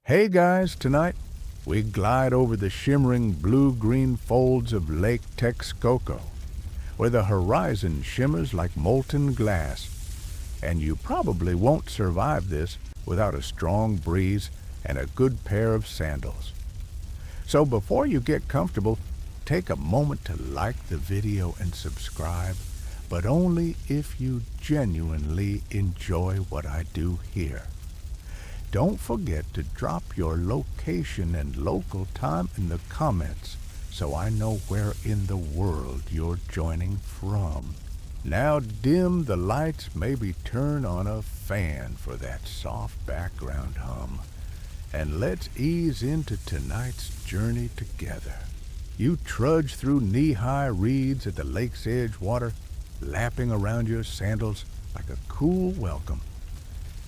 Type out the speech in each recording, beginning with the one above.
Hey guys, tonight we glide over the shimmering blue-green folds of Lake Texcoco, where the horizon shimmers like molten glass, and you probably won't survive this without a strong breeze and a good pair of sandals. So before you get comfortable, take a moment to like the video and subscribe, but only if you genuinely enjoy what I do here. Don't forget to drop your location and local time in the comments so I know where in the world you're joining from. Now dim the lights, maybe turn on a fan for that soft background hum, and let's ease into tonight's journey together. You trudge through knee-high reeds at the lake's edge water, lapping around your sandals like a cool welcome.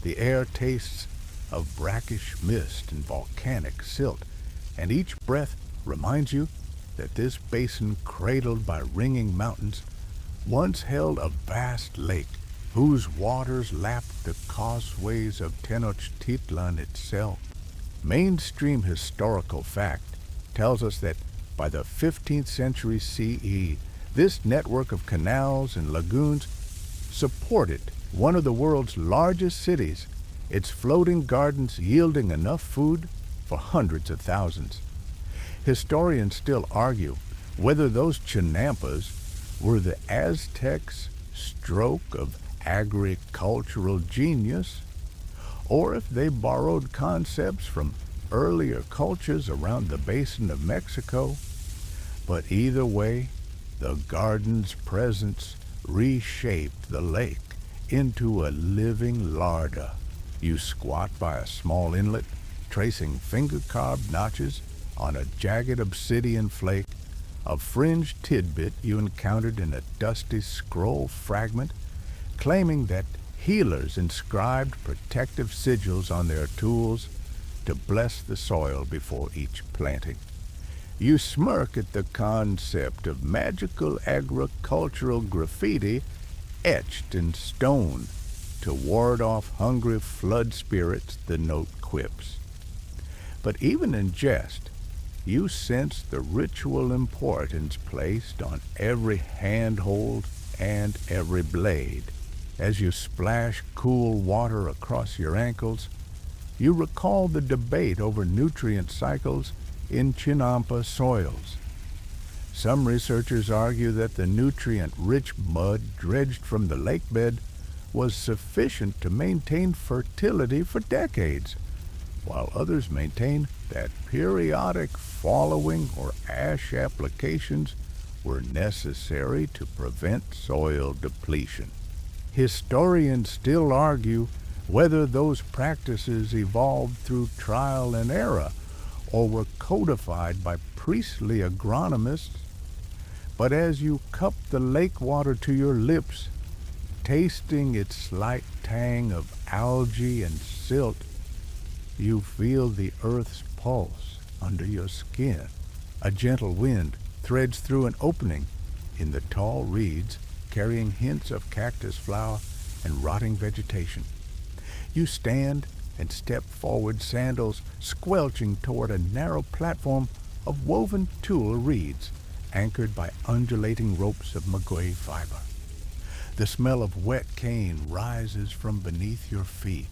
The air tastes of brackish mist and volcanic silt, and each breath reminds you that this basin cradled by ringing mountains once held a vast lake whose waters lapped the causeways of Tenochtitlan itself. Mainstream historical fact tells us that by the 15th century CE, this network of canals and lagoons supported one of the world's largest cities, its floating gardens yielding enough food for hundreds of thousands. Historians still argue whether those chinampas were the Aztecs' stroke of agricultural genius, or if they borrowed concepts from earlier cultures around the basin of Mexico. But either way, the garden's presence reshaped the lake into a living larder. You squat by a small inlet, tracing finger-carved notches on a jagged obsidian flake, a fringed tidbit you encountered in a dusty scroll fragment, claiming that healers inscribed protective sigils on their tools to bless the soil before each planting. You smirk at the concept of magical agricultural graffiti etched in stone to ward off hungry flood spirits, the note quips. But even in jest, you sense the ritual importance placed on every handhold and every blade. As you splash cool water across your ankles, you recall the debate over nutrient cycles in Chinampa soils. Some researchers argue that the nutrient-rich mud dredged from the lake bed was sufficient to maintain fertility for decades, while others maintain that periodic fallowing or ash applications were necessary to prevent soil depletion. Historians still argue whether those practices evolved through trial and error or were codified by priestly agronomists. But as you cup the lake water to your lips, tasting its slight tang of algae and silt, you feel the earth's pulse under your skin. A gentle wind threads through an opening in the tall reeds, carrying hints of cactus flower and rotting vegetation. You stand and step forward, sandals squelching toward a narrow platform of woven tulle reeds, anchored by undulating ropes of maguey fiber. The smell of wet cane rises from beneath your feet,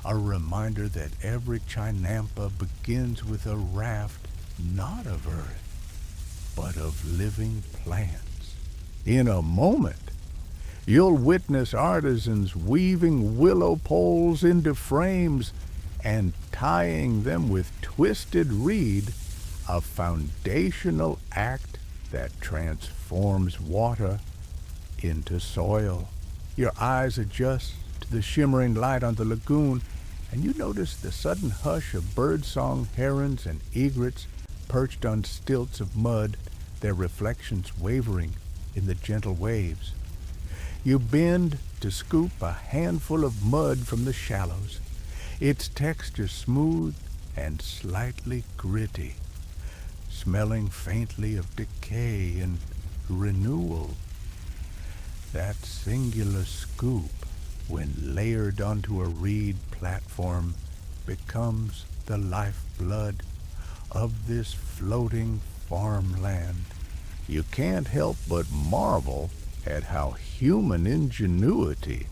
a reminder that every chinampa begins with a raft not of earth, but of living plants. In a moment, you'll witness artisans weaving willow poles into frames and tying them with twisted reed, a foundational act that transforms water into soil. Your eyes adjust to the shimmering light on the lagoon, and you notice the sudden hush of birdsong herons and egrets perched on stilts of mud, their reflections wavering in the gentle waves. You bend to scoop a handful of mud from the shallows, its texture smooth and slightly gritty, smelling faintly of decay and renewal. That singular scoop, when layered onto a reed platform, becomes the the lifeblood of this floating farmland. You can't help but marvel at how human ingenuity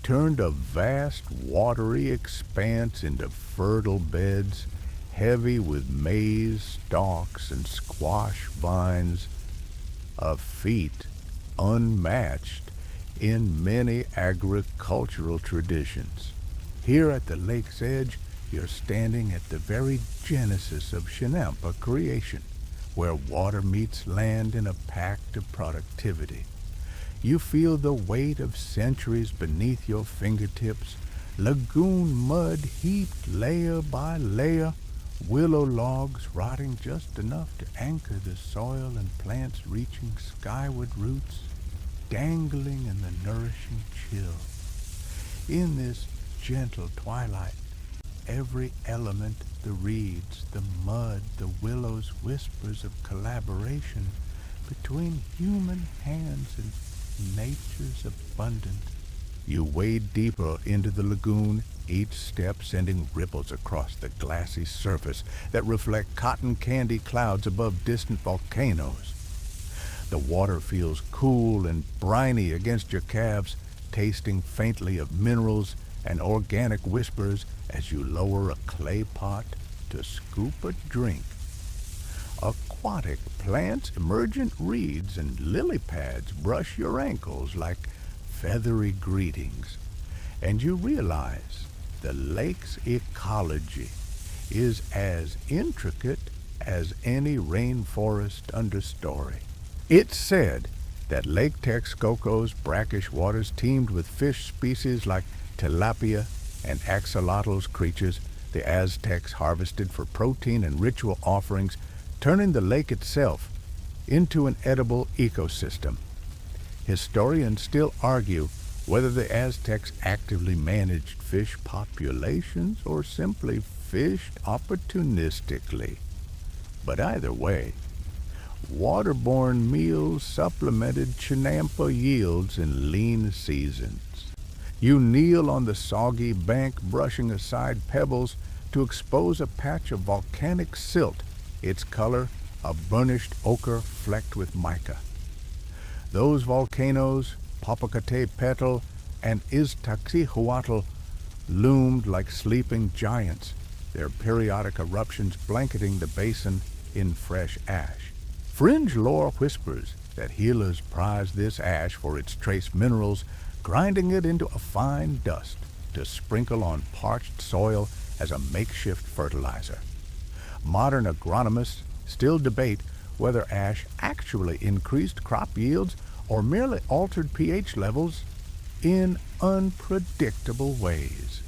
turned a vast watery expanse into fertile beds heavy with maize stalks and squash vines, a feat unmatched in many agricultural traditions. Here at the lake's edge, you're standing at the very genesis of Chinampa creation, where water meets land in a pact of productivity. You feel the weight of centuries beneath your fingertips, lagoon mud heaped layer by layer, willow logs rotting just enough to anchor the soil, and plants reaching skyward roots, dangling in the nourishing chill. In this gentle twilight, every element, the reeds, the mud, the willows, whispers of collaboration between human hands and nature's abundance. You wade deeper into the lagoon, each step sending ripples across the glassy surface that reflect cotton candy clouds above distant volcanoes. The water feels cool and briny against your calves, tasting faintly of minerals and organic whispers as you lower a clay pot to scoop a drink. Aquatic plants, emergent reeds, and lily pads brush your ankles like feathery greetings, and you realize the lake's ecology is as intricate as any rainforest understory. It's said that Lake Texcoco's brackish waters teemed with fish species like tilapia and axolotls, creatures the Aztecs harvested for protein and ritual offerings, turning the lake itself into an edible ecosystem. Historians still argue whether the Aztecs actively managed fish populations or simply fished opportunistically. But either way, waterborne meals supplemented Chinampa yields in lean seasons. You kneel on the soggy bank, brushing aside pebbles to expose a patch of volcanic silt, its color a burnished ochre flecked with mica. Those volcanoes, Popocatépetl and Iztaccíhuatl, loomed like sleeping giants, their periodic eruptions blanketing the basin in fresh ash. Fringe lore whispers that healers prize this ash for its trace minerals, grinding it into a fine dust to sprinkle on parched soil as a makeshift fertilizer. Modern agronomists still debate whether ash actually increased crop yields or merely altered pH levels in unpredictable ways.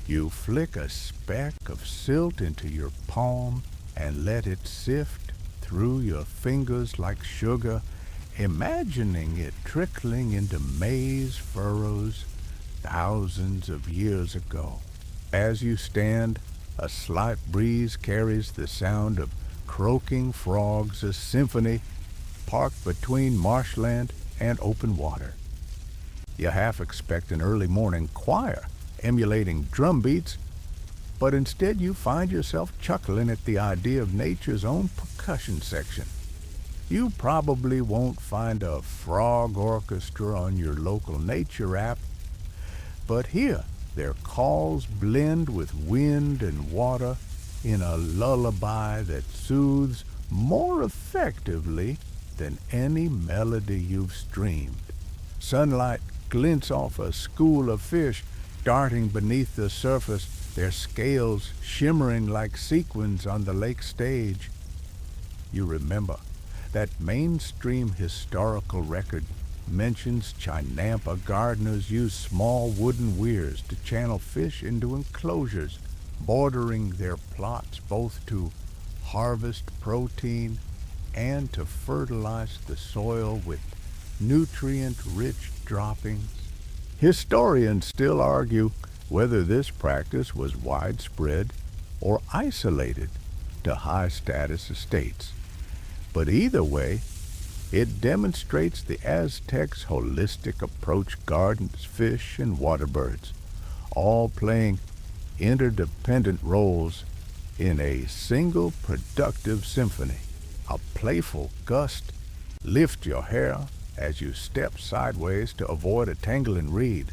You flick a speck of silt into your palm and let it sift through your fingers like sugar, imagining it trickling into maize furrows thousands of years ago. As you stand, a slight breeze carries the sound of croaking frogs, a symphony parked between marshland and open water. You half expect an early morning choir emulating drum beats, but instead you find yourself chuckling at the idea of nature's own percussion section. You probably won't find a frog orchestra on your local nature app, but here their calls blend with wind and water in a lullaby that soothes more effectively than any melody you've streamed. Sunlight glints off a school of fish darting beneath the surface, their scales shimmering like sequins on the lake stage. You remember that mainstream historical record mentions Chinampa gardeners use small wooden weirs to channel fish into enclosures bordering their plots, both to harvest protein and to fertilize the soil with nutrient-rich droppings. Historians still argue whether this practice was widespread or isolated to high-status estates. But either way, it demonstrates the Aztecs' holistic approach: gardens, fish, and water birds, all playing interdependent roles in a single productive symphony. A playful gust lifts your hair as you step sideways to avoid a tangling reed.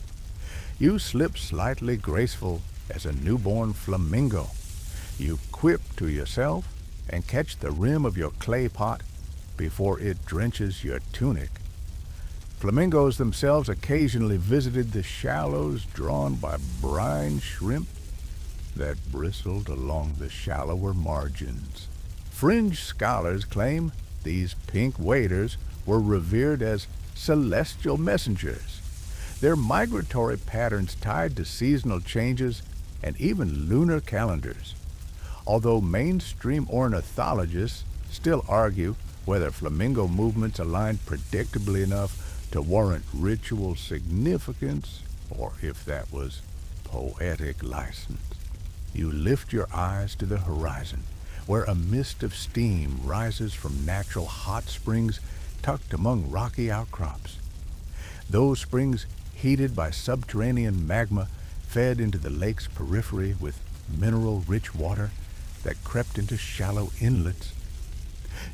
You slip slightly graceful as a newborn flamingo. You quip to yourself and catch the rim of your clay pot before it drenches your tunic. Flamingos themselves occasionally visited the shallows drawn by brine shrimp that bristled along the shallower margins. Fringe scholars claim these pink waders were revered as celestial messengers, their migratory patterns tied to seasonal changes and even lunar calendars. Although mainstream ornithologists still argue whether flamingo movements aligned predictably enough to warrant ritual significance or if that was poetic license. You lift your eyes to the horizon, where a mist of steam rises from natural hot springs tucked among rocky outcrops. Those springs, heated by subterranean magma, fed into the lake's periphery with mineral-rich water that crept into shallow inlets.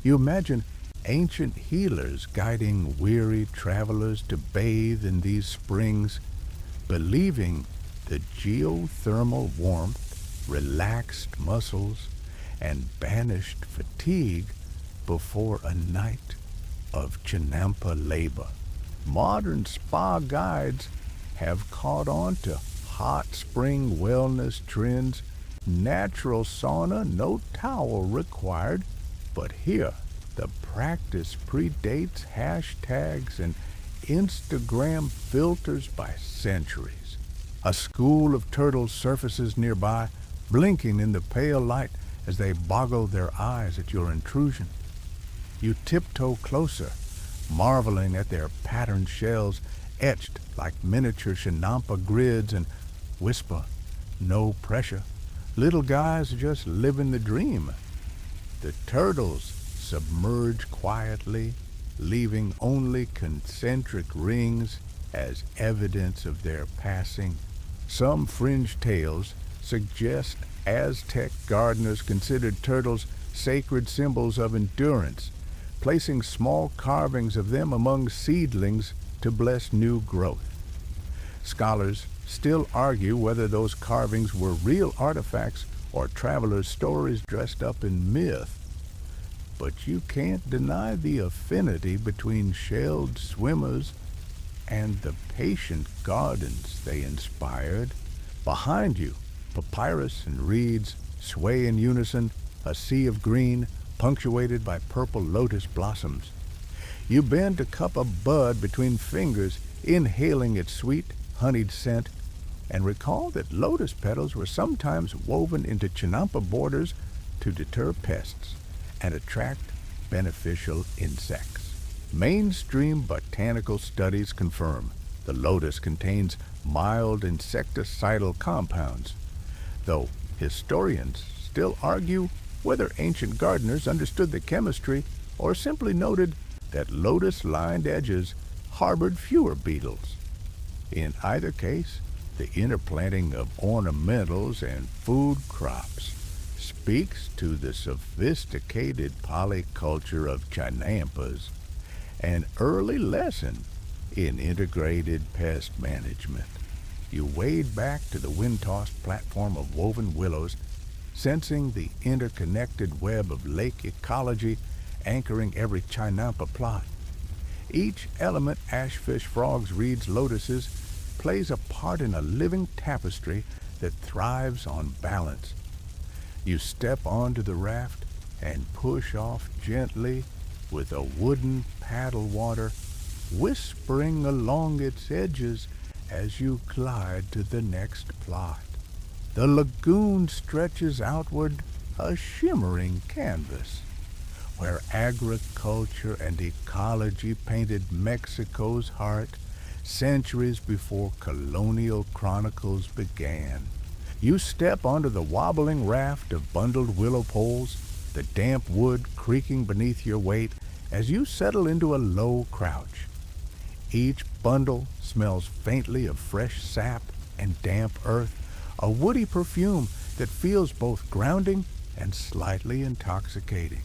You imagine ancient healers guiding weary travelers to bathe in these springs, believing the geothermal warmth relaxed muscles and banished fatigue before a night of chinampa labor. Modern spa guides have caught on to hot spring wellness trends, natural sauna, no towel required, but here the practice predates hashtags and Instagram filters by centuries. A school of turtles surfaces nearby, blinking in the pale light as they boggle their eyes at your intrusion. You tiptoe closer, marveling at their patterned shells etched like miniature chinampa grids, and whisper, "No pressure. Little guys just living the dream." The turtles submerge quietly, leaving only concentric rings as evidence of their passing. Some fringe tales suggest Aztec gardeners considered turtles sacred symbols of endurance, placing small carvings of them among seedlings to bless new growth. Scholars still argue whether those carvings were real artifacts or travelers' stories dressed up in myth. But you can't deny the affinity between shelled swimmers and the patient gardens they inspired. Behind you, papyrus and reeds sway in unison, a sea of green punctuated by purple lotus blossoms. You bend to cup a bud between fingers, inhaling its sweet, honeyed scent, and recall that lotus petals were sometimes woven into chinampa borders to deter pests and attract beneficial insects. Mainstream botanical studies confirm the lotus contains mild insecticidal compounds, though historians still argue whether ancient gardeners understood the chemistry or simply noted that lotus-lined edges harbored fewer beetles. In either case, the interplanting of ornamentals and food crops speaks to the sophisticated polyculture of chinampas, an early lesson in integrated pest management. You wade back to the wind-tossed platform of woven willows, sensing the interconnected web of lake ecology anchoring every chinampa plot. Each element, ashfish, frogs, reeds, lotuses, plays a part in a living tapestry that thrives on balance. You step onto the raft and push off gently with a wooden paddle water whispering along its edges as you glide to the next plot. The lagoon stretches outward, a shimmering canvas, where agriculture and ecology painted Mexico's heart centuries before colonial chronicles began. You step onto the wobbling raft of bundled willow poles, the damp wood creaking beneath your weight as you settle into a low crouch. Each bundle smells faintly of fresh sap and damp earth, a woody perfume that feels both grounding and slightly intoxicating.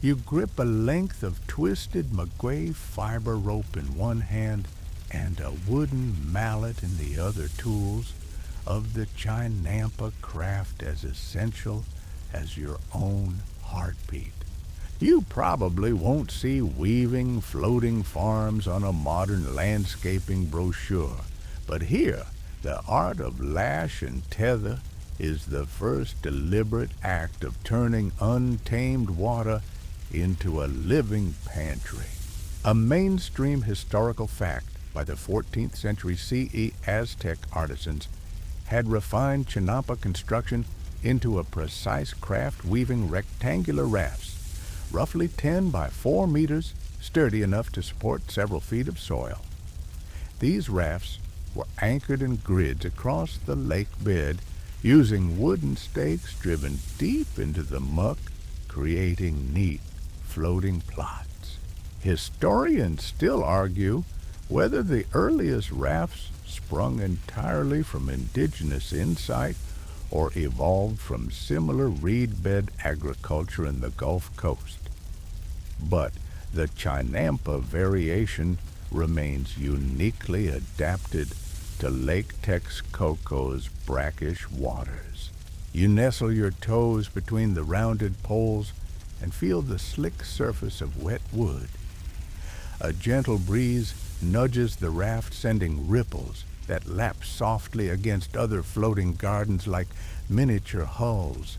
You grip a length of twisted maguey fiber rope in one hand and a wooden mallet in the other, tools of the chinampa craft as essential as your own heartbeat. You probably won't see weaving, floating farms on a modern landscaping brochure, but here, the art of lash and tether is the first deliberate act of turning untamed water into a living pantry. A mainstream historical fact by the 14th century CE Aztec artisans had refined Chinampa construction into a precise craft weaving rectangular rafts, roughly 10 by 4 meters, sturdy enough to support several feet of soil. These rafts were anchored in grids across the lake bed using wooden stakes driven deep into the muck, creating neat floating plots. Historians still argue whether the earliest rafts sprung entirely from indigenous insight or evolved from similar reed bed agriculture in the Gulf Coast. But the Chinampa variation remains uniquely adapted to Lake Texcoco's brackish waters. You nestle your toes between the rounded poles and feel the slick surface of wet wood. A gentle breeze nudges the raft, sending ripples that lap softly against other floating gardens like miniature hulls.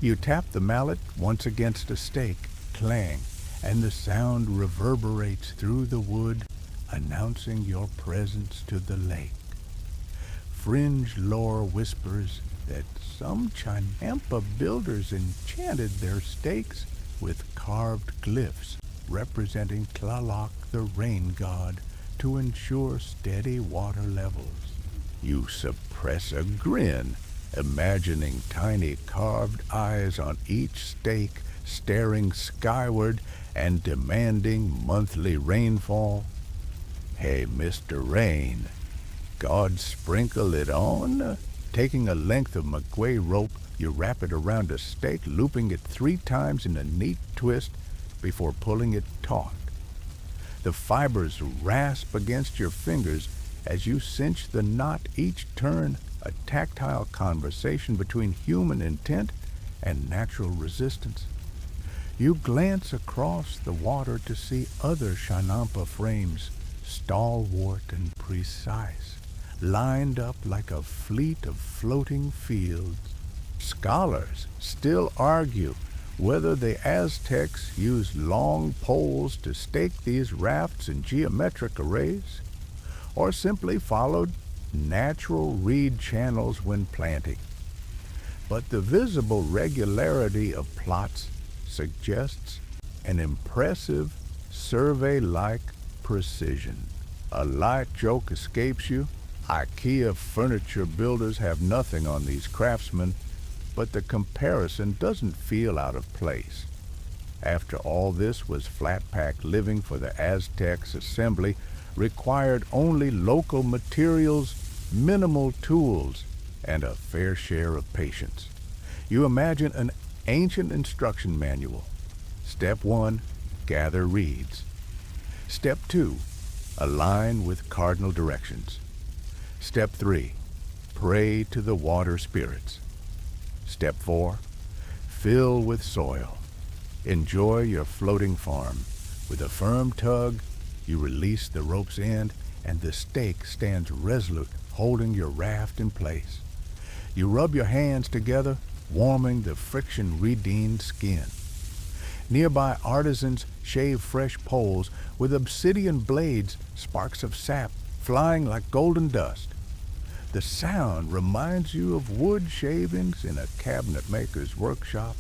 You tap the mallet once against a stake, clang, and the sound reverberates through the wood, announcing your presence to the lake. Fringe lore whispers that some Chinampa builders enchanted their stakes with carved glyphs representing Tlaloc, the rain god, to ensure steady water levels. You suppress a grin, imagining tiny carved eyes on each stake, staring skyward and demanding monthly rainfall. Hey, Mr. Rain, God sprinkle it on? Taking a length of maguey rope, you wrap it around a stake, looping it 3 times in a neat twist before pulling it taut. The fibers rasp against your fingers as you cinch the knot, each turn a tactile conversation between human intent and natural resistance. You glance across the water to see other Chinampa frames, stalwart and precise, lined up like a fleet of floating fields. Scholars still argue whether the Aztecs used long poles to stake these rafts in geometric arrays, or simply followed natural reed channels when planting. But the visible regularity of plots suggests an impressive, survey-like precision. A light joke escapes you. IKEA furniture builders have nothing on these craftsmen, but the comparison doesn't feel out of place. After all, this was flat-pack living for the Aztecs. Assembly required only local materials, minimal tools, and a fair share of patience. You imagine an ancient instruction manual. Step 1, gather reeds. Step 2, align with cardinal directions. Step 3, pray to the water spirits. Step 4, fill with soil. Enjoy your floating farm. With a firm tug, you release the rope's end, and the stake stands resolute, holding your raft in place. You rub your hands together, warming the friction-redeemed skin. Nearby artisans shave fresh poles with obsidian blades, sparks of sap flying like golden dust. The sound reminds you of wood shavings in a cabinet maker's workshop.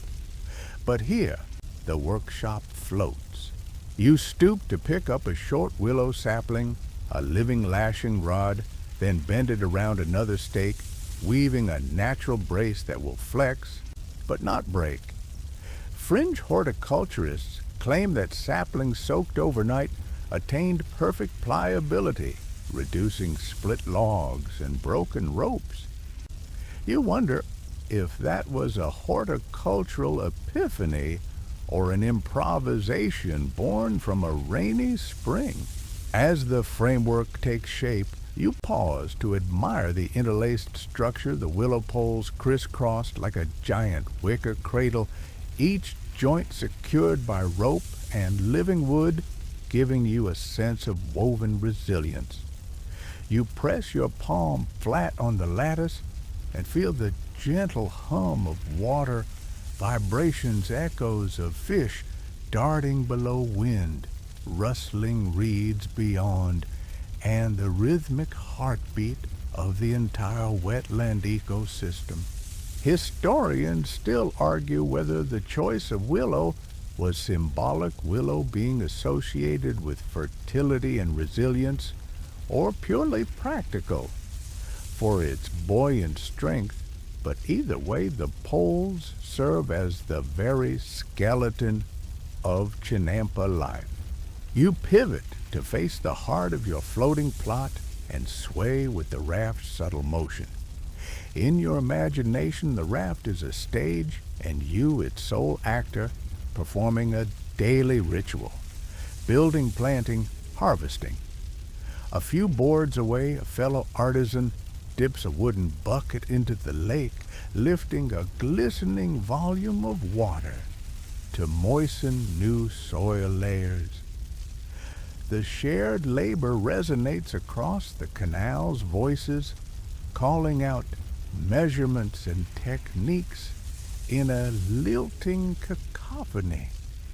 But here, the workshop floats. You stoop to pick up a short willow sapling, a living lashing rod, then bend it around another stake, weaving a natural brace that will flex, but not break. Fringe horticulturists claim that saplings soaked overnight attained perfect pliability, reducing split logs and broken ropes. You wonder if that was a horticultural epiphany or an improvisation born from a rainy spring. As the framework takes shape, you pause to admire the interlaced structure, the willow poles crisscrossed like a giant wicker cradle, each joint secured by rope and living wood, giving you a sense of woven resilience. You press your palm flat on the lattice and feel the gentle hum of water, vibrations, echoes of fish darting below wind, rustling reeds beyond, and the rhythmic heartbeat of the entire wetland ecosystem. Historians still argue whether the choice of willow was symbolic, willow being associated with fertility and resilience, or purely practical for its buoyant strength, but either way the poles serve as the very skeleton of Chinampa life. You pivot to face the heart of your floating plot and sway with the raft's subtle motion. In your imagination, the raft is a stage and you its sole actor, performing a daily ritual: building, planting, harvesting. A few boards away, a fellow artisan dips a wooden bucket into the lake, lifting a glistening volume of water to moisten new soil layers. The shared labor resonates across the canals, voices calling out measurements and techniques in a lilting cacophony.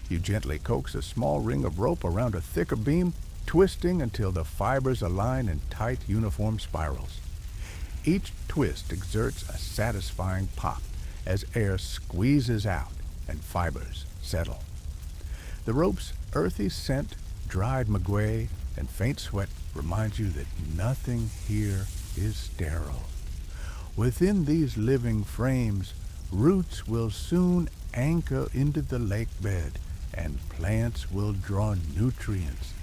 You gently coax a small ring of rope around a thicker beam, twisting until the fibers align in tight, uniform spirals. Each twist exerts a satisfying pop as air squeezes out and fibers settle. The rope's earthy scent, dried maguey, and faint sweat reminds you that nothing here is sterile. Within these living frames, roots will soon anchor into the lake bed, and plants will draw nutrients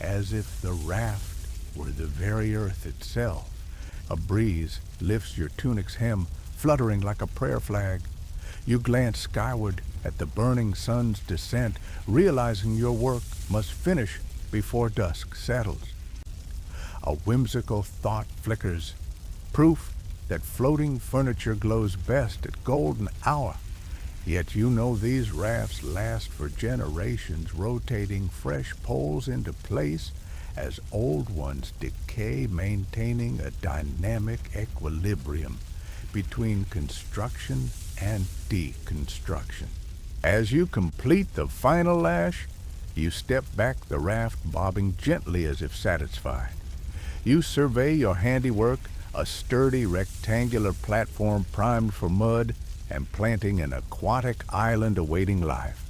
as if the raft were the very earth itself. A breeze lifts your tunic's hem, fluttering like a prayer flag. You glance skyward at the burning sun's descent, realizing your work must finish before dusk settles. A whimsical thought flickers, proof that floating furniture glows best at golden hour. Yet you know these rafts last for generations, rotating fresh poles into place as old ones decay, maintaining a dynamic equilibrium between construction and deconstruction. As you complete the final lash, you step back, the raft bobbing gently as if satisfied. You survey your handiwork, a sturdy rectangular platform primed for mud and planting an aquatic island awaiting life.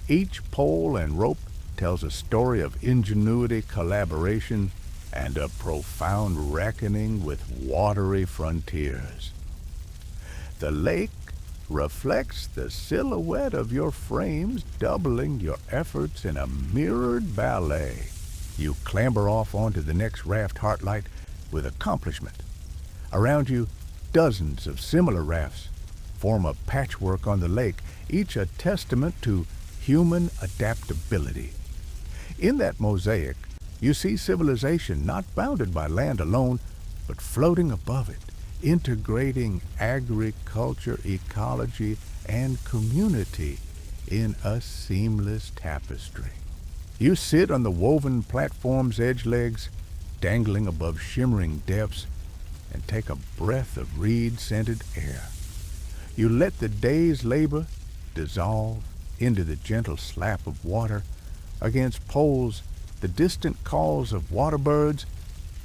Each pole and rope tells a story of ingenuity, collaboration, and a profound reckoning with watery frontiers. The lake reflects the silhouette of your frames, doubling your efforts in a mirrored ballet. You clamber off onto the next raft heartlight with accomplishment. Around you, dozens of similar rafts form a patchwork on the lake, each a testament to human adaptability. In that mosaic, you see civilization not bounded by land alone, but floating above it, integrating agriculture, ecology, and community in a seamless tapestry. You sit on the woven platform's edge legs, dangling above shimmering depths, and take a breath of reed-scented air. You let the day's labor dissolve into the gentle slap of water against poles, the distant calls of water birds,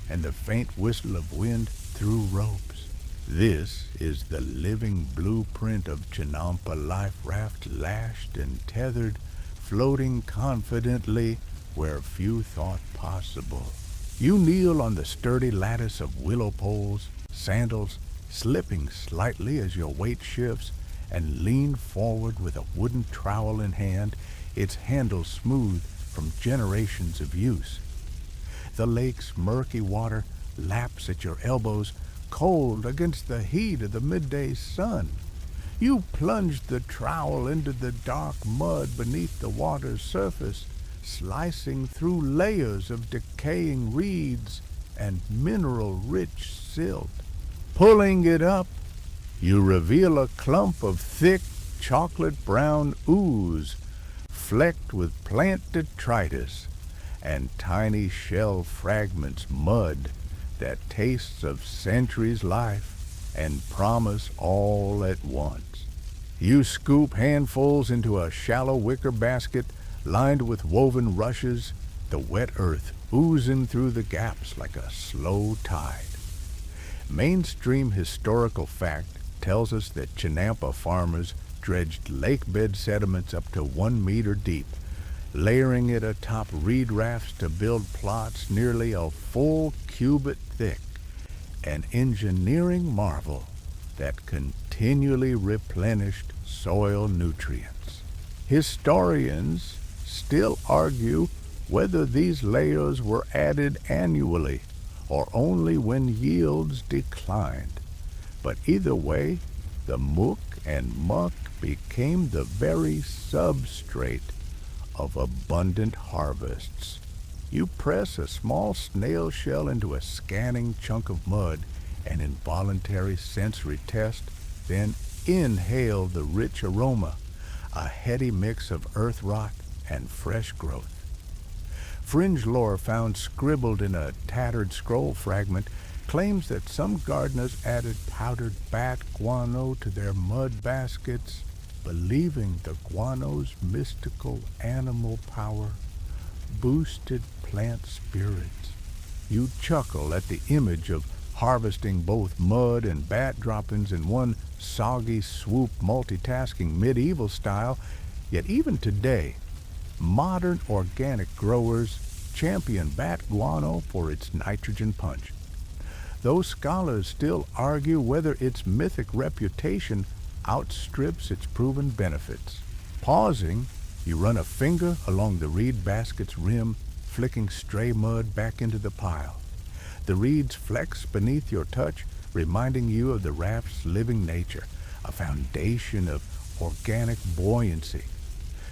and the faint whistle of wind through ropes. This is the living blueprint of Chinampa life, raft lashed and tethered, floating confidently where few thought possible. You kneel on the sturdy lattice of willow poles, sandals slipping slightly as your weight shifts, and lean forward with a wooden trowel in hand, its handle smooth from generations of use. The lake's murky water laps at your elbows, cold against the heat of the midday sun. You plunged the trowel into the dark mud beneath the water's surface, slicing through layers of decaying reeds and mineral-rich silt. Pulling it up, you reveal a clump of thick chocolate-brown ooze, flecked with plant detritus and tiny shell fragments, mud that tastes of centuries' life and promise all at once. You scoop handfuls into a shallow wicker basket lined with woven rushes, the wet earth oozing through the gaps like a slow tide. Mainstream historical fact tells us that Chinampa farmers dredged lake bed sediments up to 1 meter deep, layering it atop reed rafts to build plots nearly a full cubit thick, an engineering marvel that continually replenished soil nutrients. Historians still argue whether these layers were added annually or only when yields declined. But either way, the mook and muck became the very substrate of abundant harvests. You press a small snail shell into a scanning chunk of mud, an involuntary sensory test, then inhale the rich aroma, a heady mix of earth rot and fresh growth. Fringe lore found scribbled in a tattered scroll fragment claims that some gardeners added powdered bat guano to their mud baskets, believing the guano's mystical animal power boosted plant spirits. You chuckle at the image of harvesting both mud and bat droppings in one soggy swoop, multitasking medieval style, yet even today, modern organic growers champion bat guano for its nitrogen punch. Those scholars still argue whether its mythic reputation outstrips its proven benefits. Pausing, you run a finger along the reed basket's rim, flicking stray mud back into the pile. The reeds flex beneath your touch, reminding you of the raft's living nature, a foundation of organic buoyancy,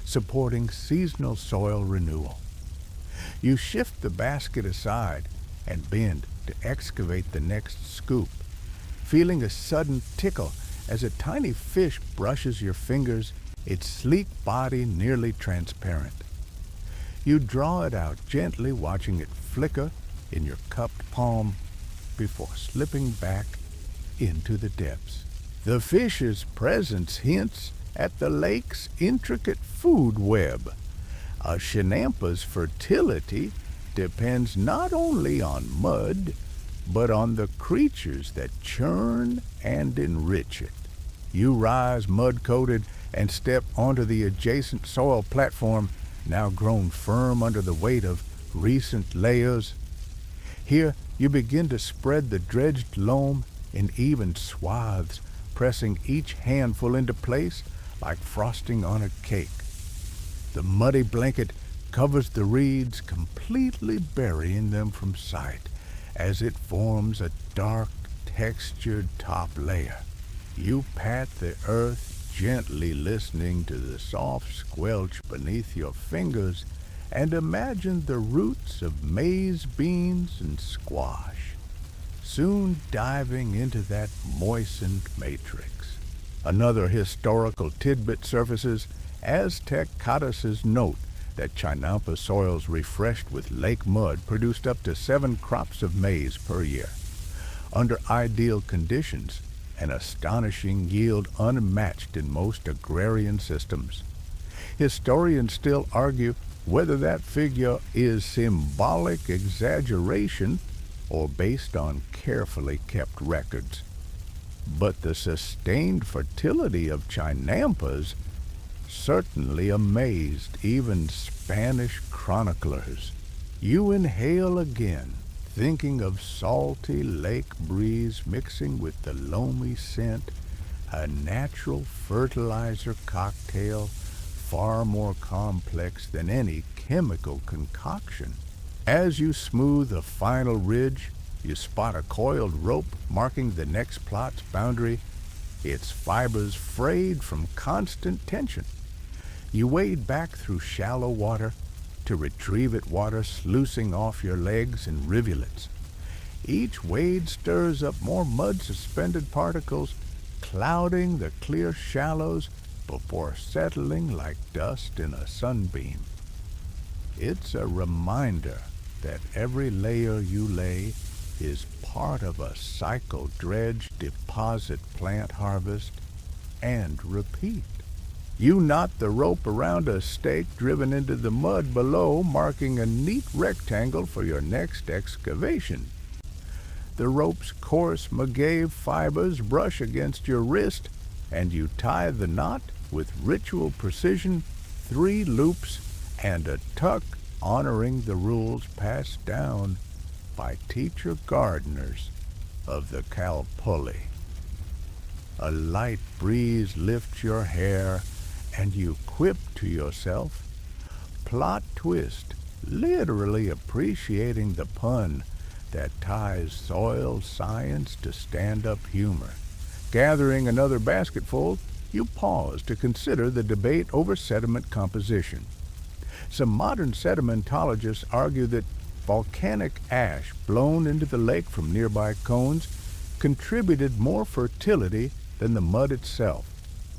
supporting seasonal soil renewal. You shift the basket aside and bend to excavate the next scoop, feeling a sudden tickle as a tiny fish brushes your fingers, its sleek body nearly transparent. You draw it out gently, watching it flicker in your cupped palm before slipping back into the depths. The fish's presence hints at the lake's intricate food web. A chinampa's fertility depends not only on mud, but on the creatures that churn and enrich it. You rise mud-coated and step onto the adjacent soil platform, now grown firm under the weight of recent layers. Here you begin to spread the dredged loam in even swaths, pressing each handful into place like frosting on a cake. The muddy blanket covers the reeds, completely burying them from sight as it forms a dark, textured top layer. You pat the earth, gently listening to the soft squelch beneath your fingers, and imagine the roots of maize, beans, and squash, soon diving into that moistened matrix. Another historical tidbit surfaces. Aztec codices note that Chinampa soils refreshed with lake mud produced up to 7 crops of maize per year. Under ideal conditions, an astonishing yield unmatched in most agrarian systems. Historians still argue whether that figure is symbolic exaggeration or based on carefully kept records. But the sustained fertility of Chinampas certainly amazed even Spanish chroniclers. You inhale again, thinking of salty lake breeze mixing with the loamy scent, a natural fertilizer cocktail far more complex than any chemical concoction. As you smooth a final ridge, you spot a coiled rope marking the next plot's boundary, its fibers frayed from constant tension. You wade back through shallow water to retrieve it, water sluicing off your legs in rivulets. Each wade stirs up more mud-suspended particles, clouding the clear shallows before settling like dust in a sunbeam. It's a reminder that every layer you lay is part of a cycle: dredge, deposit, plant, harvest, and repeat. You knot the rope around a stake driven into the mud below, marking a neat rectangle for your next excavation. The rope's coarse magave fibers brush against your wrist, and you tie the knot with ritual precision, 3 loops and a tuck, honoring the rules passed down by teacher gardeners of the Calpulli. A light breeze lifts your hair, and you quip to yourself, plot twist, literally appreciating the pun that ties soil science to stand-up humor. Gathering another basketful, you pause to consider the debate over sediment composition. Some modern sedimentologists argue that volcanic ash blown into the lake from nearby cones contributed more fertility than the mud itself,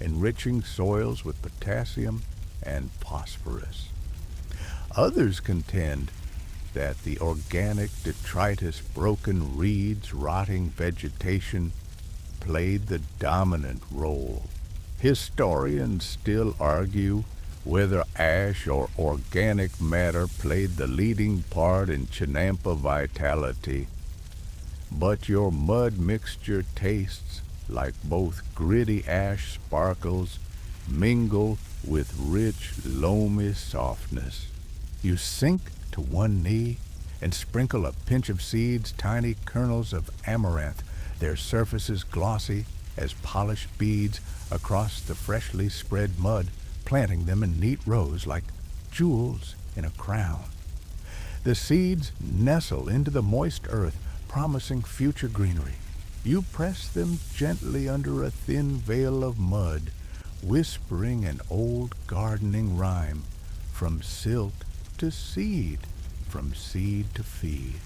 enriching soils with potassium and phosphorus. Others contend that the organic detritus, broken reeds, rotting vegetation played the dominant role. Historians still argue whether ash or organic matter played the leading part in Chinampa vitality, but your mud mixture tastes like both gritty ash sparkles mingle with rich, loamy softness. You sink to one knee and sprinkle a pinch of seeds, tiny kernels of amaranth, their surfaces glossy as polished beads, across the freshly spread mud, planting them in neat rows like jewels in a crown. The seeds nestle into the moist earth, promising future greenery. You press them gently under a thin veil of mud, whispering an old gardening rhyme, from silt to seed, from seed to feed.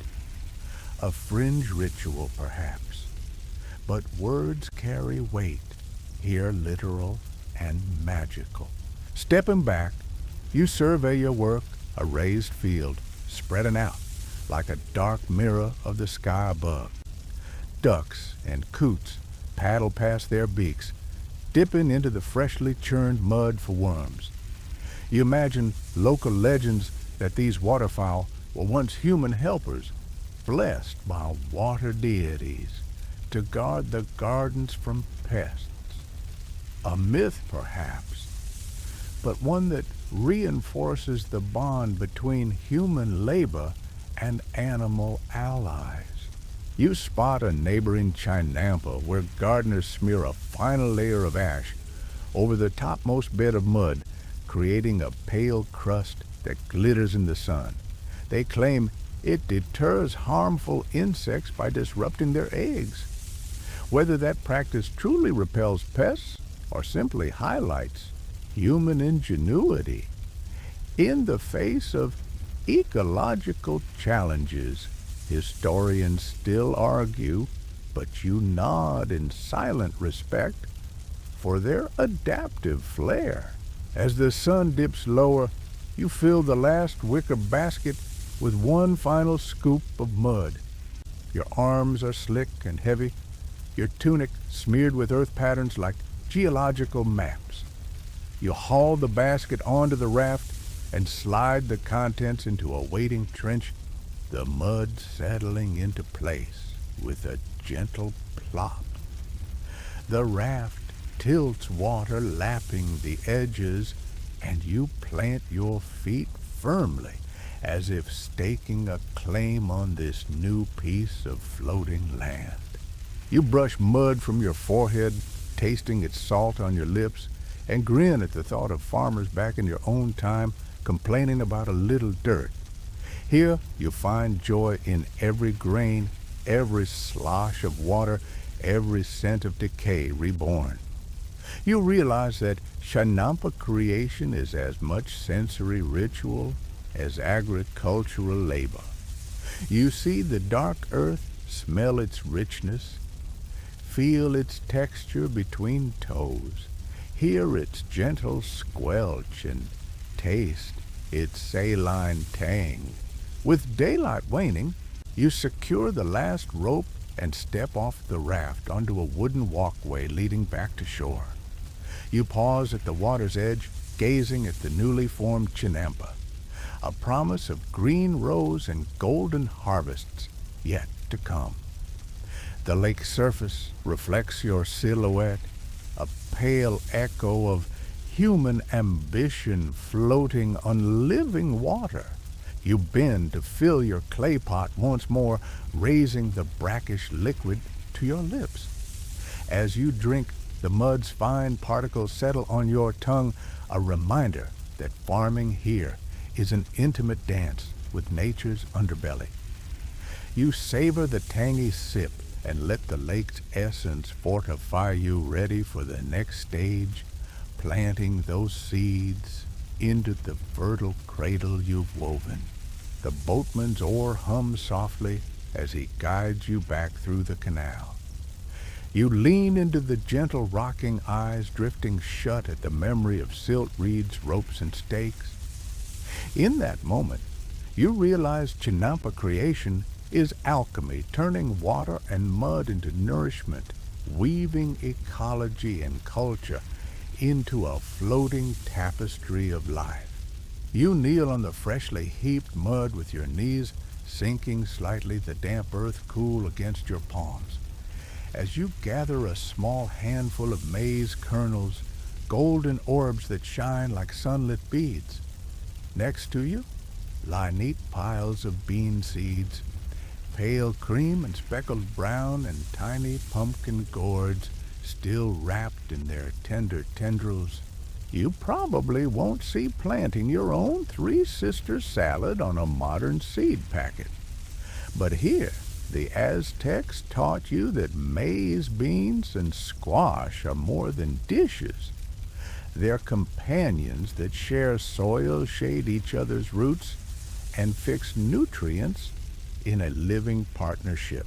A fringe ritual, perhaps, but words carry weight, here literal and magical. Stepping back, you survey your work, a raised field, spreading out like a dark mirror of the sky above. Ducks and coots paddle past their beaks, dipping into the freshly churned mud for worms. You imagine local legends that these waterfowl were once human helpers, blessed by water deities to guard the gardens from pests. A myth, perhaps, but one that reinforces the bond between human labor and animal allies. You spot a neighboring Chinampa where gardeners smear a final layer of ash over the topmost bed of mud, creating a pale crust that glitters in the sun. They claim it deters harmful insects by disrupting their eggs. Whether that practice truly repels pests or simply highlights human ingenuity in the face of ecological challenges, historians still argue, but you nod in silent respect for their adaptive flair. As the sun dips lower, you fill the last wicker basket with one final scoop of mud. Your arms are slick and heavy, your tunic smeared with earth patterns like geological maps. You haul the basket onto the raft and slide the contents into a waiting trench, the mud settling into place with a gentle plop. The raft tilts, water lapping the edges, and you plant your feet firmly, as if staking a claim on this new piece of floating land. You brush mud from your forehead, tasting its salt on your lips, and grin at the thought of farmers back in your own time complaining about a little dirt. Here you find joy in every grain, every slosh of water, every scent of decay reborn. You realize that Chinampa creation is as much sensory ritual as agricultural labor. You see the dark earth, smell its richness, feel its texture between toes, hear its gentle squelch, and taste its saline tang. With daylight waning, you secure the last rope and step off the raft onto a wooden walkway leading back to shore. You pause at the water's edge, gazing at the newly formed Chinampa, a promise of green rose and golden harvests yet to come. The lake surface reflects your silhouette, a pale echo of human ambition floating on living water. You bend to fill your clay pot once more, raising the brackish liquid to your lips. As you drink, the mud's fine particles settle on your tongue, a reminder that farming here is an intimate dance with nature's underbelly. You savor the tangy sip and let the lake's essence fortify you, ready for the next stage, planting those seeds into the fertile cradle you've woven. The boatman's oar hums softly as he guides you back through the canal. You lean into the gentle rocking eyes, drifting shut at the memory of silt reeds, ropes, and stakes. In that moment, you realize Chinampa creation is alchemy, turning water and mud into nourishment, weaving ecology and culture into a floating tapestry of life. You kneel on the freshly heaped mud with your knees sinking slightly, the damp earth cool against your palms. As you gather a small handful of maize kernels, golden orbs that shine like sunlit beads. Next to you lie neat piles of bean seeds, pale cream and speckled brown, and tiny pumpkin gourds still wrapped in their tender tendrils. You probably won't see planting your own Three Sisters salad on a modern seed packet. But here, the Aztecs taught you that maize, beans, and squash are more than dishes. They're companions that share soil, shade each other's roots, and fix nutrients in a living partnership.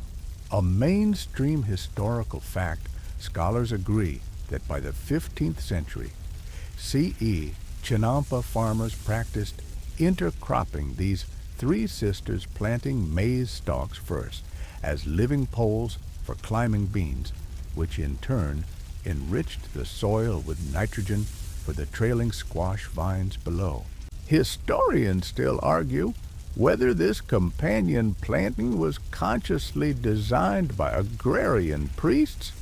A mainstream historical fact, scholars agree that by the 15th century CE, Chinampa farmers practiced intercropping these Three Sisters, planting maize stalks first as living poles for climbing beans, which in turn enriched the soil with nitrogen for the trailing squash vines below. Historians still argue whether this companion planting was consciously designed by agrarian priests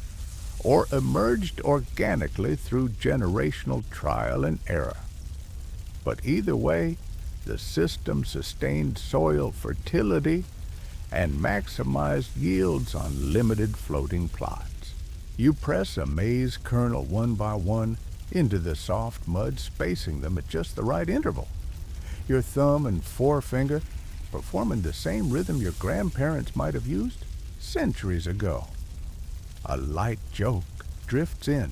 or emerged organically through generational trial and error. But either way, the system sustained soil fertility and maximized yields on limited floating plots. You press a maize kernel one by one into the soft mud, spacing them at just the right interval. Your thumb and forefinger performing the same rhythm your grandparents might have used centuries ago. A light joke drifts in.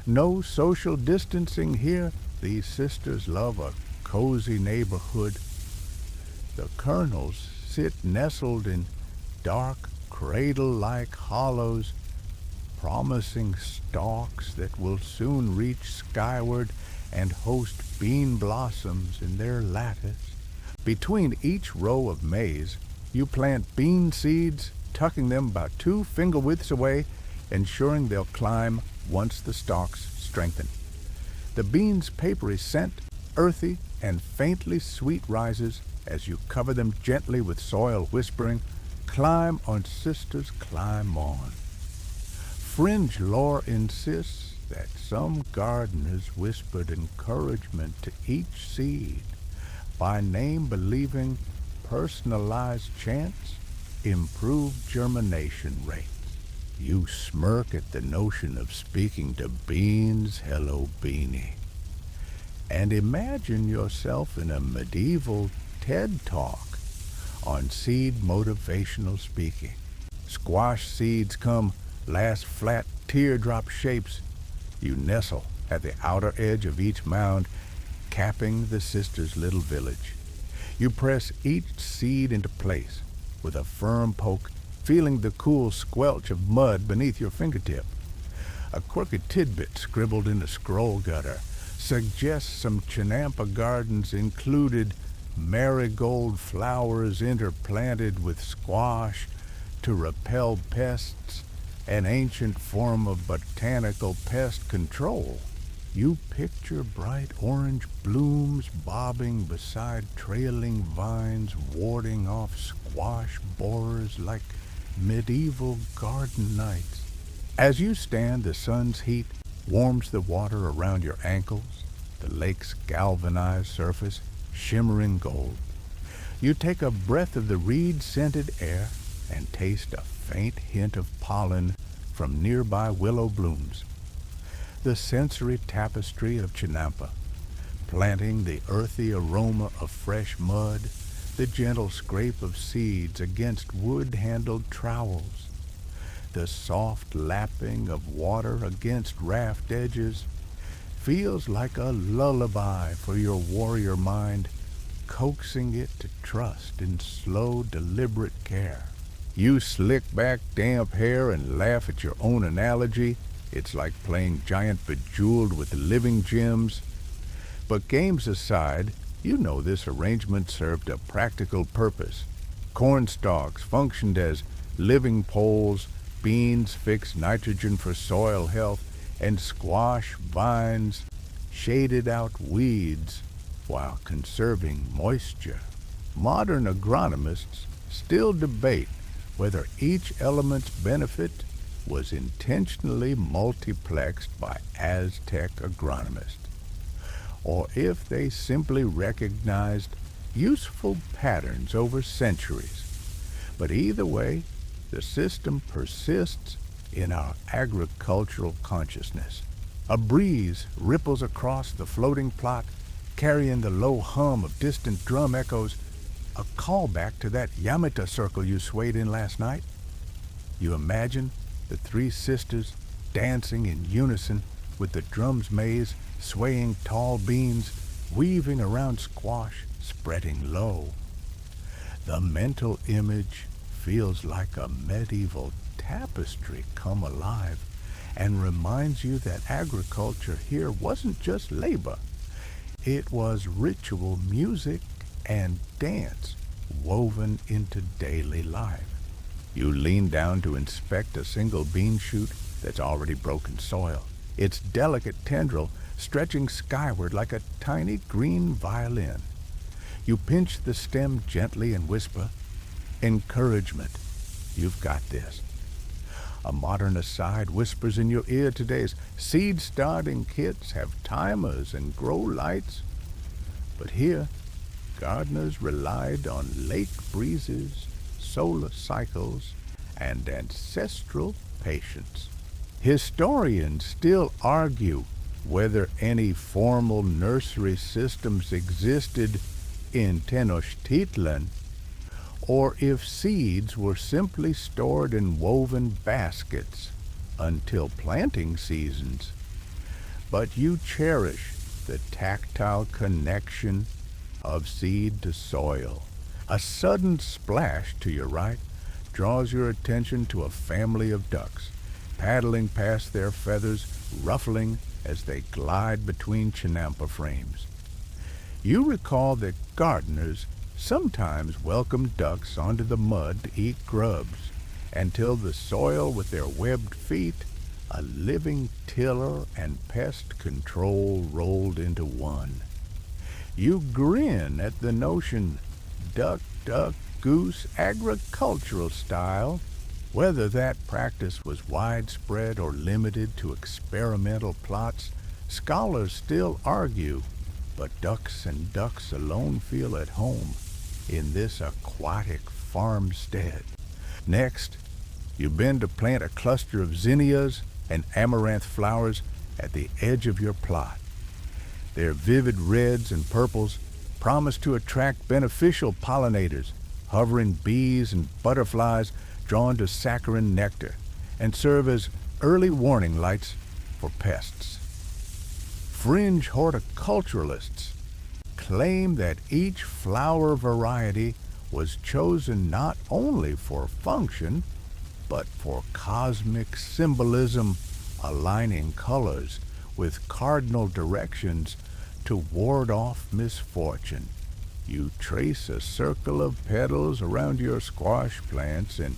No social distancing here. These sisters love a cozy neighborhood. The kernels sit nestled in dark, cradle-like hollows, promising stalks that will soon reach skyward and host bean blossoms in their lattice. Between each row of maize, you plant bean seeds, tucking them about 2 finger widths away, ensuring they'll climb once the stalks strengthen. The beans' papery scent, earthy and faintly sweet, rises as you cover them gently with soil, whispering, "Climb on, sisters, climb on." Fringe lore insists that some gardeners whispered encouragement to each seed, by name believing personalized chants improved germination rates. You smirk at the notion of speaking to beans, hello beanie, and imagine yourself in a medieval TED Talk on seed motivational speaking. Squash seeds come last flat teardrop shapes. You nestle at the outer edge of each mound, capping the sisters' little village. You press each seed into place with a firm poke, feeling the cool squelch of mud beneath your fingertip. A quirky tidbit scribbled in the scroll gutter suggests some Chinampa gardens included marigold flowers interplanted with squash to repel pests, an ancient form of botanical pest control. You picture bright orange blooms bobbing beside trailing vines, warding off squash borers like medieval garden knights. As you stand, the sun's heat warms the water around your ankles, the lake's galvanized surface shimmering gold. You take a breath of the reed-scented air and taste a faint hint of pollen from nearby willow blooms. The sensory tapestry of Chinampa, planting the earthy aroma of fresh mud, the gentle scrape of seeds against wood-handled trowels, the soft lapping of water against raft edges, feels like a lullaby for your warrior mind, coaxing it to trust in slow, deliberate care. You slick back damp hair and laugh at your own analogy. It's like playing giant bejeweled with living gems. But games aside, you know this arrangement served a practical purpose. Corn stalks functioned as living poles, beans fixed nitrogen for soil health, and squash vines shaded out weeds while conserving moisture. Modern agronomists still debate whether each element's benefit was intentionally multiplexed by Aztec agronomists, or if they simply recognized useful patterns over centuries. But either way, the system persists in our agricultural consciousness. A breeze ripples across the floating plot, carrying the low hum of distant drum echoes, a callback to that Yamata circle you swayed in last night. You imagine the three sisters dancing in unison with the drum's maize swaying tall beans, weaving around squash, spreading low. The mental image feels like a medieval tapestry come alive and reminds you that agriculture here wasn't just labor. It was ritual music and dance woven into daily life. You lean down to inspect a single bean shoot that's already broken soil, its delicate tendril stretching skyward like a tiny green violin. You pinch the stem gently and whisper, "Encouragement, you've got this." A modern aside whispers in your ear today's seed-starting kits have timers and grow lights. But here, gardeners relied on lake breezes, solar cycles, and ancestral patience. Historians still argue whether any formal nursery systems existed in Tenochtitlan, or if seeds were simply stored in woven baskets until planting seasons. But you cherish the tactile connection of seed to soil. A sudden splash to your right draws your attention to a family of ducks, paddling past their feathers, ruffling as they glide between Chinampa frames. You recall that gardeners sometimes welcome ducks onto the mud to eat grubs, and till the soil with their webbed feet, a living tiller and pest control rolled into one. You grin at the notion, duck, duck, goose, agricultural style. Whether that practice was widespread or limited to experimental plots, scholars still argue, but ducks and ducks alone feel at home in this aquatic farmstead. Next, you bend to plant a cluster of zinnias and amaranth flowers at the edge of your plot. Their vivid reds and purples promise to attract beneficial pollinators, hovering bees and butterflies drawn to saccharine nectar and serve as early warning lights for pests. Fringe horticulturalists claim that each flower variety was chosen not only for function, but for cosmic symbolism, aligning colors with cardinal directions to ward off misfortune. You trace a circle of petals around your squash plants and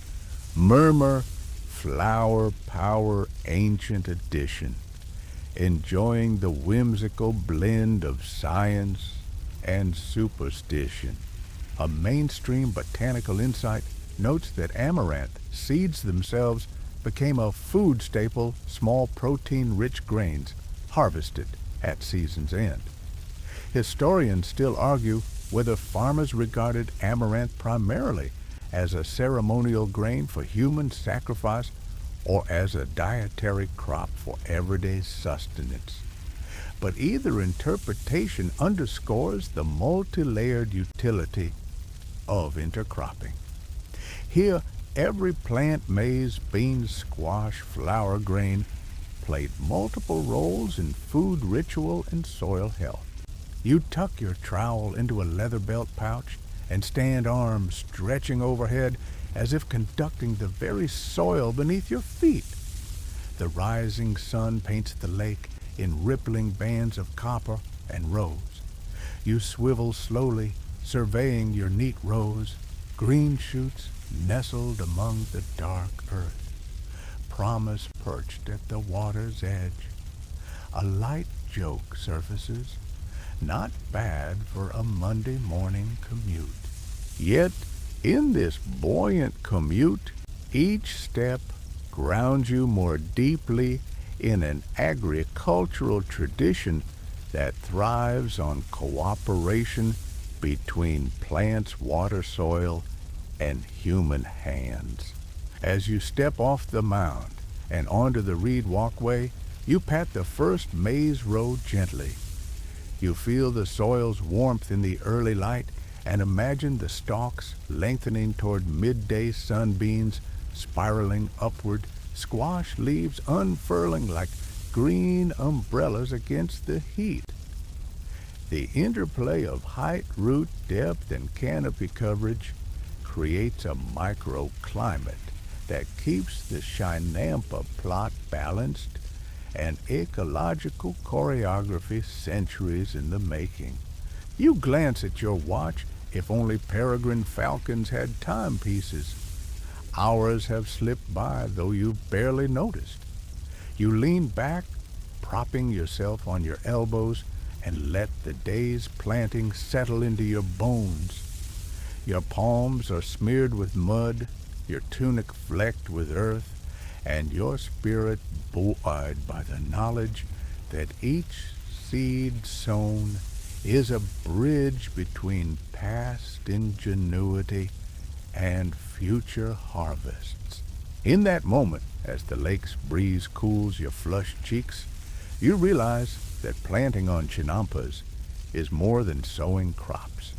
murmur, flower power ancient addition, enjoying the whimsical blend of science and superstition. A mainstream botanical insight notes that amaranth seeds themselves became a food staple, small protein-rich grains harvested at season's end. Historians still argue whether farmers regarded amaranth primarily as a ceremonial grain for human sacrifice or as a dietary crop for everyday sustenance. But either interpretation underscores the multi-layered utility of intercropping. Here, every plant, maize, beans, squash, flour, grain, played multiple roles in food ritual and soil health. You tuck your trowel into a leather belt pouch and stand arms stretching overhead as if conducting the very soil beneath your feet. The rising sun paints the lake in rippling bands of copper and rose. You swivel slowly, surveying your neat rows, green shoots nestled among the dark earth, promise perched at the water's edge. A light joke surfaces, not bad for a Monday morning commute. Yet, in this buoyant commute, each step grounds you more deeply in an agricultural tradition that thrives on cooperation between plants, water, soil, and human hands. As you step off the mound and onto the reed walkway, you pat the first maize row gently. You feel the soil's warmth in the early light and imagine the stalks lengthening toward midday sunbeams, spiraling upward, squash leaves unfurling like green umbrellas against the heat. The interplay of height, root, depth, and canopy coverage creates a microclimate that keeps the Chinampa plot balanced, an ecological choreography centuries in the making. You glance at your watch. If only peregrine falcons had timepieces. Hours have slipped by, though you've barely noticed. You lean back, propping yourself on your elbows, and let the day's planting settle into your bones. Your palms are smeared with mud, your tunic flecked with earth, and your spirit buoyed by the knowledge that each seed sown is a bridge between past ingenuity and future harvests. In that moment, as the lake's breeze cools your flushed cheeks, you realize that planting on Chinampas is more than sowing crops.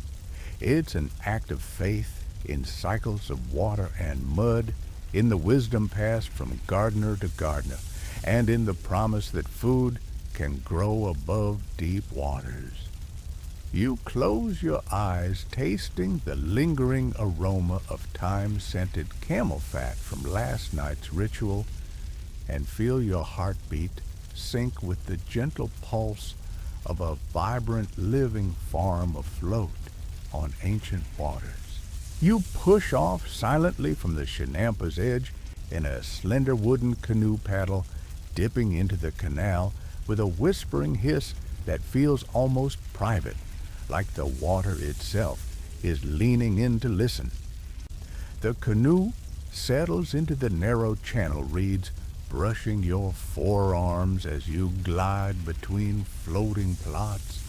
It's an act of faith in cycles of water and mud, in the wisdom passed from gardener to gardener, and in the promise that food can grow above deep waters. You close your eyes, tasting the lingering aroma of thyme-scented camel fat from last night's ritual, and feel your heartbeat sync with the gentle pulse of a vibrant living farm afloat on ancient waters. You push off silently from the Chinampa's edge in a slender wooden canoe paddle, dipping into the canal with a whispering hiss that feels almost private, like the water itself is leaning in to listen. The canoe settles into the narrow channel reeds, brushing your forearms as you glide between floating plots,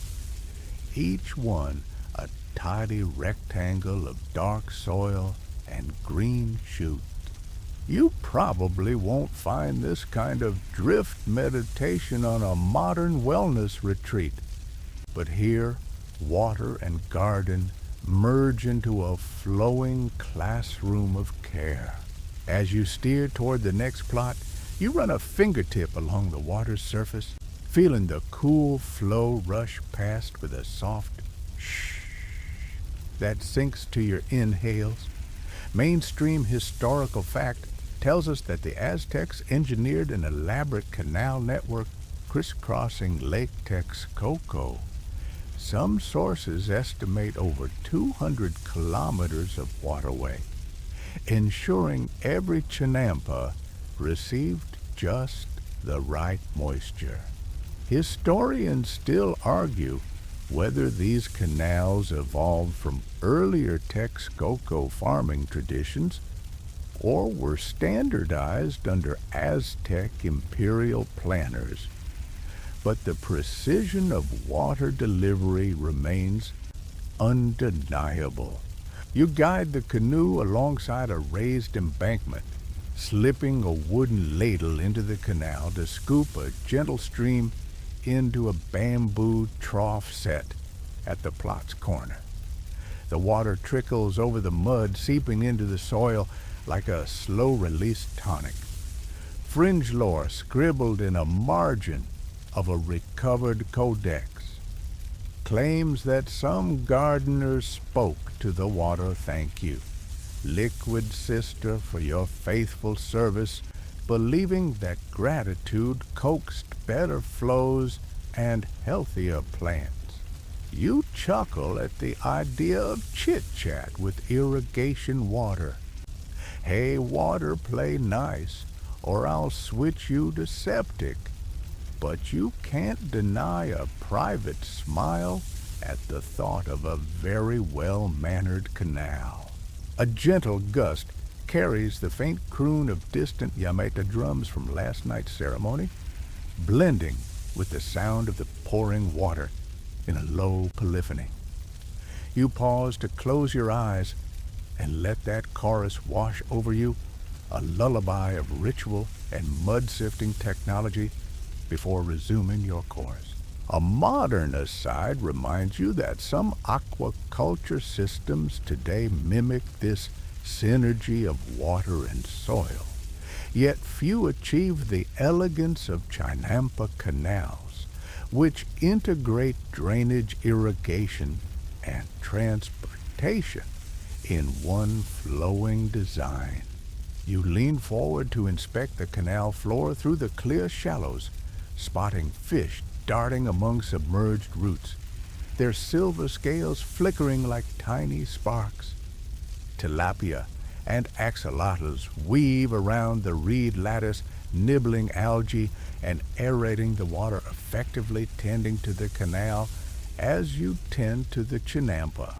each one a tidy rectangle of dark soil and green shoot. You probably won't find this kind of drift meditation on a modern wellness retreat, but here, water and garden merge into a flowing classroom of care. As you steer toward the next plot, you run a fingertip along the water's surface, feeling the cool flow rush past with a soft shh that sinks to your inhales. Mainstream historical fact tells us that the Aztecs engineered an elaborate canal network crisscrossing Lake Texcoco. Some sources estimate over 200 kilometers of waterway, ensuring every chinampa received just the right moisture. Historians still argue whether these canals evolved from earlier Texcoco farming traditions or were standardized under Aztec imperial planners. But the precision of water delivery remains undeniable. You guide the canoe alongside a raised embankment, slipping a wooden ladle into the canal to scoop a gentle stream into a bamboo trough set at the plot's corner. The water trickles over the mud, seeping into the soil like a slow-release tonic. Fringe lore scribbled in a margin of a recovered codex claims that some gardeners spoke to the water thank you, liquid sister, for your faithful service, believing that gratitude coaxed better flows and healthier plants. You chuckle at the idea of chit-chat with irrigation water. Hey, water, play nice, or I'll switch you to septic. But you can't deny a private smile at the thought of a very well-mannered canal. A gentle gust carries the faint croon of distant Yameta drums from last night's ceremony, blending with the sound of the pouring water in a low polyphony. You pause to close your eyes and let that chorus wash over you, a lullaby of ritual and mud-sifting technology before resuming your course. A modern aside reminds you that some aquaculture systems today mimic this synergy of water and soil, yet few achieve the elegance of Chinampa canals, which integrate drainage, irrigation, and transportation in one flowing design. You lean forward to inspect the canal floor through the clear shallows, spotting fish darting among submerged roots, their silver scales flickering like tiny sparks. Tilapia and axolotls weave around the reed lattice, nibbling algae and aerating the water, effectively tending to the canal as you tend to the chinampa.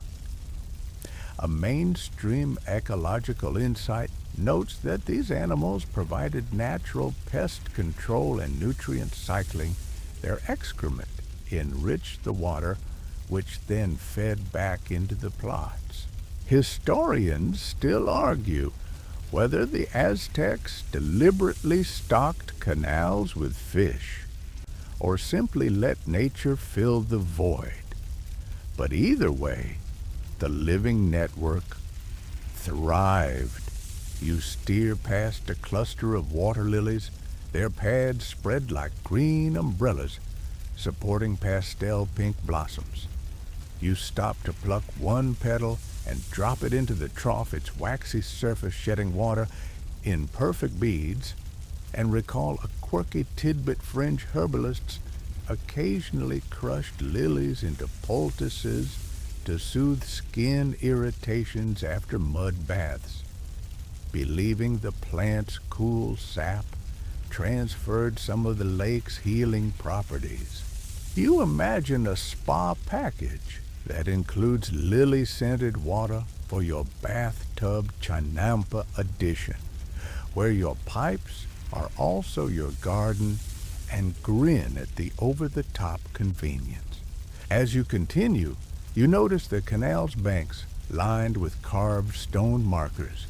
A mainstream ecological insight notes that these animals provided natural pest control and nutrient cycling. Their excrement enriched the water, which then fed back into the plots. Historians still argue whether the Aztecs deliberately stocked canals with fish or simply let nature fill the void. But either way, the living network thrived. You steer past a cluster of water lilies, their pads spread like green umbrellas, supporting pastel pink blossoms. You stop to pluck one petal and drop it into the trough, its waxy surface shedding water in perfect beads, and recall a quirky tidbit fringe herbalists occasionally crushed lilies into poultices to soothe skin irritations after mud baths, believing the plant's cool sap transferred some of the lake's healing properties. You imagine a spa package that includes lily-scented water for your bathtub Chinampa edition, where your pipes are also your garden, and grin at the over-the-top convenience. As you continue, you notice the canal's banks lined with carved stone markers,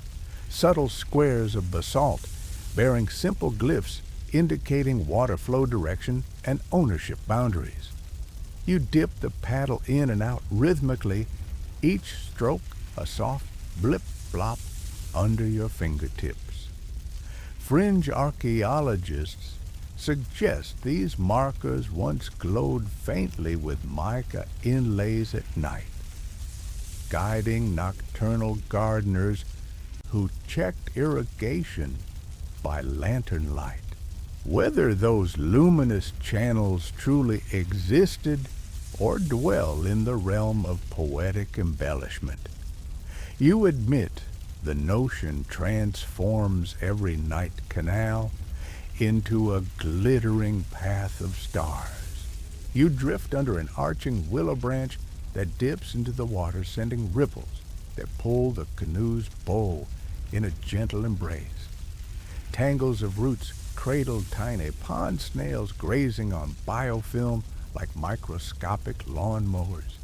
subtle squares of basalt bearing simple glyphs indicating water flow direction and ownership boundaries. You dip the paddle in and out rhythmically, each stroke a soft blip-blop under your fingertips. Fringe archaeologists suggest these markers once glowed faintly with mica inlays at night, guiding nocturnal gardeners who checked irrigation by lantern light. Whether those luminous channels truly existed or dwell in the realm of poetic embellishment, you admit the notion transforms every night canal into a glittering path of stars. You drift under an arching willow branch that dips into the water, sending ripples that pull the canoe's bow in a gentle embrace. Tangles of roots cradle tiny pond snails grazing on biofilm like microscopic lawnmowers.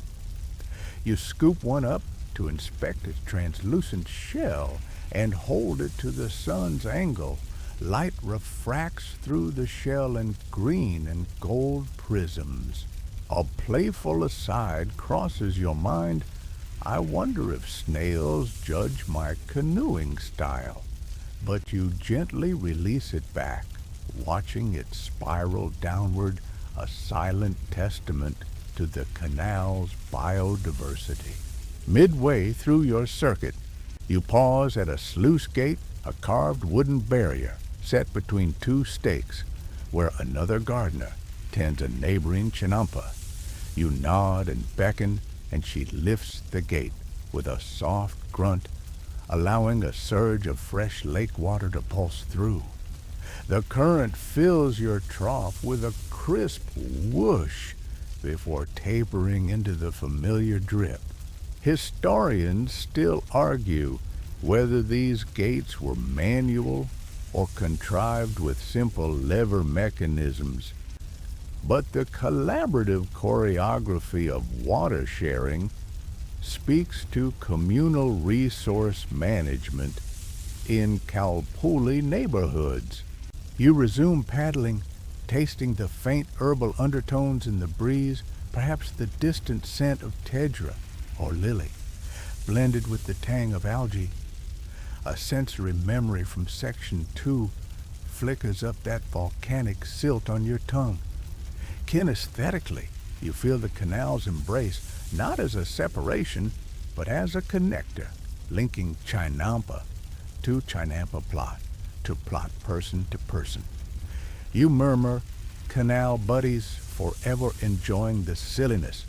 You scoop one up to inspect its translucent shell and hold it to the sun's angle. Light refracts through the shell in green and gold prisms. A playful aside crosses your mind. I wonder if snails judge my canoeing style. But you gently release it back, watching it spiral downward, a silent testament to the canal's biodiversity. Midway through your circuit, you pause at a sluice gate, a carved wooden barrier set between two stakes, where another gardener tends a neighboring chinampa. You nod and beckon, and she lifts the gate with a soft grunt, allowing a surge of fresh lake water to pulse through. The current fills your trough with a crisp whoosh before tapering into the familiar drip. Historians still argue whether these gates were manual or contrived with simple lever mechanisms, but the collaborative choreography of water sharing speaks to communal resource management in Kalpuli neighborhoods. You resume paddling, tasting the faint herbal undertones in the breeze, perhaps the distant scent of tedra or lily, blended with the tang of algae. A sensory memory from Section 2 flickers up that volcanic silt on your tongue. Kinesthetically, you feel the canal's embrace, not as a separation, but as a connector, linking Chinampa to Chinampa plot, to plot person to person. You murmur, canal buddies forever enjoying the silliness,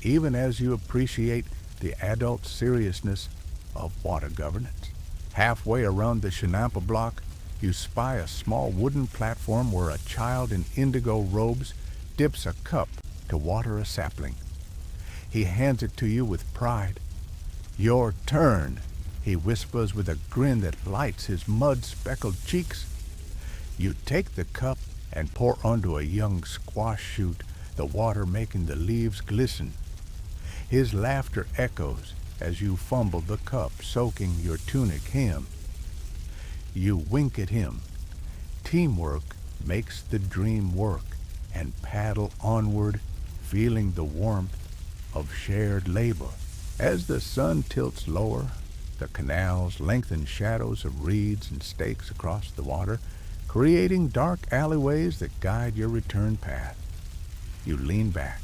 even as you appreciate the adult seriousness of water governance. Halfway around the Chinampa block, you spy a small wooden platform where a child in indigo robes dips a cup to water a sapling. He hands it to you with pride. "Your turn," he whispers with a grin that lights his mud-speckled cheeks. You take the cup and pour onto a young squash shoot, the water making the leaves glisten. His laughter echoes as you fumble the cup, soaking your tunic hem. You wink at him. Teamwork makes the dream work, and paddle onward, feeling the warmth of shared labor. As the sun tilts lower, the canals lengthen shadows of reeds and stakes across the water, creating dark alleyways that guide your return path. You lean back,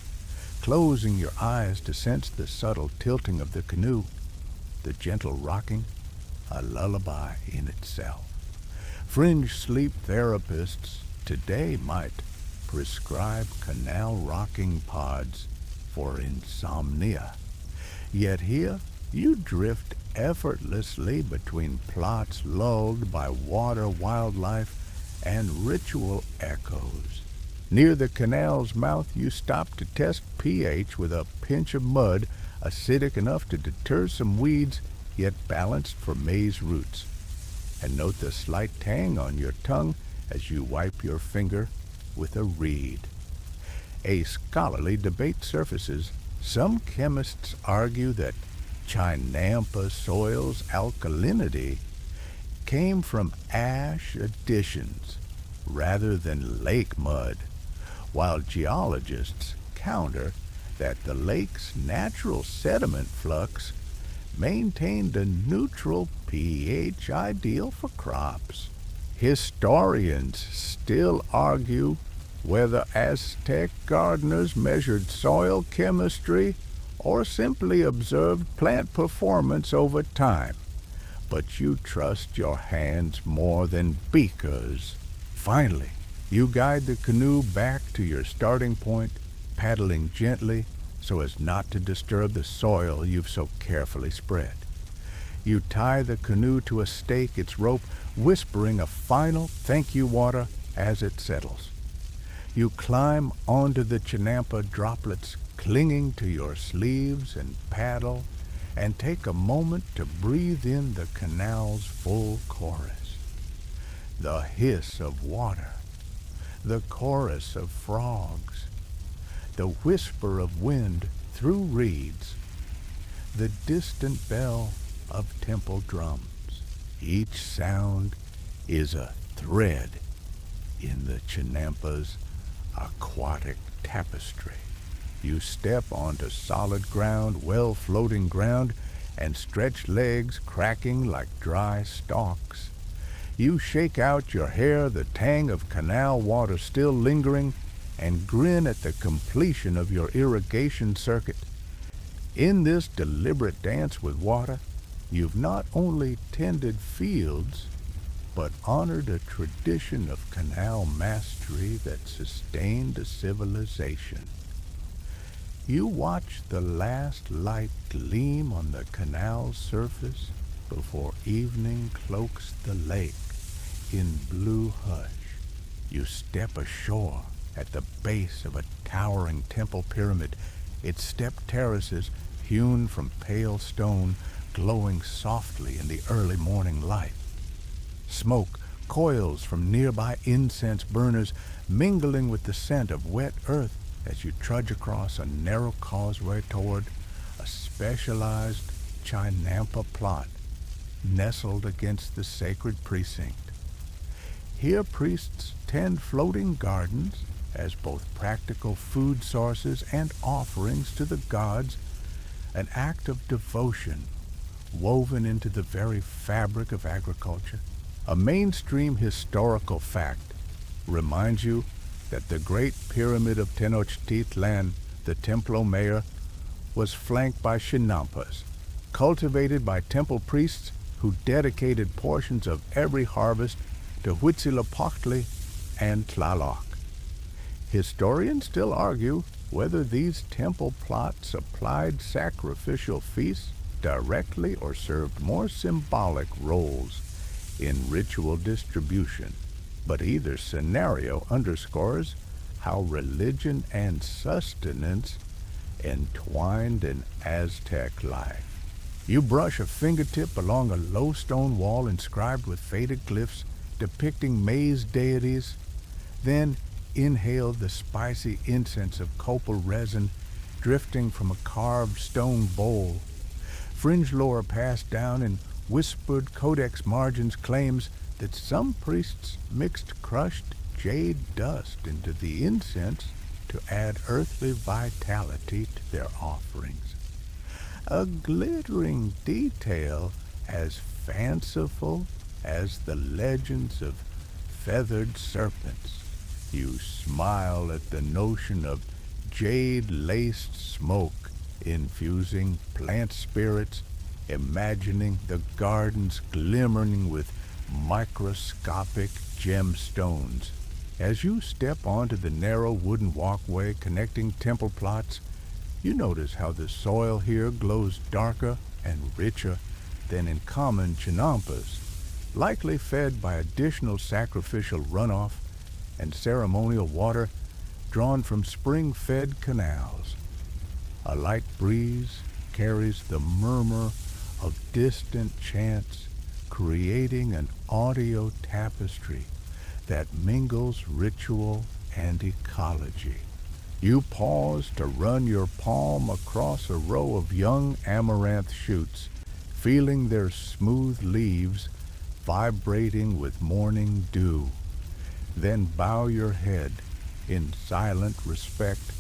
closing your eyes to sense the subtle tilting of the canoe, the gentle rocking, a lullaby in itself. Fringe sleep therapists today might prescribe canal rocking pods for insomnia. Yet here you drift effortlessly between plots lulled by water, wildlife, and ritual echoes. Near the canal's mouth, you stop to test pH with a pinch of mud, acidic enough to deter some weeds, yet balanced for maize roots. And note the slight tang on your tongue as you wipe your finger with a reed. A scholarly debate surfaces. Some chemists argue that Chinampa soil's alkalinity came from ash additions rather than lake mud, while geologists counter that the lake's natural sediment flux maintained a neutral pH ideal for crops. Historians still argue whether Aztec gardeners measured soil chemistry or simply observed plant performance over time. But you trust your hands more than beakers. Finally, you guide the canoe back to your starting point, paddling gently so as not to disturb the soil you've so carefully spread. You tie the canoe to a stake, its rope whispering a final thank you water as it settles. You climb onto the chinampa droplets clinging to your sleeves and paddle, and take a moment to breathe in the canal's full chorus. The hiss of water, the chorus of frogs, the whisper of wind through reeds, the distant bell of temple drums. Each sound is a thread in the Chinampa's aquatic tapestry. You step onto solid ground, well floating ground, and stretch legs cracking like dry stalks. You shake out your hair, the tang of canal water still lingering, and grin at the completion of your irrigation circuit. In this deliberate dance with water, you've not only tended fields, but honored a tradition of canal mastery that sustained a civilization. You watch the last light gleam on the canal's surface before evening cloaks the lake in blue hush. You step ashore at the base of a towering temple pyramid, its step terraces hewn from pale stone glowing softly in the early morning light. Smoke coils from nearby incense burners, mingling with the scent of wet earth as you trudge across a narrow causeway toward a specialized chinampa plot nestled against the sacred precinct. Here priests tend floating gardens as both practical food sources and offerings to the gods, an act of devotion woven into the very fabric of agriculture. A mainstream historical fact reminds you that the Great Pyramid of Tenochtitlan, the Templo Mayor, was flanked by chinampas, cultivated by temple priests who dedicated portions of every harvest to Huitzilopochtli and Tlaloc. Historians still argue whether these temple plots supplied sacrificial feasts directly or served more symbolic roles in ritual distribution, but either scenario underscores how religion and sustenance entwined in Aztec life. You brush a fingertip along a low stone wall inscribed with faded glyphs depicting maize deities, then inhale the spicy incense of copal resin drifting from a carved stone bowl. Fringe lore passed down in whispered codex margins claims that some priests mixed crushed jade dust into the incense to add earthly vitality to their offerings. A glittering detail as fanciful as the legends of feathered serpents. You smile at the notion of jade-laced smoke infusing plant spirits, imagining the gardens glimmering with microscopic gemstones. As you step onto the narrow wooden walkway connecting temple plots, you notice how the soil here glows darker and richer than in common chinampas, likely fed by additional sacrificial runoff and ceremonial water drawn from spring-fed canals. A light breeze carries the murmur of distant chants, creating an audio tapestry that mingles ritual and ecology. You pause to run your palm across a row of young amaranth shoots, feeling their smooth leaves vibrating with morning dew. Then bow your head in silent respect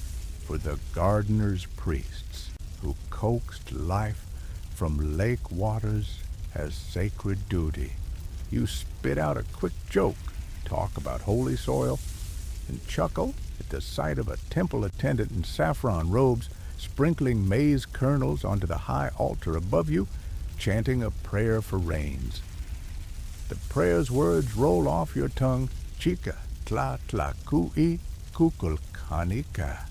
for the gardener's priests who coaxed life from lake waters as sacred duty. You spit out a quick joke, talk about holy soil, and chuckle at the sight of a temple attendant in saffron robes sprinkling maize kernels onto the high altar above you, chanting a prayer for rains. The prayer's words roll off your tongue, chica, tla tla kui, kukulkanika,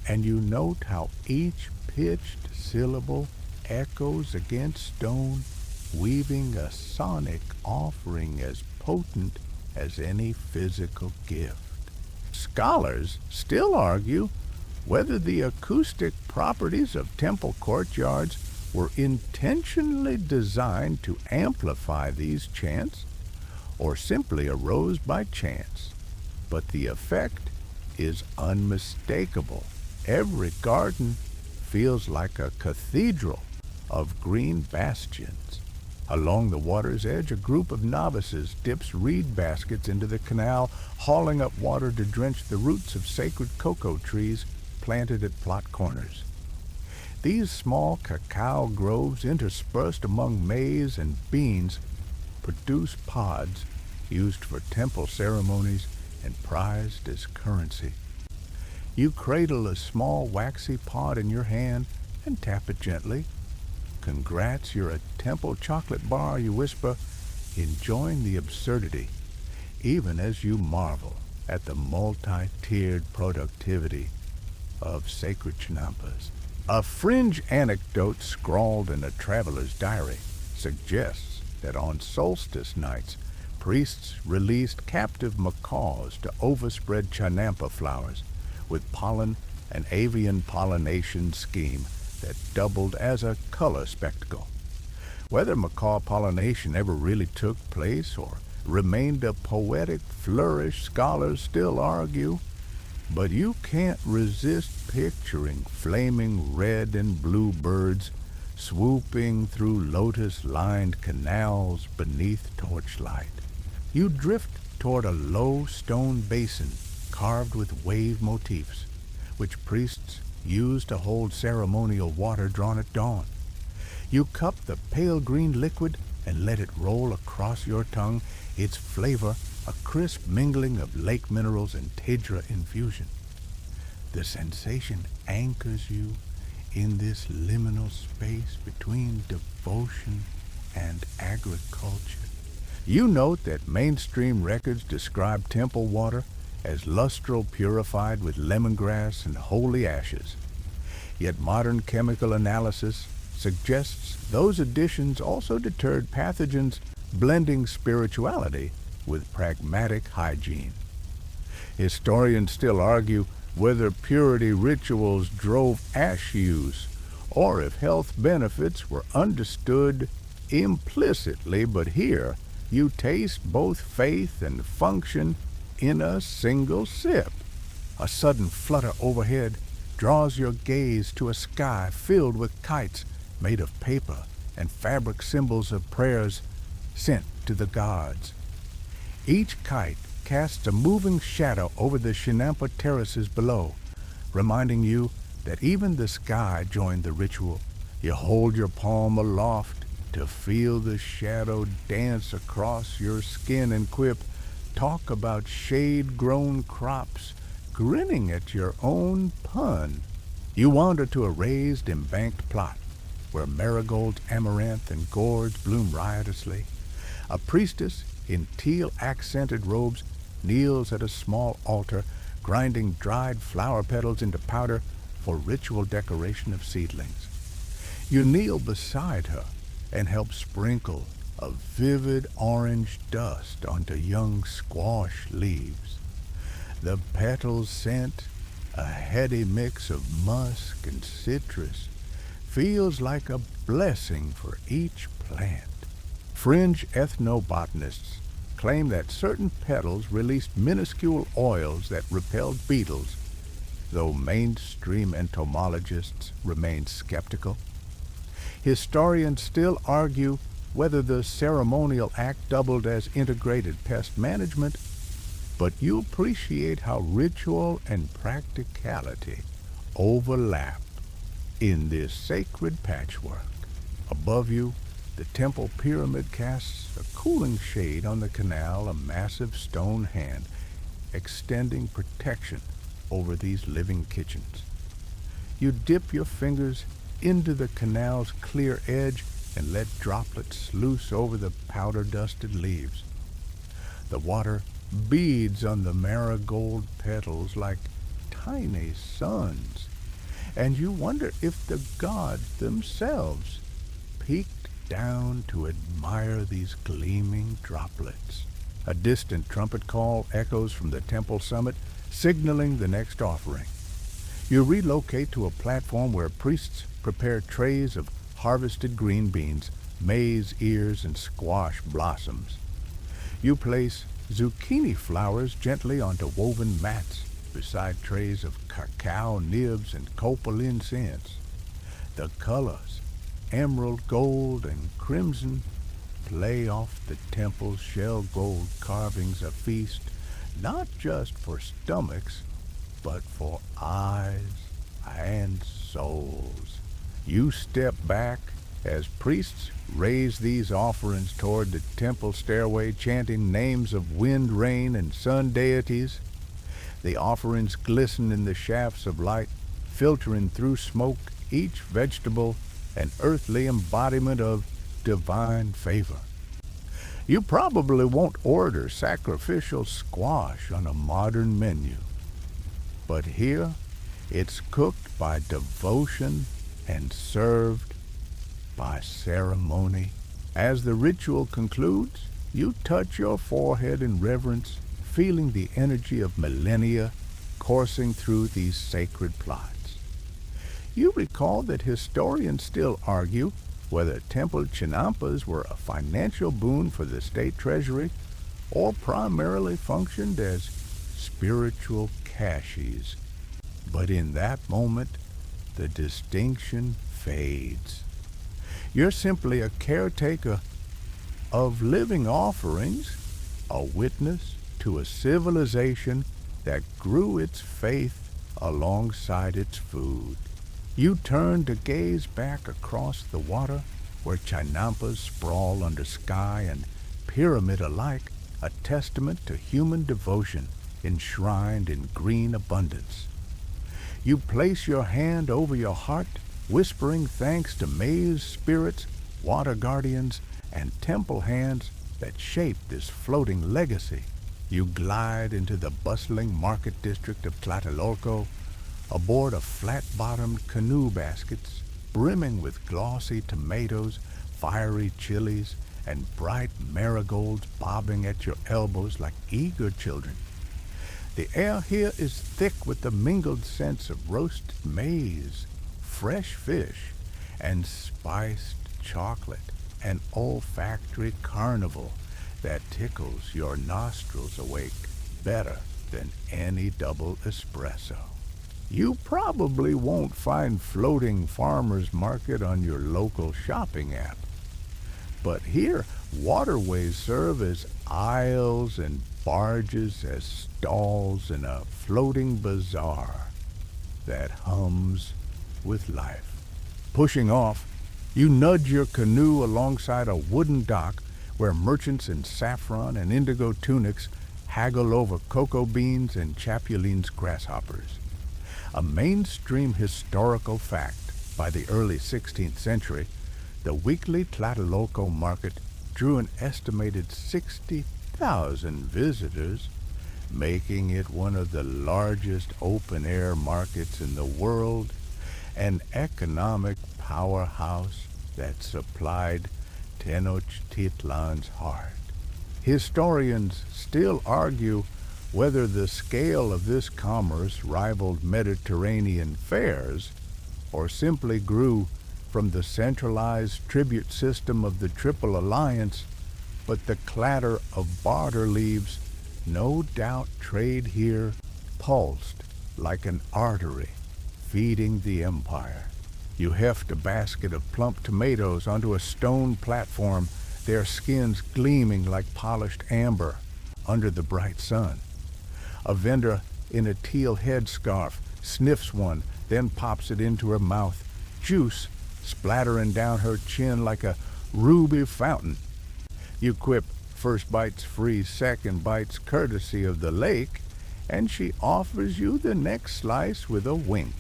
and you note how each pitched syllable echoes against stone, weaving a sonic offering as potent as any physical gift. Scholars still argue whether the acoustic properties of temple courtyards were intentionally designed to amplify these chants or simply arose by chance. But the effect is unmistakable. Every garden feels like a cathedral of green bastions. Along the water's edge, a group of novices dips reed baskets into the canal, hauling up water to drench the roots of sacred cocoa trees planted at plot corners. These small cacao groves, interspersed among maize and beans, produce pods used for temple ceremonies and prized as currency. You cradle a small waxy pod in your hand and tap it gently. Congrats, you're a temple chocolate bar, you whisper, enjoying the absurdity, even as you marvel at the multi-tiered productivity of sacred chinampas. A fringe anecdote scrawled in a traveler's diary suggests that on solstice nights, priests released captive macaws to overspread chinampa flowers with pollen and avian pollination scheme that doubled as a color spectacle. Whether macaw pollination ever really took place or remained a poetic flourish, scholars still argue, but you can't resist picturing flaming red and blue birds swooping through lotus-lined canals beneath torchlight. You drift toward a low stone basin carved with wave motifs, which priests use to hold ceremonial water drawn at dawn. You cup the pale green liquid and let it roll across your tongue, its flavor a crisp mingling of lake minerals and Tedra infusion. The sensation anchors you in this liminal space between devotion and agriculture. You note that mainstream records describe temple water as lustral purified with lemongrass and holy ashes. Yet modern chemical analysis suggests those additions also deterred pathogens, blending spirituality with pragmatic hygiene. Historians still argue whether purity rituals drove ash use or if health benefits were understood implicitly, but here you taste both faith and function in a single sip. A sudden flutter overhead draws your gaze to a sky filled with kites made of paper and fabric symbols of prayers sent to the gods. Each kite casts a moving shadow over the Chinampa terraces below, reminding you that even the sky joined the ritual. You hold your palm aloft to feel the shadow dance across your skin and quip, talk about shade-grown crops, grinning at your own pun. You wander to a raised, embanked plot where marigolds, amaranth, and gourds bloom riotously. A priestess in teal-accented robes kneels at a small altar, grinding dried flower petals into powder for ritual decoration of seedlings. You kneel beside her and help sprinkle a vivid orange dust onto young squash leaves. The petals scent, a heady mix of musk and citrus, feels like a blessing for each plant. Fringe ethnobotanists claim that certain petals released minuscule oils that repelled beetles, though mainstream entomologists remain skeptical. Historians still argue whether the ceremonial act doubled as integrated pest management, but you appreciate how ritual and practicality overlap in this sacred patchwork. Above you, The temple pyramid casts a cooling shade on the canal, a massive stone hand extending protection over these living kitchens. You dip your fingers into the canal's clear edge and let droplets sluice over the powder-dusted leaves. The water beads on the marigold petals like tiny suns, and you wonder if the gods themselves peeked down to admire these gleaming droplets. A distant trumpet call echoes from the temple summit, signaling the next offering. You relocate to a platform where priests prepare trays of harvested green beans, maize ears, and squash blossoms. You place zucchini flowers gently onto woven mats beside trays of cacao nibs and copal incense. The colors, emerald gold and crimson, play off the temple's shell gold carvings, a feast not just for stomachs, but for eyes and souls. You step back as priests raise these offerings toward the temple stairway, chanting names of wind, rain, and sun deities. The offerings glisten in the shafts of light, filtering through smoke, each vegetable an earthly embodiment of divine favor. You probably won't order sacrificial squash on a modern menu, but here it's cooked by devotion and served by ceremony. As the ritual concludes, you touch your forehead in reverence, feeling the energy of millennia coursing through these sacred plots. You recall that historians still argue whether temple chinampas were a financial boon for the state treasury or primarily functioned as spiritual caches. But in that moment, the distinction fades. You're simply a caretaker of living offerings, a witness to a civilization that grew its faith alongside its food. You turn to gaze back across the water where chinampas sprawl under sky and pyramid alike, a testament to human devotion enshrined in green abundance. You place your hand over your heart, whispering thanks to maize spirits, water guardians, and temple hands that shape this floating legacy. You glide into the bustling market district of Tlatelolco, aboard of flat-bottomed canoe baskets, brimming with glossy tomatoes, fiery chilies, and bright marigolds bobbing at your elbows like eager children. The air here is thick with the mingled scents of roasted maize, fresh fish, and spiced chocolate, an olfactory carnival that tickles your nostrils awake better than any double espresso. You probably won't find floating farmers market on your local shopping app. But here, waterways serve as aisles and barges as stalls in a floating bazaar that hums with life. Pushing off, you nudge your canoe alongside a wooden dock where merchants in saffron and indigo tunics haggle over cocoa beans and Chapulin's grasshoppers. A mainstream historical fact, by the early 16th century, the weekly Tlatelolco market drew an estimated 60,000 visitors, making it one of the largest open-air markets in the world, an economic powerhouse that supplied Tenochtitlan's heart. Historians still argue whether the scale of this commerce rivaled Mediterranean fairs or simply grew from the centralized tribute system of the Triple Alliance, but the clatter of barter leaves no doubt trade here pulsed like an artery feeding the empire. You heft a basket of plump tomatoes onto a stone platform, their skins gleaming like polished amber under the bright sun. A vendor in a teal headscarf sniffs one, then pops it into her mouth, juice splattering down her chin like a ruby fountain. You quip first bite's free, second bite's courtesy of the lake, and she offers you the next slice with a wink.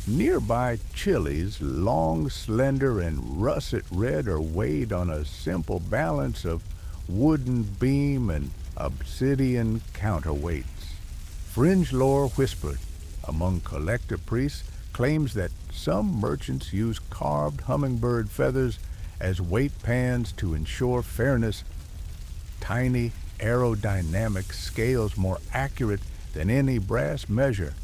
Nearby chilies, long, slender, and russet red, are weighed on a simple balance of wooden beam and obsidian counterweights. Fringe lore whispered among collector priests claims that some merchants use carved hummingbird feathers as weight pans to ensure fairness. Tiny aerodynamic scales more accurate than any brass measure.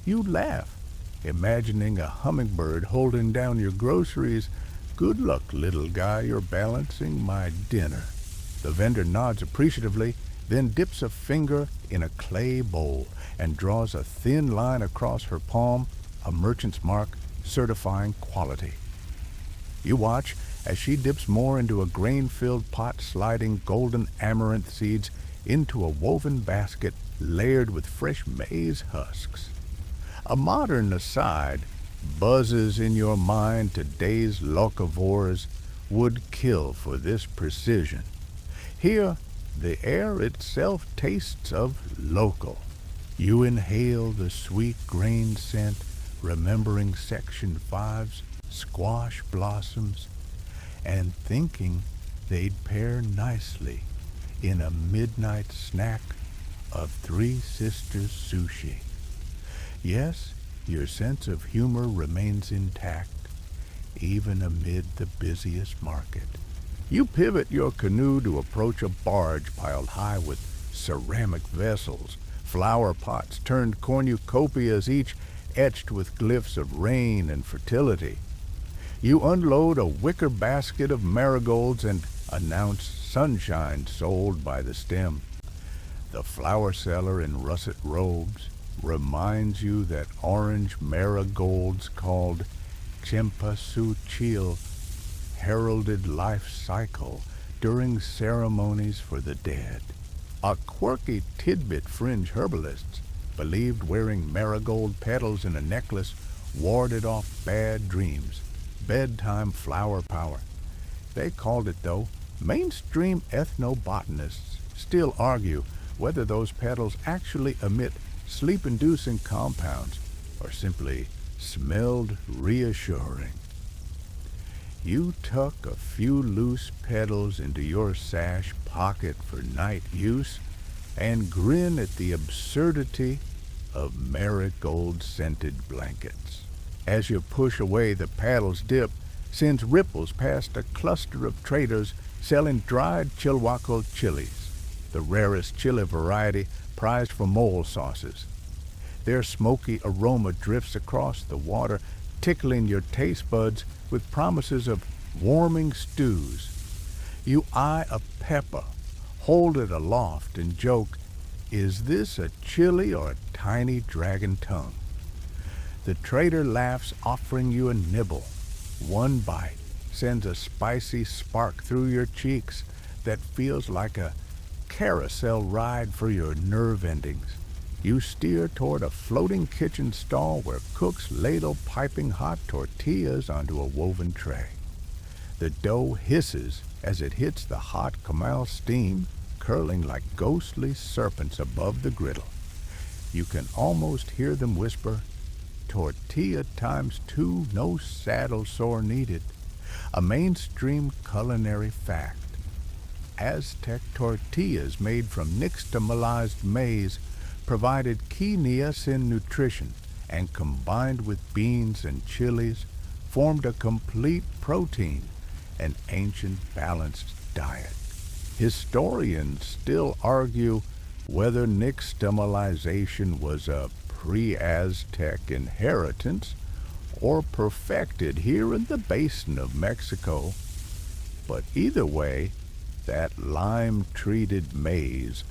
You laugh, imagining a hummingbird holding down your groceries. Good luck, little guy, you're balancing my dinner. The vendor nods appreciatively, then dips a finger in a clay bowl and draws a thin line across her palm, a merchant's mark certifying quality. You watch as she dips more into a grain-filled pot, sliding golden amaranth seeds into a woven basket layered with fresh maize husks. A modern aside buzzes in your mind. Today's locavores would kill for this precision. Here, the air itself tastes of local. You inhale the sweet grain scent, remembering Section 5's squash blossoms, and thinking they'd pair nicely in a midnight snack of Three Sisters sushi. Yes, your sense of humor remains intact, even amid the busiest market. You pivot your canoe to approach a barge piled high with ceramic vessels, flower pots turned cornucopias, each etched with glyphs of rain and fertility. You unload a wicker basket of marigolds and announce sunshine sold by the stem. The flower seller in russet robes reminds you that orange marigolds called cempasúchil heralded life cycle during ceremonies for the dead. A quirky tidbit fringe herbalists believed wearing marigold petals in a necklace warded off bad dreams, bedtime flower power. They called it, though. Mainstream ethnobotanists still argue whether those petals actually emit sleep-inducing compounds or simply smelled reassuring. You tuck a few loose petals into your sash pocket for night use and grin at the absurdity of marigold-scented blankets. As you push away, the paddle's dip sends ripples past a cluster of traders selling dried Chilhuaco chilies, the rarest chili variety prized for mole sauces. Their smoky aroma drifts across the water, tickling your taste buds with promises of warming stews. You eye a pepper, hold it aloft, and joke, "Is this a chili or a tiny dragon tongue?" The trader laughs, offering you a nibble. One bite sends a spicy spark through your cheeks that feels like a carousel ride for your nerve endings. You steer toward a floating kitchen stall where cooks ladle piping hot tortillas onto a woven tray. The dough hisses as it hits the hot camal steam, curling like ghostly serpents above the griddle. You can almost hear them whisper, "Tortilla times 2, no saddle sore needed." A mainstream culinary fact. Aztec tortillas made from nixtamalized maize provided key niacin nutrition, and combined with beans and chilies formed a complete protein, an ancient balanced diet. Historians still argue whether nixtamalization was a pre-Aztec inheritance or perfected here in the basin of Mexico. But either way, that lime-treated maize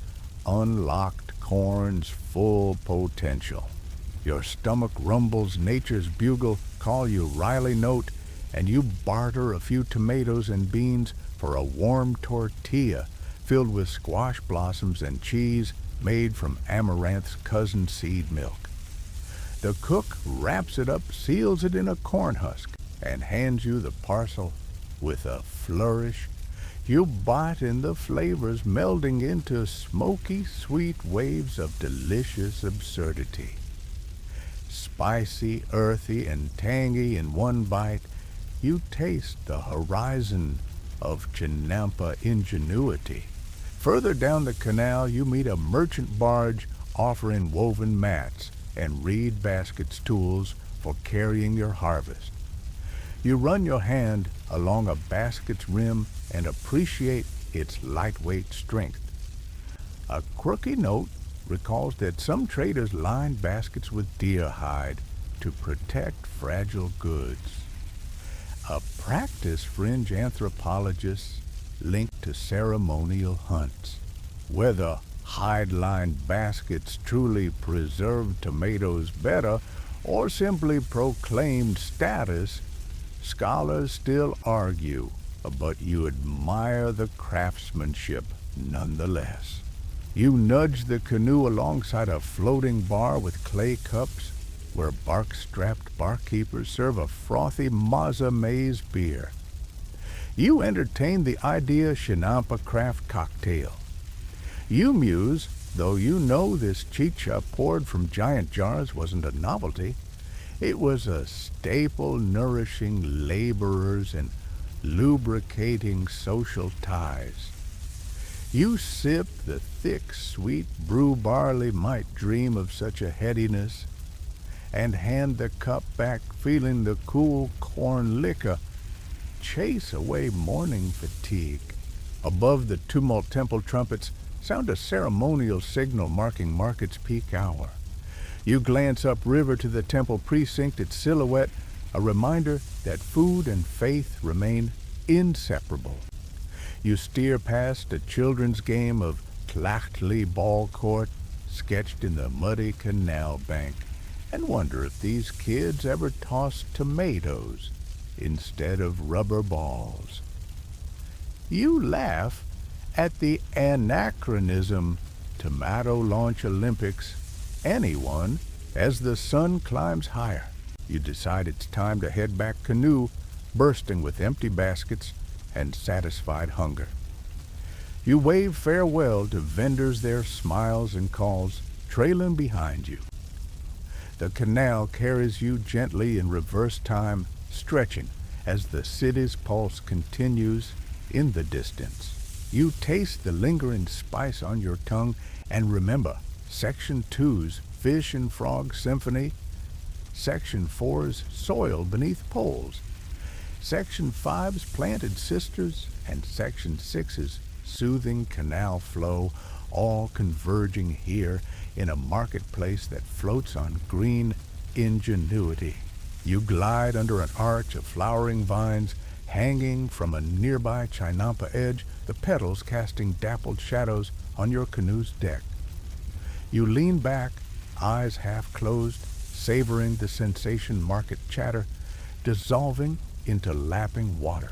unlocked corn's full potential. Your stomach rumbles nature's bugle call you Riley note, and you barter a few tomatoes and beans for a warm tortilla filled with squash blossoms and cheese made from amaranth's cousin seed milk. The cook wraps it up, seals it in a corn husk, and hands you the parcel With a flourish, you bite in the flavors melding into smoky, sweet waves of delicious absurdity. Spicy, earthy, and tangy in one bite, you taste the horizon of Chinampa ingenuity. Further down the canal, you meet a merchant barge offering woven mats and reed baskets tools for carrying your harvest. You run your hand along a basket's rim and appreciate its lightweight strength. A quirky note recalls that some traders lined baskets with deer hide to protect fragile goods. A practiced fringe anthropologist linked to ceremonial hunts. Whether hide-lined baskets truly preserved tomatoes better or simply proclaimed status, scholars still argue, but you admire the craftsmanship nonetheless. You nudge the canoe alongside a floating bar with clay cups where bark-strapped barkeepers serve a frothy maize beer. You entertain the idea chinampa craft cocktail. You muse, though you know this chicha poured from giant jars wasn't a novelty. It was a staple nourishing laborers and lubricating social ties. You sip the thick, sweet brew barley might dream of such a headiness, and hand the cup back feeling the cool corn liquor chase away morning fatigue. Above the tumult temple trumpets sound a ceremonial signal marking market's peak hour. You glance upriver to the temple precinct, its silhouette, a reminder that food and faith remain inseparable. You steer past a children's game of tlachtli ball court sketched in the muddy canal bank and wonder if these kids ever tossed tomatoes instead of rubber balls. You laugh at the anachronism Tomato Launch Olympics anyone as the sun climbs higher. You decide it's time to head back canoe, bursting with empty baskets and satisfied hunger. You wave farewell to vendors, their smiles and calls trailing behind you. The canal carries you gently in reverse time, stretching as the city's pulse continues in the distance. You taste the lingering spice on your tongue and remember Section 2's Fish and Frog Symphony, Section 4's Soil Beneath Poles, Section 5's Planted Sisters, and Section 6's Soothing Canal Flow, all converging here in a marketplace that floats on green ingenuity. You glide under an arch of flowering vines hanging from a nearby chinampa edge, the petals casting dappled shadows on your canoe's deck. You lean back, eyes half closed, savoring the sensation market chatter, dissolving into lapping water.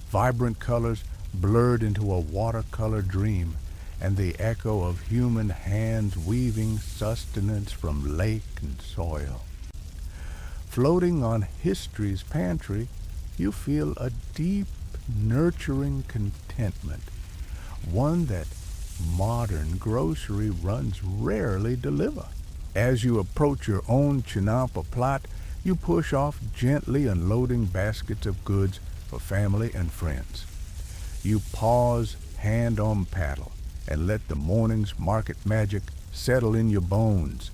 Vibrant colors blurred into a watercolor dream, and the echo of human hands weaving sustenance from lake and soil. Floating on history's pantry, you feel a deep, nurturing contentment, one that modern grocery runs rarely deliver. As you approach your own chinampa plot, you push off, gently unloading baskets of goods for family and friends. You pause, hand on paddle, and let the morning's market magic settle in your bones.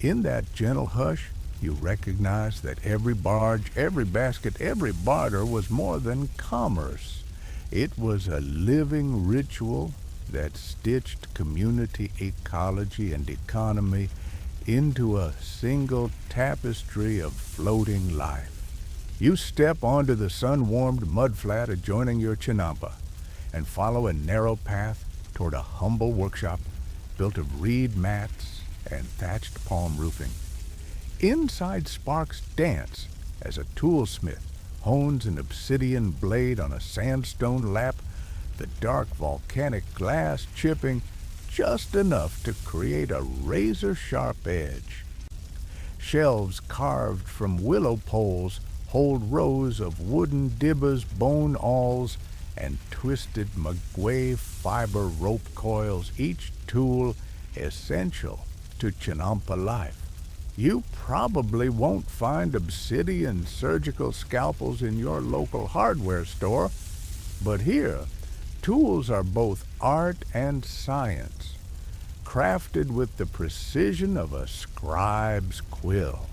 In that gentle hush, you recognize that every barge, every basket, every barter was more than commerce. It was a living ritual that stitched community, ecology, and economy into a single tapestry of floating life. You step onto the sun-warmed mudflat adjoining your chinampa and follow a narrow path toward a humble workshop built of reed mats and thatched palm roofing. Inside sparks dance as a toolsmith hones an obsidian blade on a sandstone lap, the dark volcanic glass chipping just enough to create a razor-sharp edge. Shelves carved from willow poles hold rows of wooden dibbers, bone awls, and twisted maguey fiber rope coils, each tool essential to Chinampa life. You probably won't find obsidian surgical scalpels in your local hardware store, but here, tools are both art and science, crafted with the precision of a scribe's quill.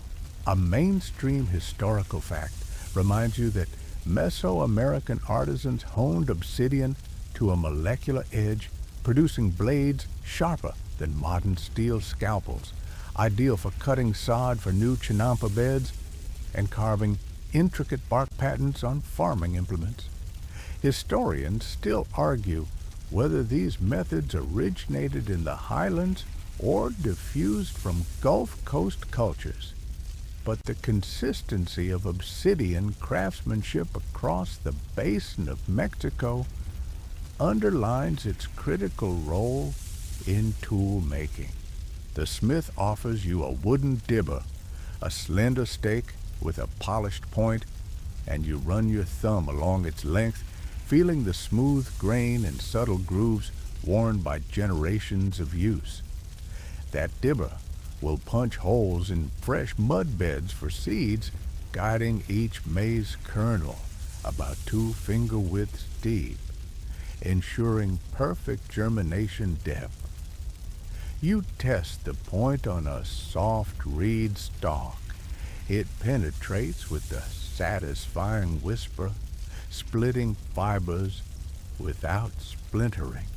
A mainstream historical fact reminds you that Mesoamerican artisans honed obsidian to a molecular edge, producing blades sharper than modern steel scalpels, ideal for cutting sod for new Chinampa beds and carving intricate bark patterns on farming implements. Historians still argue whether these methods originated in the highlands or diffused from Gulf Coast cultures. But the consistency of obsidian craftsmanship across the basin of Mexico underlines its critical role in tool making. The smith offers you a wooden dibber, a slender stake with a polished point, and you run your thumb along its length, feeling the smooth grain and subtle grooves worn by generations of use. That dibber will punch holes in fresh mud beds for seeds, guiding each maize kernel about 2 finger widths deep, ensuring perfect germination depth. You test the point on a soft reed stalk. It penetrates with the satisfying whisper, splitting fibers without splintering.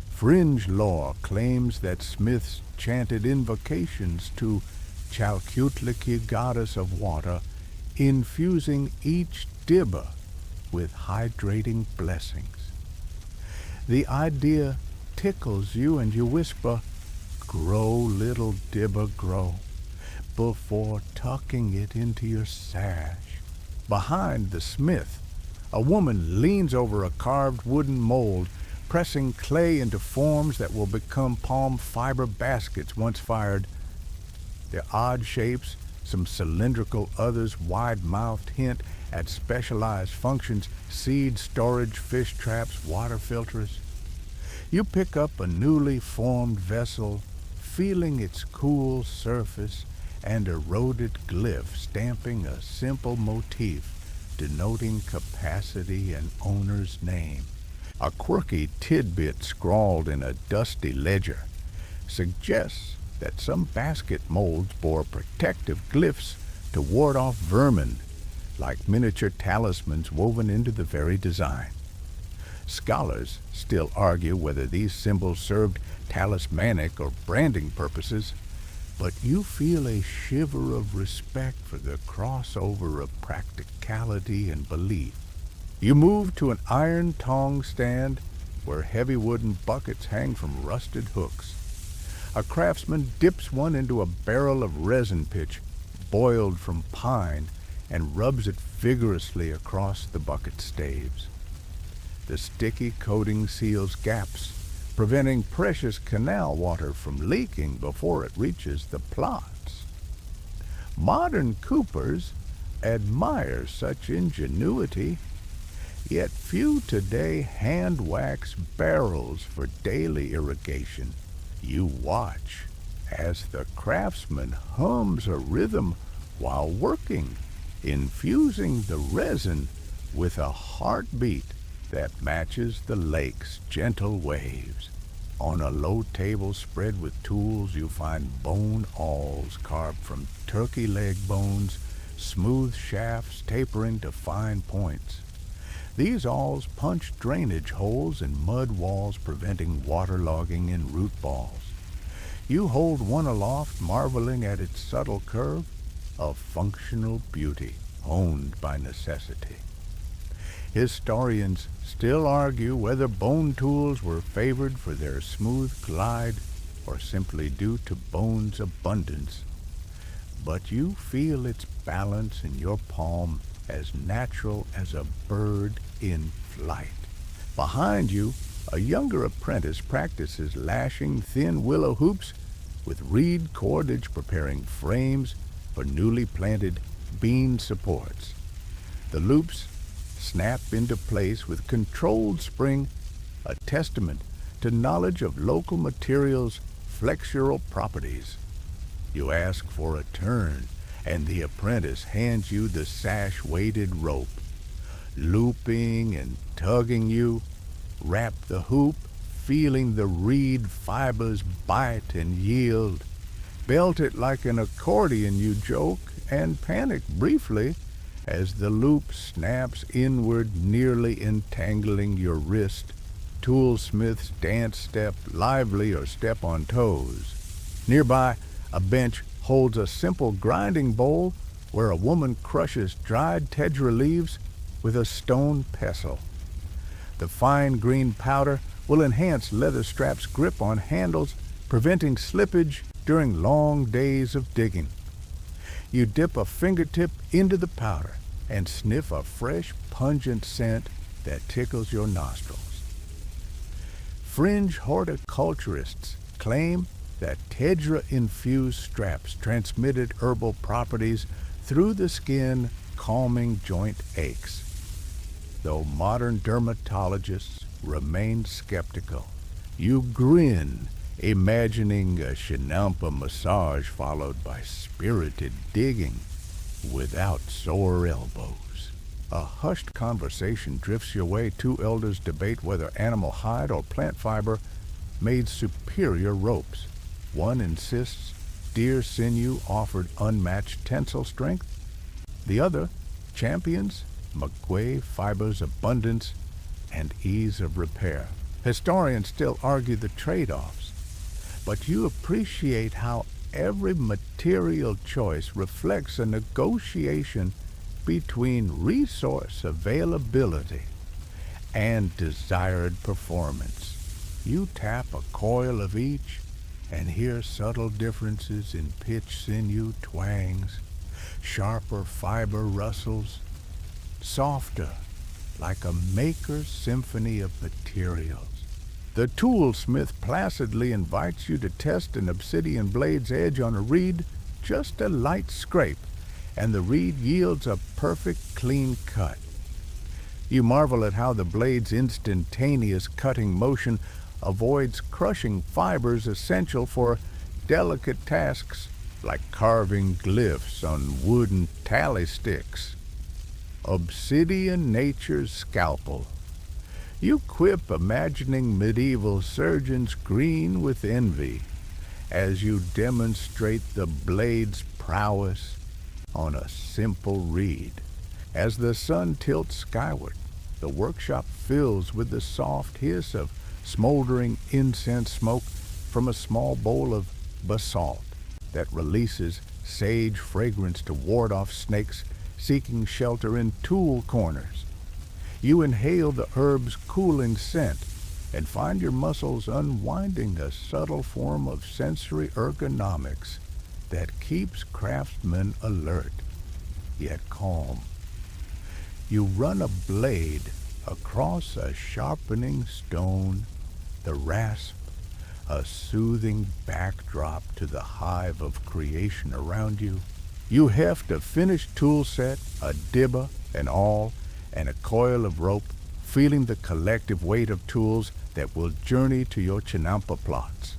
Fringe lore claims that smiths chanted invocations to Chalcutliki, goddess of water, infusing each dibber with hydrating blessings. The idea tickles you and you whisper, "Grow, little dibber, grow," before tucking it into your sash. Behind the smith, a woman leans over a carved wooden mold, pressing clay into forms that will become palm fiber baskets once fired. Their odd shapes, some cylindrical, others wide-mouthed, hint at specialized functions: seed storage, fish traps, water filters. You pick up a newly formed vessel, feeling its cool surface and eroded glyph stamping a simple motif denoting capacity and owner's name. A quirky tidbit scrawled in a dusty ledger suggests that some basket molds bore protective glyphs to ward off vermin, like miniature talismans woven into the very design. Scholars still argue whether these symbols served talismanic or branding purposes, but you feel a shiver of respect for the crossover of practicality and belief. You move to an iron tong stand where heavy wooden buckets hang from rusted hooks. A craftsman dips one into a barrel of resin pitch, boiled from pine, and rubs it vigorously across the bucket staves. The sticky coating seals gaps, preventing precious canal water from leaking before it reaches the plots. Modern coopers admire such ingenuity, yet few today hand wax barrels for daily irrigation. You watch as the craftsman hums a rhythm while working, infusing the resin with a heartbeat that matches the lake's gentle waves. On a low table spread with tools, you find bone awls carved from turkey leg bones, smooth shafts tapering to fine points. These awls punch drainage holes in mud walls, preventing waterlogging in root balls. You hold one aloft, marveling at its subtle curve, a functional beauty honed by necessity. Historians still argue whether bone tools were favored for their smooth glide or simply due to bone's abundance. But you feel its balance in your palm as natural as a bird in flight. Behind you, a younger apprentice practices lashing thin willow hoops with reed cordage, preparing frames for newly planted bean supports. The loops snap into place with controlled spring, a testament to knowledge of local materials' flexural properties. You ask for a turn, and the apprentice hands you the sash-weighted rope. Looping and tugging you, wrap the hoop, feeling the reed fibers bite and yield. Belt it like an accordion, you joke, and panic briefly as the loop snaps inward, nearly entangling your wrist. Toolsmiths dance step lively or step on toes. Nearby, a bench holds a simple grinding bowl where a woman crushes dried tedra leaves with a stone pestle. The fine green powder will enhance leather straps' grip on handles, preventing slippage during long days of digging. You dip a fingertip into the powder and sniff a fresh, pungent scent that tickles your nostrils. Fringe horticulturists claim that tedra-infused straps transmitted herbal properties through the skin, calming joint aches. Though modern dermatologists remain skeptical, you grin, imagining a chinampa massage followed by spirited digging without sore elbows. A hushed conversation drifts your way. Two elders debate whether animal hide or plant fiber made superior ropes. One insists deer sinew offered unmatched tensile strength. The other champions maguey fiber's abundance and ease of repair. Historians still argue the trade-offs, but you appreciate how every material choice reflects a negotiation between resource availability and desired performance. You tap a coil of each and hear subtle differences in pitch sinew twangs, sharper fiber rustles, softer like a maker's symphony of materials. The toolsmith placidly invites you to test an obsidian blade's edge on a reed, just a light scrape, and the reed yields a perfect clean cut. You marvel at how the blade's instantaneous cutting motion avoids crushing fibers essential for delicate tasks like carving glyphs on wooden tally sticks. Obsidian nature's scalpel. You quip, imagining medieval surgeons green with envy as you demonstrate the blade's prowess on a simple reed. As the sun tilts skyward, the workshop fills with the soft hiss of smoldering incense smoke from a small bowl of basalt that releases sage fragrance to ward off snakes seeking shelter in tool corners. You inhale the herb's cooling scent and find your muscles unwinding a subtle form of sensory ergonomics that keeps craftsmen alert, yet calm. You run a blade across a sharpening stone, the rasp, a soothing backdrop to the hive of creation around you. You heft a finished tool set, a dibber, an awl, and a coil of rope, feeling the collective weight of tools that will journey to your chinampa plots.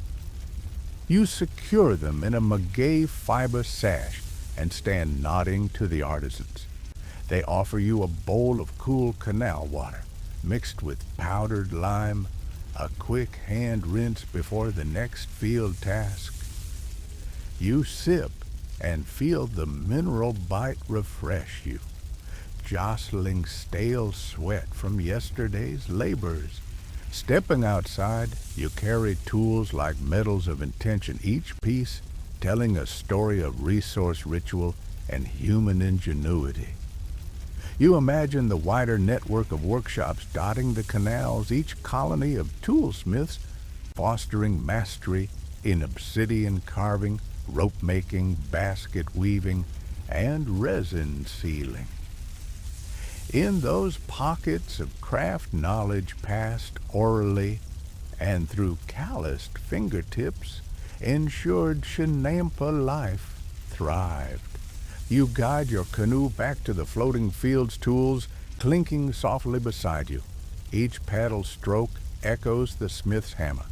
You secure them in a maguey fiber sash and stand nodding to the artisans. They offer you a bowl of cool canal water, mixed with powdered lime, a quick hand rinse before the next field task. You sip and feel the mineral bite refresh you, jostling stale sweat from yesterday's labors. Stepping outside, you carry tools like medals of intention, each piece telling a story of resource ritual and human ingenuity. You imagine the wider network of workshops dotting the canals, each colony of toolsmiths fostering mastery in obsidian carving, rope making, basket weaving, and resin sealing. In those pockets of craft knowledge passed orally and through calloused fingertips, ensured chinampa life thrived. You guide your canoe back to the floating field's tools, clinking softly beside you. Each paddle stroke echoes the smith's hammer.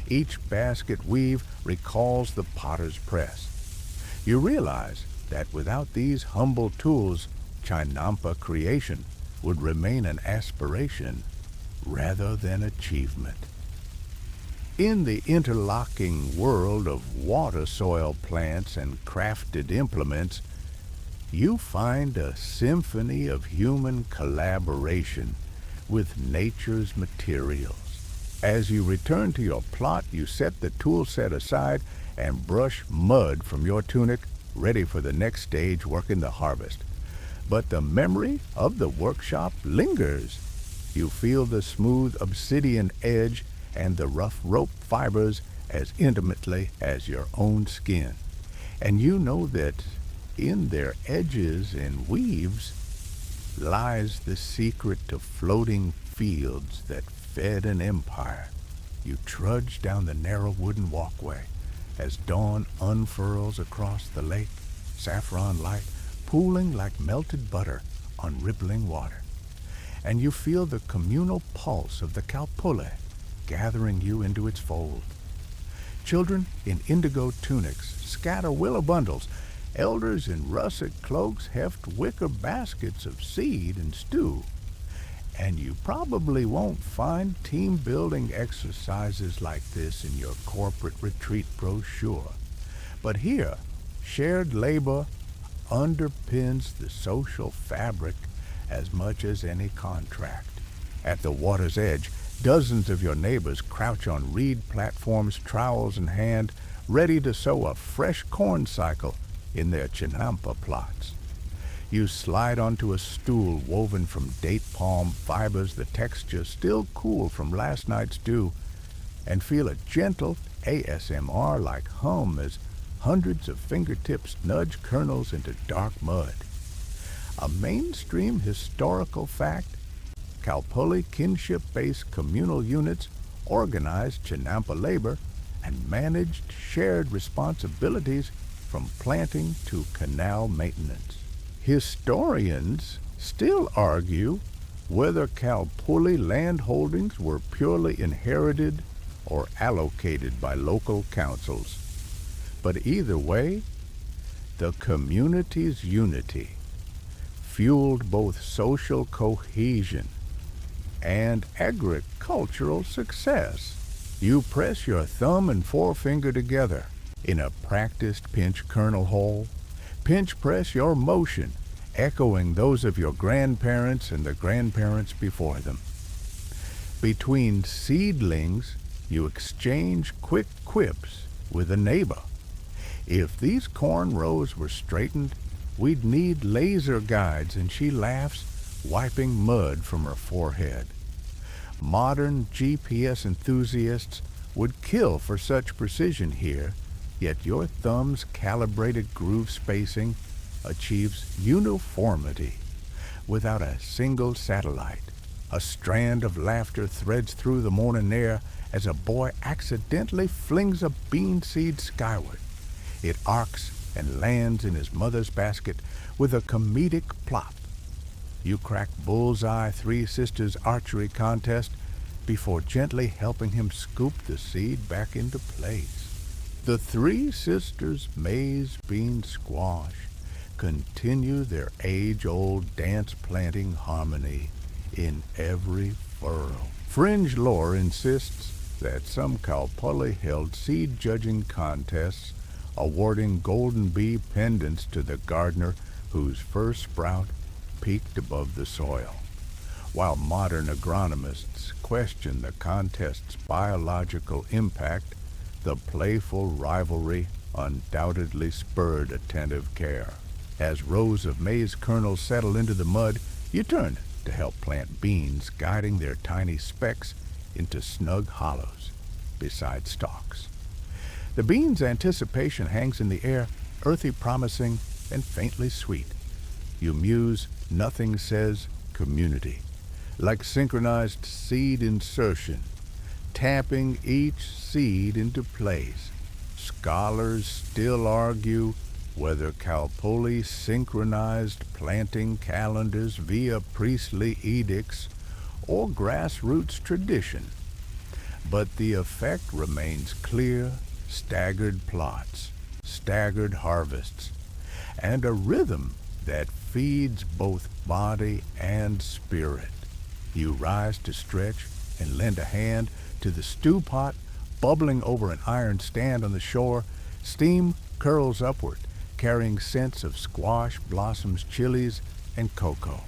Each basket weave recalls the potter's press. You realize that without these humble tools, Chinampa creation would remain an aspiration rather than achievement. In the interlocking world of water-soil plants and crafted implements, you find a symphony of human collaboration with nature's materials. As you return to your plot, you set the tool set aside and brush mud from your tunic, ready for the next stage work in the harvest. But the memory of the workshop lingers. You feel the smooth obsidian edge and the rough rope fibers as intimately as your own skin. And you know that in their edges and weaves lies the secret to floating fields that fed an empire. You trudge down the narrow wooden walkway as dawn unfurls across the lake, saffron light pooling like melted butter on rippling water. And you feel the communal pulse of the Calpule gathering you into its fold. Children in indigo tunics scatter willow bundles. Elders in russet cloaks heft wicker baskets of seed and stew. And you probably won't find team-building exercises like this in your corporate retreat brochure. But here, shared labor underpins the social fabric as much as any contract. At the water's edge, dozens of your neighbors crouch on reed platforms, trowels in hand, ready to sow a fresh corn cycle in their chinampa plots. You slide onto a stool woven from date palm fibers, the texture still cool from last night's dew, and feel a gentle ASMR-like hum as hundreds of fingertips nudge kernels into dark mud. A mainstream historical fact, Calpule kinship-based communal units organized Chinampa labor and managed shared responsibilities from planting to canal maintenance. Historians still argue whether Calpule land holdings were purely inherited or allocated by local councils. But either way, the community's unity fueled both social cohesion and agricultural success. You press your thumb and forefinger together in a practiced pinch kernel hole. Pinch press your motion, echoing those of your grandparents and the grandparents before them. Between seedlings, you exchange quick quips with a neighbor. If these corn rows were straightened, we'd need laser guides, and she laughs, wiping mud from her forehead. Modern GPS enthusiasts would kill for such precision here, yet your thumb's calibrated groove spacing achieves uniformity without a single satellite. A strand of laughter threads through the morning air as a boy accidentally flings a bean seed skyward. It arcs and lands in his mother's basket with a comedic plop. You crack bullseye Three Sisters archery contest before gently helping him scoop the seed back into place. The Three Sisters maize bean squash continue their age-old dance-planting harmony in every furrow. Fringe lore insists that some Calpule held seed-judging contests awarding golden bee pendants to the gardener whose first sprout peaked above the soil, while modern agronomists question the contest's biological impact. The playful rivalry undoubtedly spurred attentive care. As rows of maize kernels settle into the mud, you turn to help plant beans, guiding their tiny specks into snug hollows beside stalks. The bean's anticipation hangs in the air, earthy, promising, and faintly sweet. You muse, nothing says community, like synchronized seed insertion, tapping each seed into place. Scholars still argue Whether Calpulli synchronized planting calendars via priestly edicts or grassroots tradition, but the effect remains clear: staggered plots, staggered harvests, and a rhythm that feeds both body and spirit. You rise to stretch and lend a hand to the stew pot bubbling over an iron stand on the shore. Steam curls upward, carrying scents of squash blossoms, chilies, and cocoa.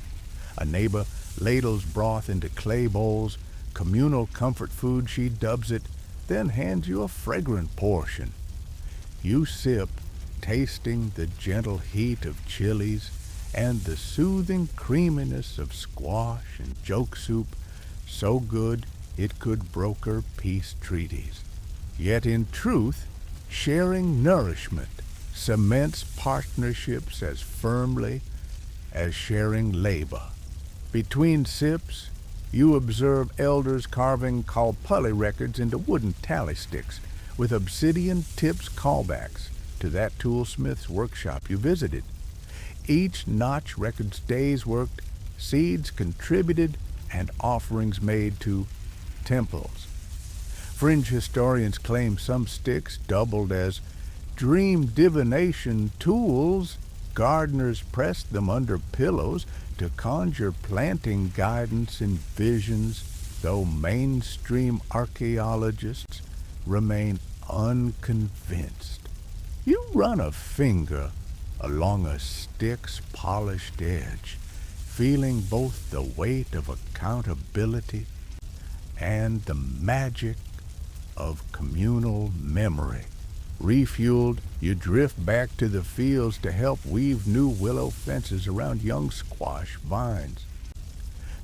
A neighbor ladles broth into clay bowls, communal comfort food she dubs it, then hands you a fragrant portion. You sip, tasting the gentle heat of chilies and the soothing creaminess of squash and joke soup, so good it could broker peace treaties. Yet in truth, sharing nourishment cements partnerships as firmly as sharing labor. Between sips, you observe elders carving Calpulli records into wooden tally sticks with obsidian tips callbacks to that toolsmith's workshop you visited. Each notch records days worked, seeds contributed, and offerings made to temples. Fringe historians claim some sticks doubled as dream divination tools. Gardeners pressed them under pillows to conjure planting guidance and visions, though mainstream archaeologists remain unconvinced. You run a finger along a stick's polished edge, feeling both the weight of accountability and the magic of communal memory. Refueled, you drift back to the fields to help weave new willow fences around young squash vines.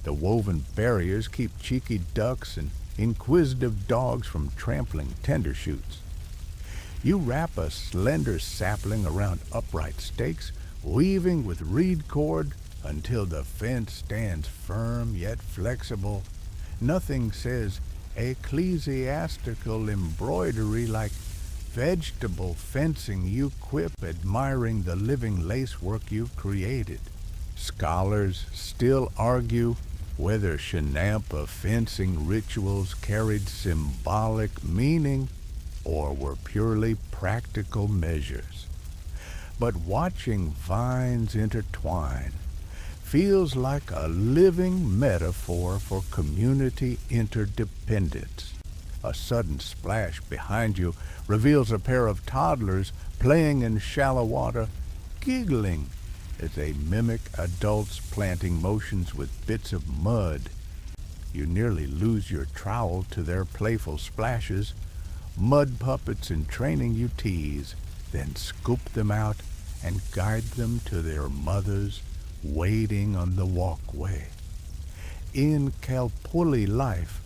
The woven barriers keep cheeky ducks and inquisitive dogs from trampling tender shoots. You wrap a slender sapling around upright stakes, weaving with reed cord until the fence stands firm yet flexible. Nothing says ecclesiastical embroidery like vegetable fencing you quip, admiring the living lacework you've created. Scholars still argue whether Chinampa fencing rituals carried symbolic meaning or were purely practical measures. But watching vines intertwine feels like a living metaphor for community interdependence. A sudden splash behind you reveals a pair of toddlers playing in shallow water, giggling as they mimic adults planting motions with bits of mud. You nearly lose your trowel to their playful splashes. Mud puppets in training you tease, then scoop them out and guide them to their mothers waiting on the walkway. In Calpulli life,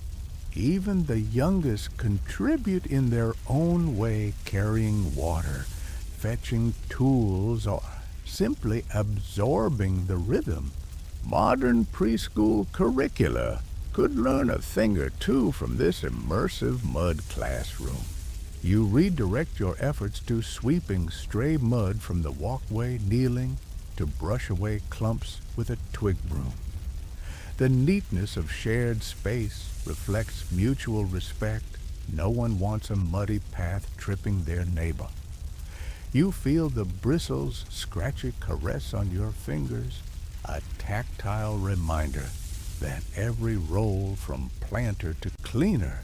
even the youngest contribute in their own way, carrying water, fetching tools, or simply absorbing the rhythm. Modern preschool curricula could learn a thing or two from this immersive mud classroom. You redirect your efforts to sweeping stray mud from the walkway, kneeling to brush away clumps with a twig broom. The neatness of shared space reflects mutual respect. No one wants a muddy path tripping their neighbor. You feel the bristles scratchy caress on your fingers, a tactile reminder that every roll from planter to cleaner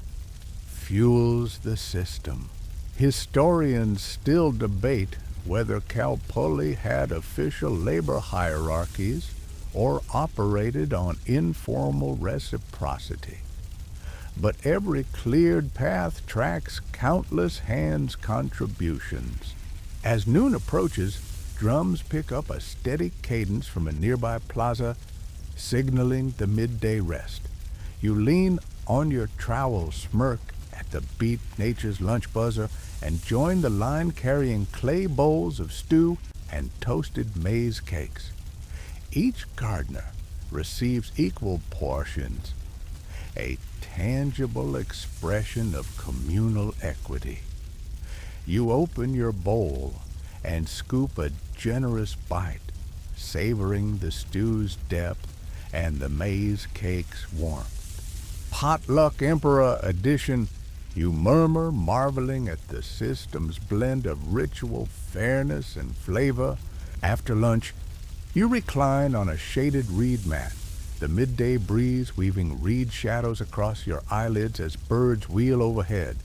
fuels the system. Historians still debate whether Calpulli had official labor hierarchies or operated on informal reciprocity. But every cleared path tracks countless hands' contributions. As noon approaches, drums pick up a steady cadence from a nearby plaza, signaling the midday rest. You lean on your trowel, smirk at the beat nature's lunch buzzer, and join the line carrying clay bowls of stew and toasted maize cakes. Each gardener receives equal portions, a tangible expression of communal equity. You open your bowl and scoop a generous bite, savoring the stew's depth and the maize cake's warmth. Potluck Emperor edition, you murmur, marveling at the system's blend of ritual fairness and flavor. After lunch, you recline on a shaded reed mat, the midday breeze weaving reed shadows across your eyelids as birds wheel overhead.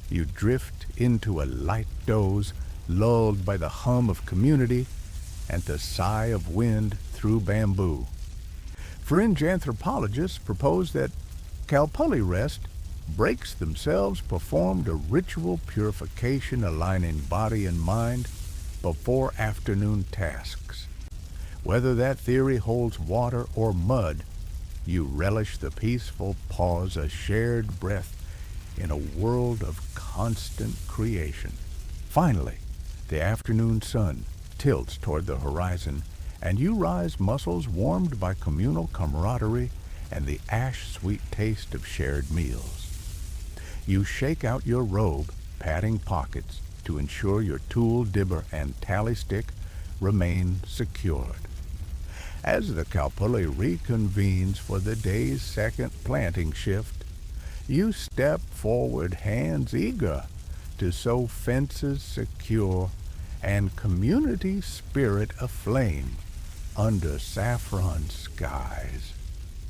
You drift into a light doze, lulled by the hum of community and the sigh of wind through bamboo. Fringe anthropologists propose that Kalpulli rest, breaks themselves performed a ritual purification aligning body and mind before afternoon tasks. Whether that theory holds water or mud, you relish the peaceful pause, a shared breath in a world of constant creation. Finally, the afternoon sun tilts toward the horizon, and you rise, muscles warmed by communal camaraderie and the ash-sweet taste of shared meals. You shake out your robe, padding pockets to ensure your tool, dibber, and tally stick remain secured. As the Kalpulli reconvenes for the day's second planting shift, you step forward, hands eager to sow fences secure and community spirit aflame under saffron skies.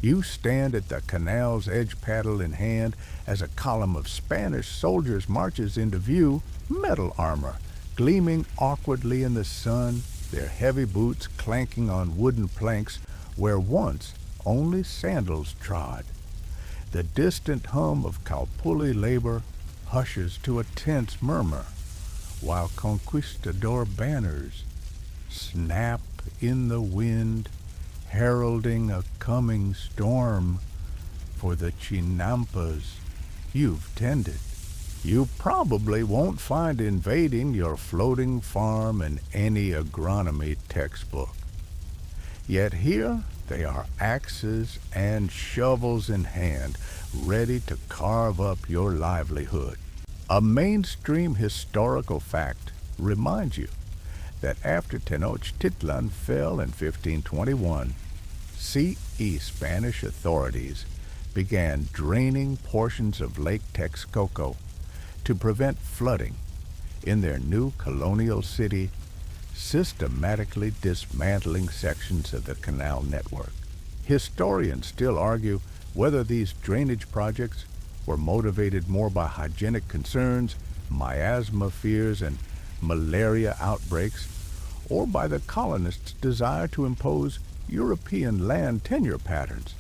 You stand at the canal's edge, paddle in hand, as a column of Spanish soldiers marches into view, metal armor gleaming awkwardly in the sun, their heavy boots clanking on wooden planks where once only sandals trod. The distant hum of Kalpulli labor hushes to a tense murmur, while conquistador banners snap in the wind, heralding a coming storm for the Chinampas you've tended. You probably won't find invading your floating farm in any agronomy textbook. Yet here they are, axes and shovels in hand, ready to carve up your livelihood. A mainstream historical fact reminds you that after Tenochtitlan fell in 1521, CE Spanish authorities began draining portions of Lake Texcoco to prevent flooding in their new colonial city, systematically dismantling sections of the canal network. Historians still argue whether these drainage projects were motivated more by hygienic concerns, miasma fears, and malaria outbreaks, or by the colonists' desire to impose European land tenure patterns.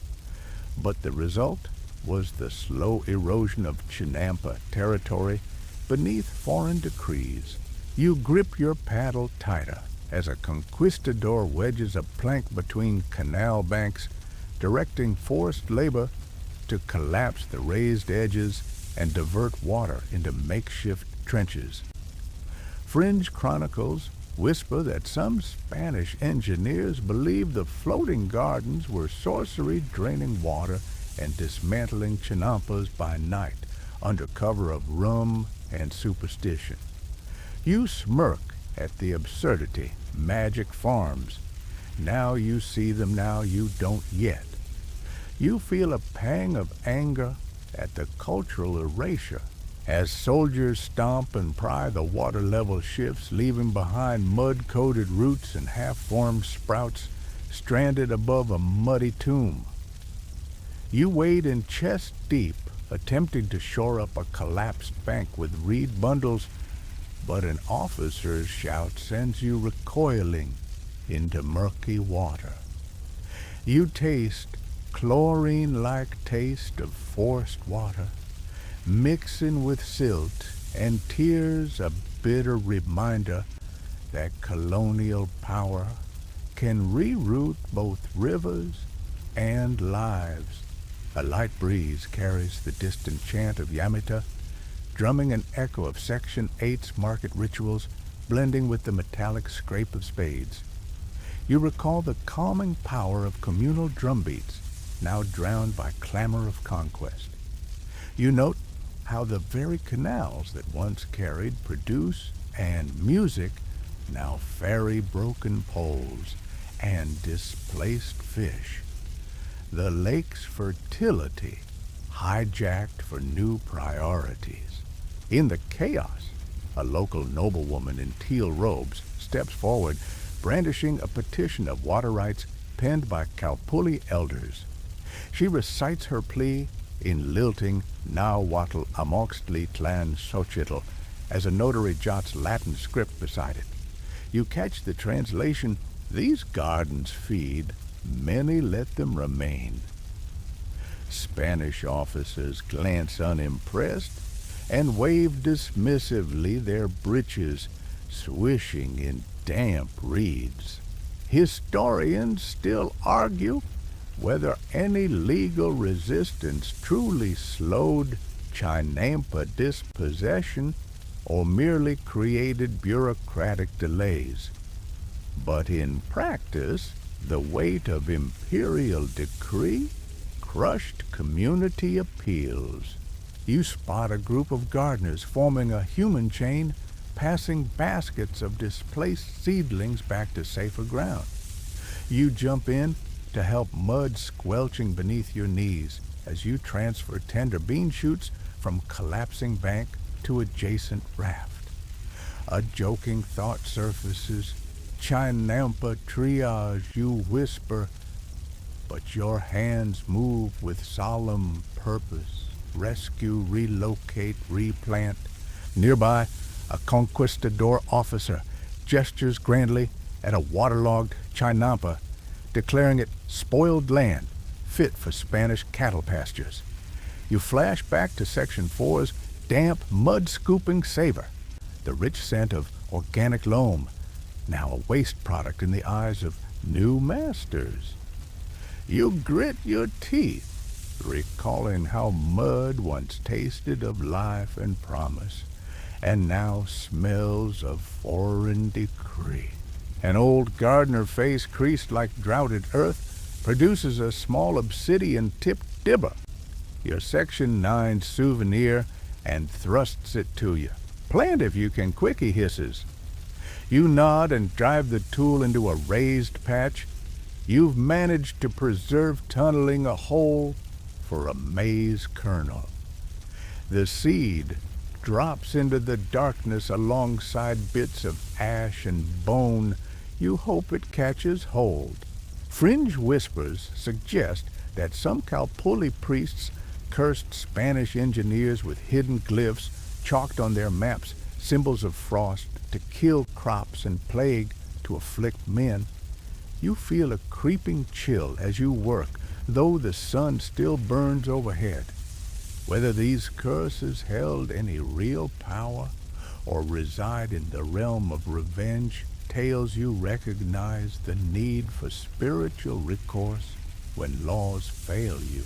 But the result was the slow erosion of Chinampa territory beneath foreign decrees. You grip your paddle tighter as a conquistador wedges a plank between canal banks, directing forced labor to collapse the raised edges and divert water into makeshift trenches. Fringe chronicles whisper that some Spanish engineers believed the floating gardens were sorcery, draining water and dismantling chinampas by night under cover of rum and superstition. You smirk at the absurdity, magic farms. Now you see them, now you don't yet. You feel a pang of anger at the cultural erasure as soldiers stomp and pry the water level shifts, leaving behind mud-coated roots and half-formed sprouts stranded above a muddy tomb. You wade in chest deep, attempting to shore up a collapsed bank with reed bundles, but an officer's shout sends you recoiling into murky water. You taste chlorine-like taste of forced water, mixing with silt and tears, a bitter reminder that colonial power can reroute both rivers and lives. A light breeze carries the distant chant of Yamita, drumming an echo of Section 8's market rituals, blending with the metallic scrape of spades. You recall the calming power of communal drumbeats, now drowned by clamor of conquest. You note how the very canals that once carried produce and music now ferry broken poles, and displaced fish. The lake's fertility hijacked for new priorities. In the chaos, a local noblewoman in teal robes steps forward, brandishing a petition of water rights penned by Kalpuli elders. She recites her plea in lilting Nahuatl Tlan Xochitl as a notary jots Latin script beside it. You catch the translation, "These gardens feed, many let them remain." Spanish officers glance unimpressed and wave dismissively, their breeches swishing in damp reeds. Historians still argue whether any legal resistance truly slowed Chinampa dispossession or merely created bureaucratic delays. But in practice, the weight of imperial decree crushed community appeals. You spot a group of gardeners forming a human chain, passing baskets of displaced seedlings back to safer ground. You jump in to help mud squelching beneath your knees as you transfer tender bean shoots from collapsing bank to adjacent raft. A joking thought surfaces, "Chinampa triage," you whisper, but your hands move with solemn purpose. Rescue, relocate, replant. Nearby, a conquistador officer gestures grandly at a waterlogged Chinampa, declaring it spoiled land, fit for Spanish cattle pastures. You flash back to Section 4's damp, mud-scooping savor, the rich scent of organic loam, now a waste product in the eyes of new masters. You grit your teeth, recalling how mud once tasted of life and promise, and now smells of foreign decree. An old gardener face creased like droughted earth produces a small obsidian-tipped dibber, your Section 9 souvenir, and thrusts it to you. "Plant if you can quick," he hisses. You nod and drive the tool into a raised patch. You've managed to preserve tunneling a hole for a maize kernel. The seed drops into the darkness alongside bits of ash and bone. You hope it catches hold. Fringe whispers suggest that some Kalpuli priests cursed Spanish engineers with hidden glyphs chalked on their maps, symbols of frost to kill crops and plague to afflict men. You feel a creeping chill as you work, though the sun still burns overhead. Whether these curses held any real power or reside in the realm of revenge tells you recognize the need for spiritual recourse when laws fail you.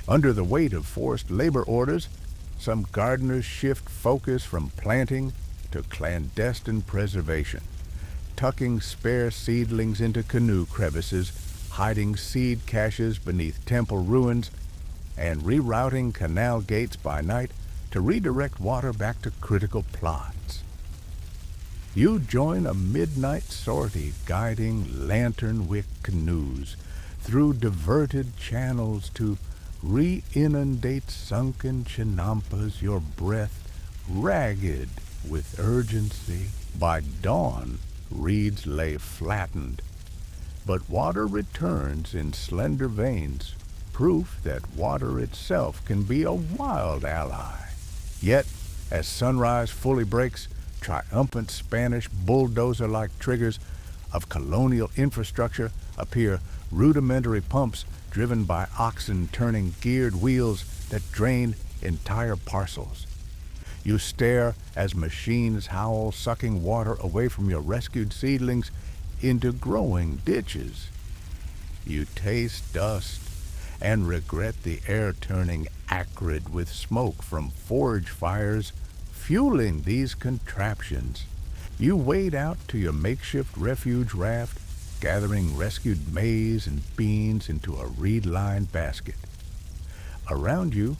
Under the weight of forced labor orders, some gardeners shift focus from planting to clandestine preservation, tucking spare seedlings into canoe crevices, hiding seed caches beneath temple ruins, and rerouting canal gates by night to redirect water back to critical plots. You join a midnight sortie guiding lantern-wick canoes through diverted channels to re-inundate sunken chinampas, your breath ragged with urgency. By dawn, reeds lay flattened, but water returns in slender veins, proof that water itself can be a wild ally. Yet, as sunrise fully breaks, triumphant Spanish bulldozer-like triggers of colonial infrastructure appear, rudimentary pumps driven by oxen turning geared wheels that drain entire parcels. You stare as machines howl, sucking water away from your rescued seedlings into growing ditches. You taste dust and regret the air turning acrid with smoke from forge fires fueling these contraptions. You wade out to your makeshift refuge raft, gathering rescued maize and beans into a reed-lined basket. Around you,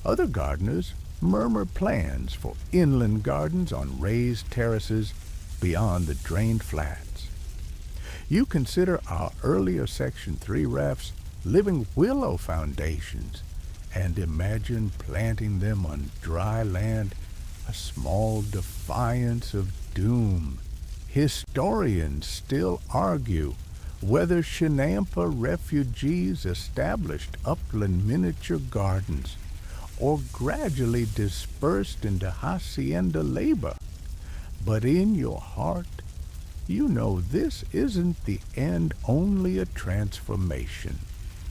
other gardeners murmur plans for inland gardens on raised terraces, beyond the drained flats. You consider our earlier Section 3 rafts living willow foundations and imagine planting them on dry land, a small defiance of doom. Historians still argue whether Chinampa refugees established upland miniature gardens or gradually dispersed into hacienda labor. But in your heart, you know this isn't the end, only a transformation.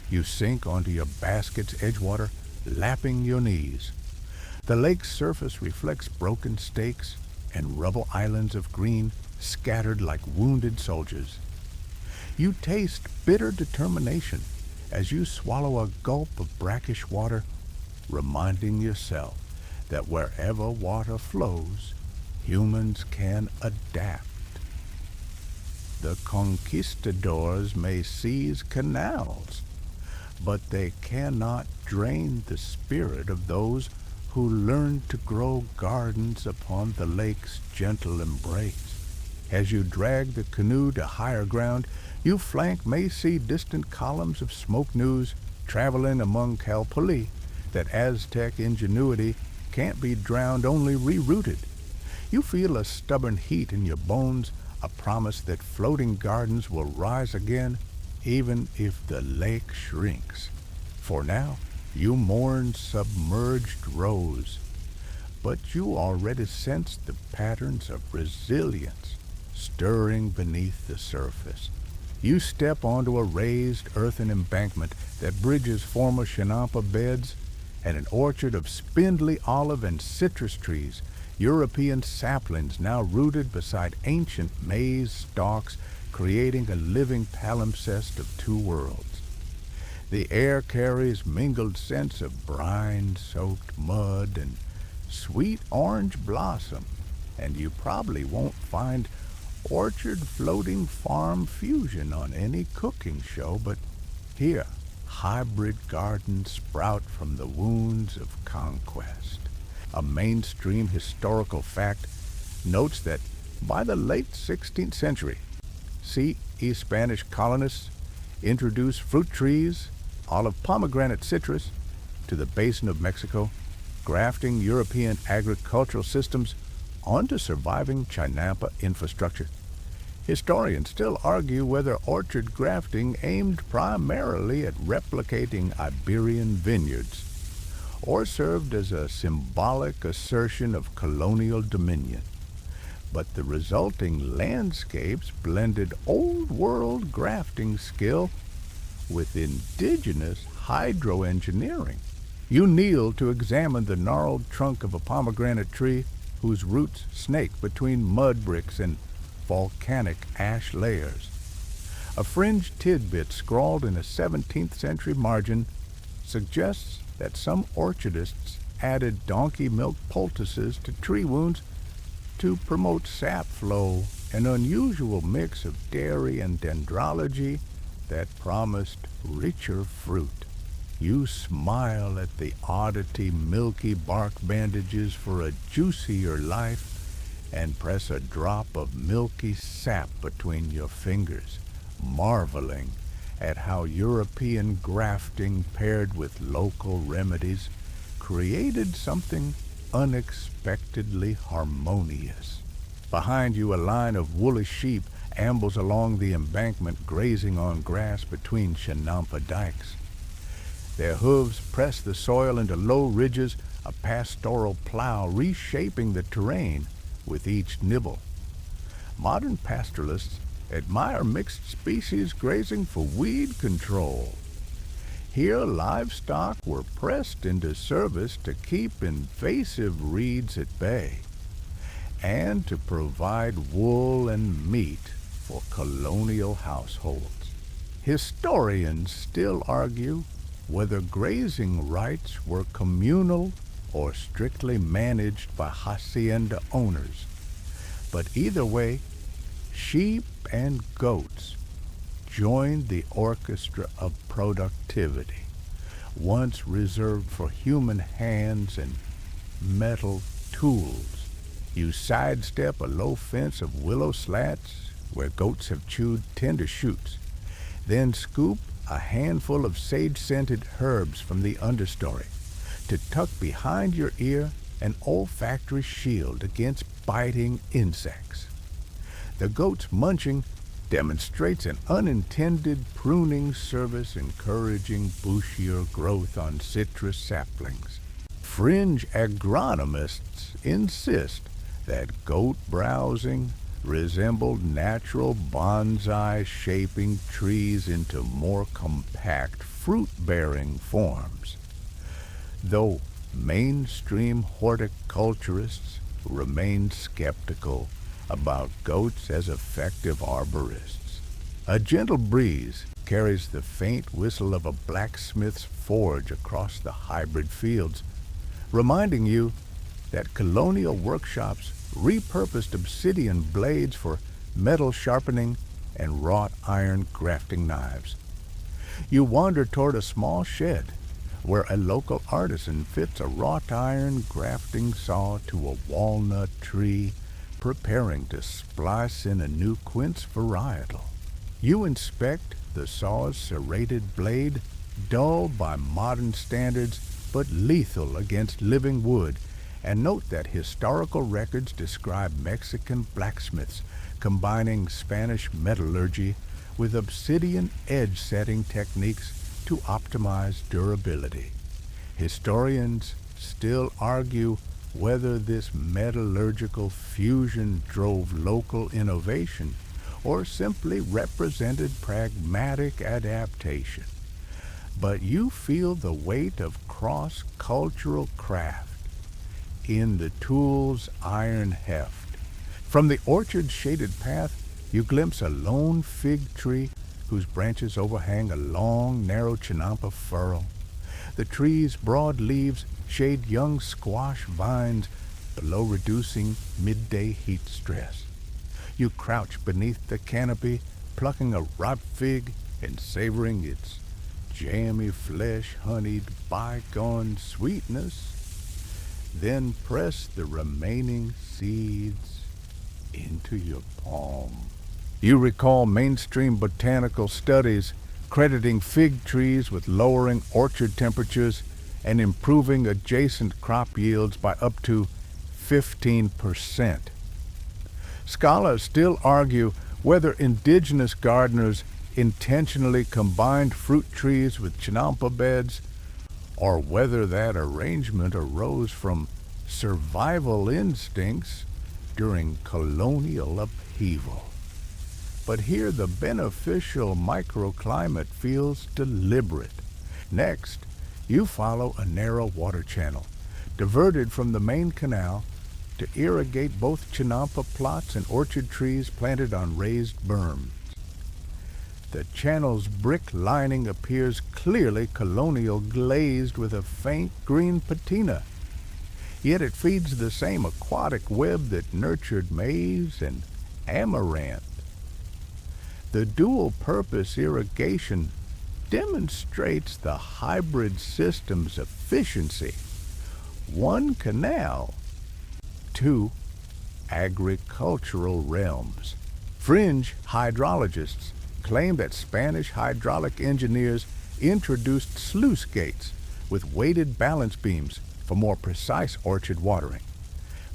You sink onto your basket's edgewater, lapping your knees. The lake's surface reflects broken stakes and rubble islands of green scattered like wounded soldiers. You taste bitter determination as you swallow a gulp of brackish water, reminding yourself that wherever water flows, humans can adapt. The conquistadors may seize canals, but they cannot drain the spirit of those who learned to grow gardens upon the lake's gentle embrace. As you drag the canoe to higher ground, you flank may see distant columns of smoke news traveling among Calpulli that Aztec ingenuity can't be drowned, only rerouted. You feel a stubborn heat in your bones, a promise that floating gardens will rise again, even if the lake shrinks. For now, you mourn submerged rose, but you already sense the patterns of resilience stirring beneath the surface. You step onto a raised earthen embankment that bridges former Chinampa beds and an orchard of spindly olive and citrus trees, European saplings now rooted beside ancient maize stalks, creating a living palimpsest of two worlds. The air carries mingled scents of brine-soaked mud and sweet orange blossom, and you probably won't find orchard floating farm fusion on any cooking show, but here, hybrid gardens sprout from the wounds of conquest. A mainstream historical fact notes that by the late 16th century, Spanish colonists introduced fruit trees, olive pomegranate citrus, to the basin of Mexico, grafting European agricultural systems onto surviving Chinampa infrastructure. Historians still argue whether orchard grafting aimed primarily at replicating Iberian vineyards or served as a symbolic assertion of colonial dominion. But the resulting landscapes blended old-world grafting skill with indigenous hydroengineering. You kneel to examine the gnarled trunk of a pomegranate tree whose roots snake between mud bricks and volcanic ash layers. A fringed tidbit scrawled in a 17th century margin suggests that some orchardists added donkey milk poultices to tree wounds to promote sap flow, an unusual mix of dairy and dendrology that promised richer fruit. You smile at the oddity milky bark bandages for a juicier life and press a drop of milky sap between your fingers, marveling at how European grafting paired with local remedies created something unexpectedly harmonious. Behind you, a line of woolly sheep ambles along the embankment, grazing on grass between Chinampa dikes. Their hooves press the soil into low ridges, a pastoral plow reshaping the terrain with each nibble. Modern pastoralists admire mixed species grazing for weed control. Here, livestock were pressed into service to keep invasive reeds at bay and to provide wool and meat for colonial households. Historians still argue whether grazing rights were communal or strictly managed by hacienda owners. But either way, sheep and goats joined the orchestra of productivity, once reserved for human hands and metal tools. You sidestep a low fence of willow slats where goats have chewed tender shoots, then scoop a handful of sage-scented herbs from the understory to tuck behind your ear an olfactory shield against biting insects. The goat's munching demonstrates an unintended pruning service encouraging bushier growth on citrus saplings. Fringe agronomists insist that goat browsing resembled natural bonsai shaping trees into more compact fruit-bearing forms, though mainstream horticulturists remain skeptical about goats as effective arborists. A gentle breeze carries the faint whistle of a blacksmith's forge across the hybrid fields, reminding you that colonial workshops repurposed obsidian blades for metal sharpening and wrought iron grafting knives. You wander toward a small shed where a local artisan fits a wrought iron grafting saw to a walnut tree, preparing to splice in a new quince varietal. You inspect the saw's serrated blade, dull by modern standards but lethal against living wood, and note that historical records describe Mexican blacksmiths combining Spanish metallurgy with obsidian edge-setting techniques to optimize durability. Historians still argue whether this metallurgical fusion drove local innovation or simply represented pragmatic adaptation. But you feel the weight of cross-cultural craft in the tool's iron heft. From the orchard-shaded path, you glimpse a lone fig tree whose branches overhang a long, narrow chinampa furrow. The tree's broad leaves shade young squash vines below reducing midday heat stress. You crouch beneath the canopy, plucking a ripe fig and savoring its jammy flesh-honeyed bygone sweetness, then press the remaining seeds into your palm. You recall mainstream botanical studies crediting fig trees with lowering orchard temperatures and improving adjacent crop yields by up to 15%. Scholars still argue whether indigenous gardeners intentionally combined fruit trees with chinampa beds, or whether that arrangement arose from survival instincts during colonial upheaval. But here the beneficial microclimate feels deliberate. Next, you follow a narrow water channel, diverted from the main canal to irrigate both chinampa plots and orchard trees planted on raised berms. The channel's brick lining appears clearly colonial, glazed with a faint green patina. Yet it feeds the same aquatic web that nurtured maize and amaranth. The dual-purpose irrigation demonstrates the hybrid system's efficiency. One canal, two agricultural realms. Fringe hydrologists claim that Spanish hydraulic engineers introduced sluice gates with weighted balance beams for more precise orchard watering.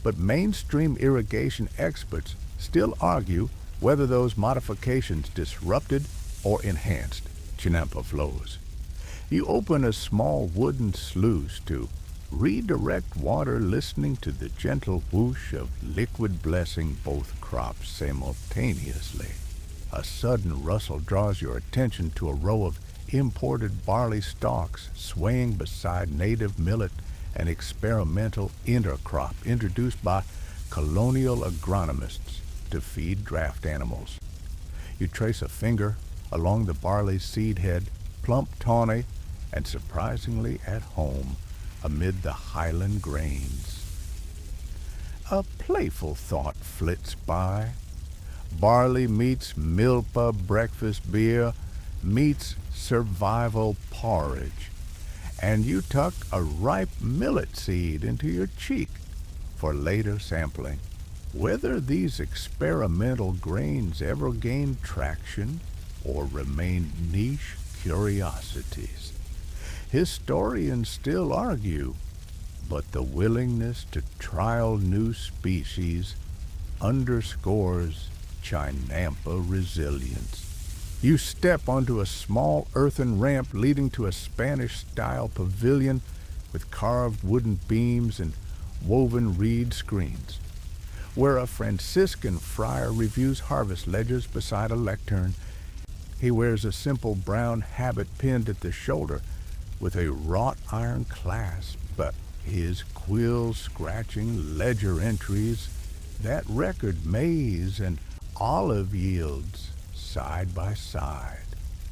But mainstream irrigation experts still argue whether those modifications disrupted or enhanced chinampa flows. You open a small wooden sluice to redirect water, listening to the gentle whoosh of liquid blessing both crops simultaneously. A sudden rustle draws your attention to a row of imported barley stalks swaying beside native millet, an experimental intercrop introduced by colonial agronomists to feed draft animals. You trace a finger along the barley seed head, plump, tawny, and surprisingly at home amid the highland grains. A playful thought flits by. Barley meets milpa breakfast beer, meets survival porridge, and you tuck a ripe millet seed into your cheek. for later sampling. Whether these experimental grains ever gained traction or remained niche curiosities, historians still argue, but the willingness to trial new species underscores Chinampa resilience. You step onto a small earthen ramp leading to a Spanish-style pavilion with carved wooden beams and woven reed screens, where a Franciscan friar reviews harvest ledgers beside a lectern. He wears a simple brown habit pinned at the shoulder with a wrought iron clasp, but his quill-scratching ledger entries that record maize and olive yields side by side.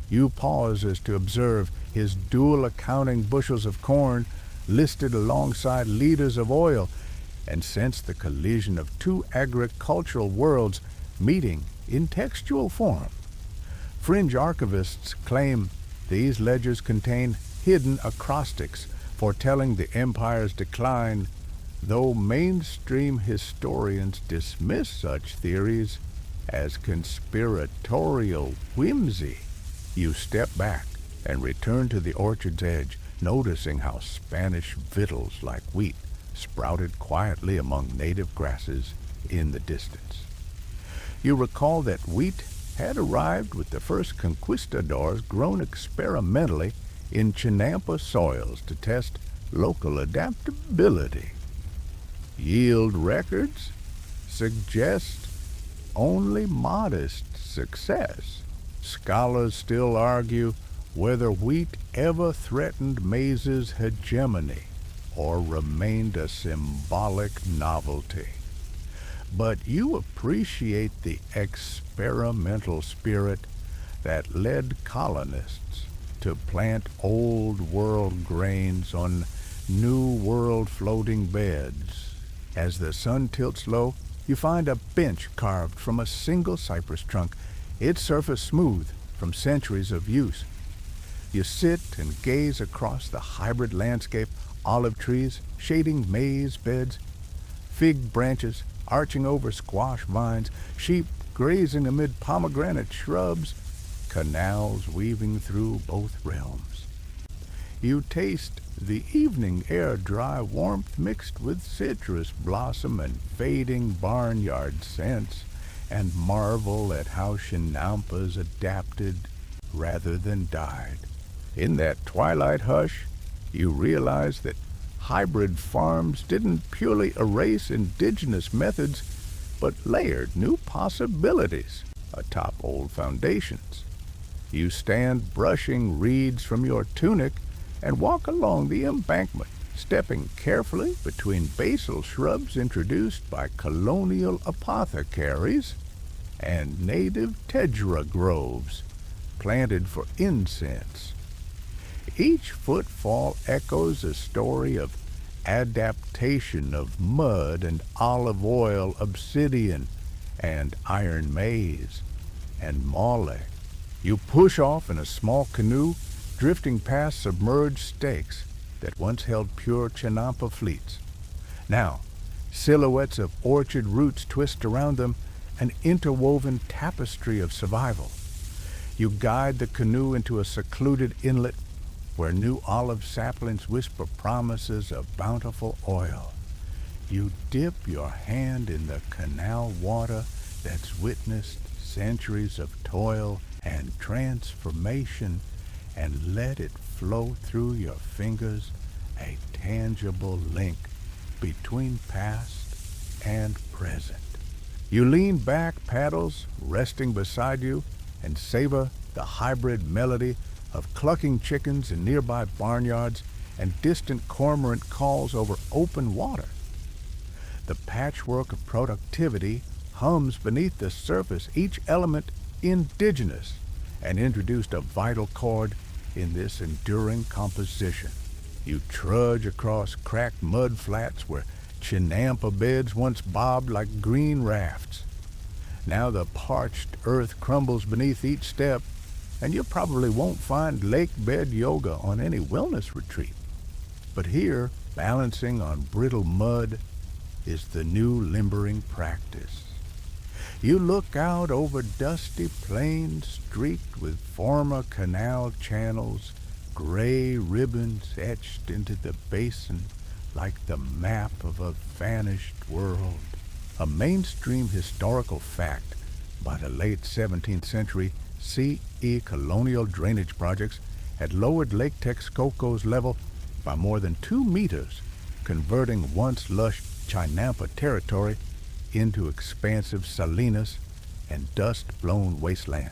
You pause as to observe his dual accounting bushels of corn listed alongside liters of oil, and sense the collision of two agricultural worlds meeting in textual form. Fringe archivists claim these ledgers contain hidden acrostics foretelling the empire's decline, though mainstream historians dismiss such theories as conspiratorial whimsy. You step back and return to the orchard's edge, noticing how Spanish victuals like wheat sprouted quietly among native grasses in the distance. You recall that wheat had arrived with the first conquistadors grown experimentally in Chinampa soils to test local adaptability. Yield records suggest only modest success. Scholars still argue whether wheat ever threatened maize's hegemony or remained a symbolic novelty. But you appreciate the experimental spirit that led colonists to plant old world grains on new world floating beds. As the sun tilts low, you find a bench carved from a single cypress trunk, its surface smooth from centuries of use. You sit and gaze across the hybrid landscape, olive trees shading maize beds, fig branches arching over squash vines, sheep grazing amid pomegranate shrubs, canals weaving through both realms. You taste the evening air, dry warmth mixed with citrus blossom and fading barnyard scents, and marvel at how Chinampas adapted rather than died. In that twilight hush, you realize that hybrid farms didn't purely erase indigenous methods, but layered new possibilities atop old foundations. You stand brushing reeds from your tunic and walk along the embankment, stepping carefully between basil shrubs introduced by colonial apothecaries and native tedra groves planted for incense. Each footfall echoes a story of adaptation of mud and olive oil, obsidian and iron maize and mole. You push off in a small canoe, drifting past submerged stakes that once held pure Chinampa fleets. Now, silhouettes of orchard roots twist around them, an interwoven tapestry of survival. You guide the canoe into a secluded inlet where new olive saplings whisper promises of bountiful oil. You dip your hand in the canal water that's witnessed centuries of toil and transformation and let it flow through your fingers, a tangible link between past and present. You lean back, paddles resting beside you, and savor the hybrid melody of clucking chickens in nearby barnyards and distant cormorant calls over open water. The patchwork of productivity hums beneath the surface, each element indigenous, and introduced a vital chord in this enduring composition. You trudge across cracked mud flats where Chinampa beds once bobbed like green rafts. Now the parched earth crumbles beneath each step, and you probably won't find lake bed yoga on any wellness retreat. But here, balancing on brittle mud, is the new limbering practice. You look out over dusty plains streaked with former canal channels, gray ribbons etched into the basin like the map of a vanished world. A mainstream historical fact: by the late 17th century, CE colonial drainage projects had lowered Lake Texcoco's level by more than 2 meters, converting once lush Chinampa territory into expansive salinas and dust-blown wasteland.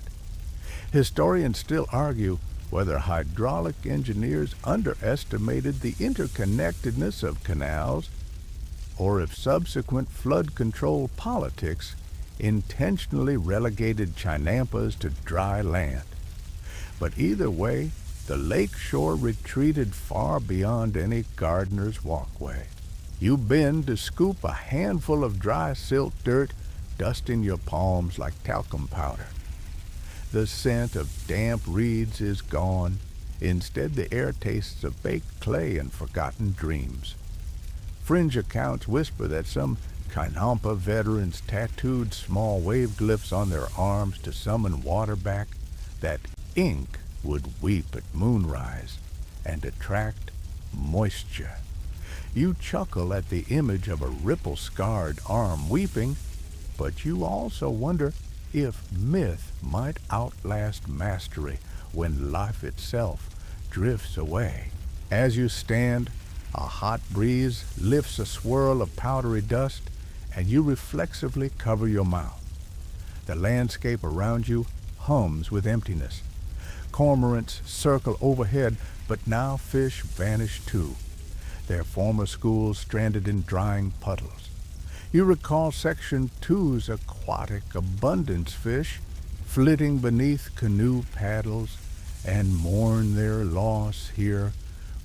Historians still argue whether hydraulic engineers underestimated the interconnectedness of canals or if subsequent flood control politics intentionally relegated Chinampas to dry land. But either way, the lake shore retreated far beyond any gardener's walkway. You bend to scoop a handful of dry silt dirt, dusting your palms like talcum powder. The scent of damp reeds is gone. Instead, the air tastes of baked clay and forgotten dreams. Fringe accounts whisper that some Chinampa veterans tattooed small wave glyphs on their arms to summon water back, that ink would weep at moonrise and attract moisture. You chuckle at the image of a ripple-scarred arm weeping, but you also wonder if myth might outlast mastery when life itself drifts away. As you stand, a hot breeze lifts a swirl of powdery dust, and you reflexively cover your mouth. The landscape around you hums with emptiness. Cormorants circle overhead, but now fish vanish too, their former schools stranded in drying puddles. You recall Section 2's aquatic abundance fish flitting beneath canoe paddles and mourn their loss here,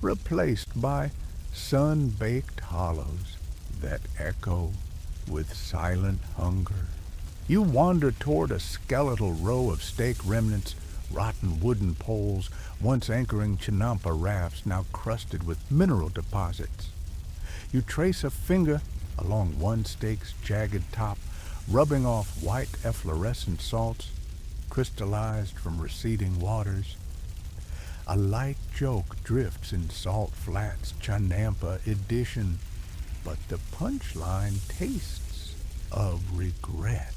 replaced by sun-baked hollows that echo with silent hunger. You wander toward a skeletal row of stake remnants, rotten wooden poles once anchoring Chinampa rafts now crusted with mineral deposits. You trace a finger along one stake's jagged top, rubbing off white efflorescent salts crystallized from receding waters. A light joke drifts in Salt Flat's Chinampa edition, but the punchline tastes of regret.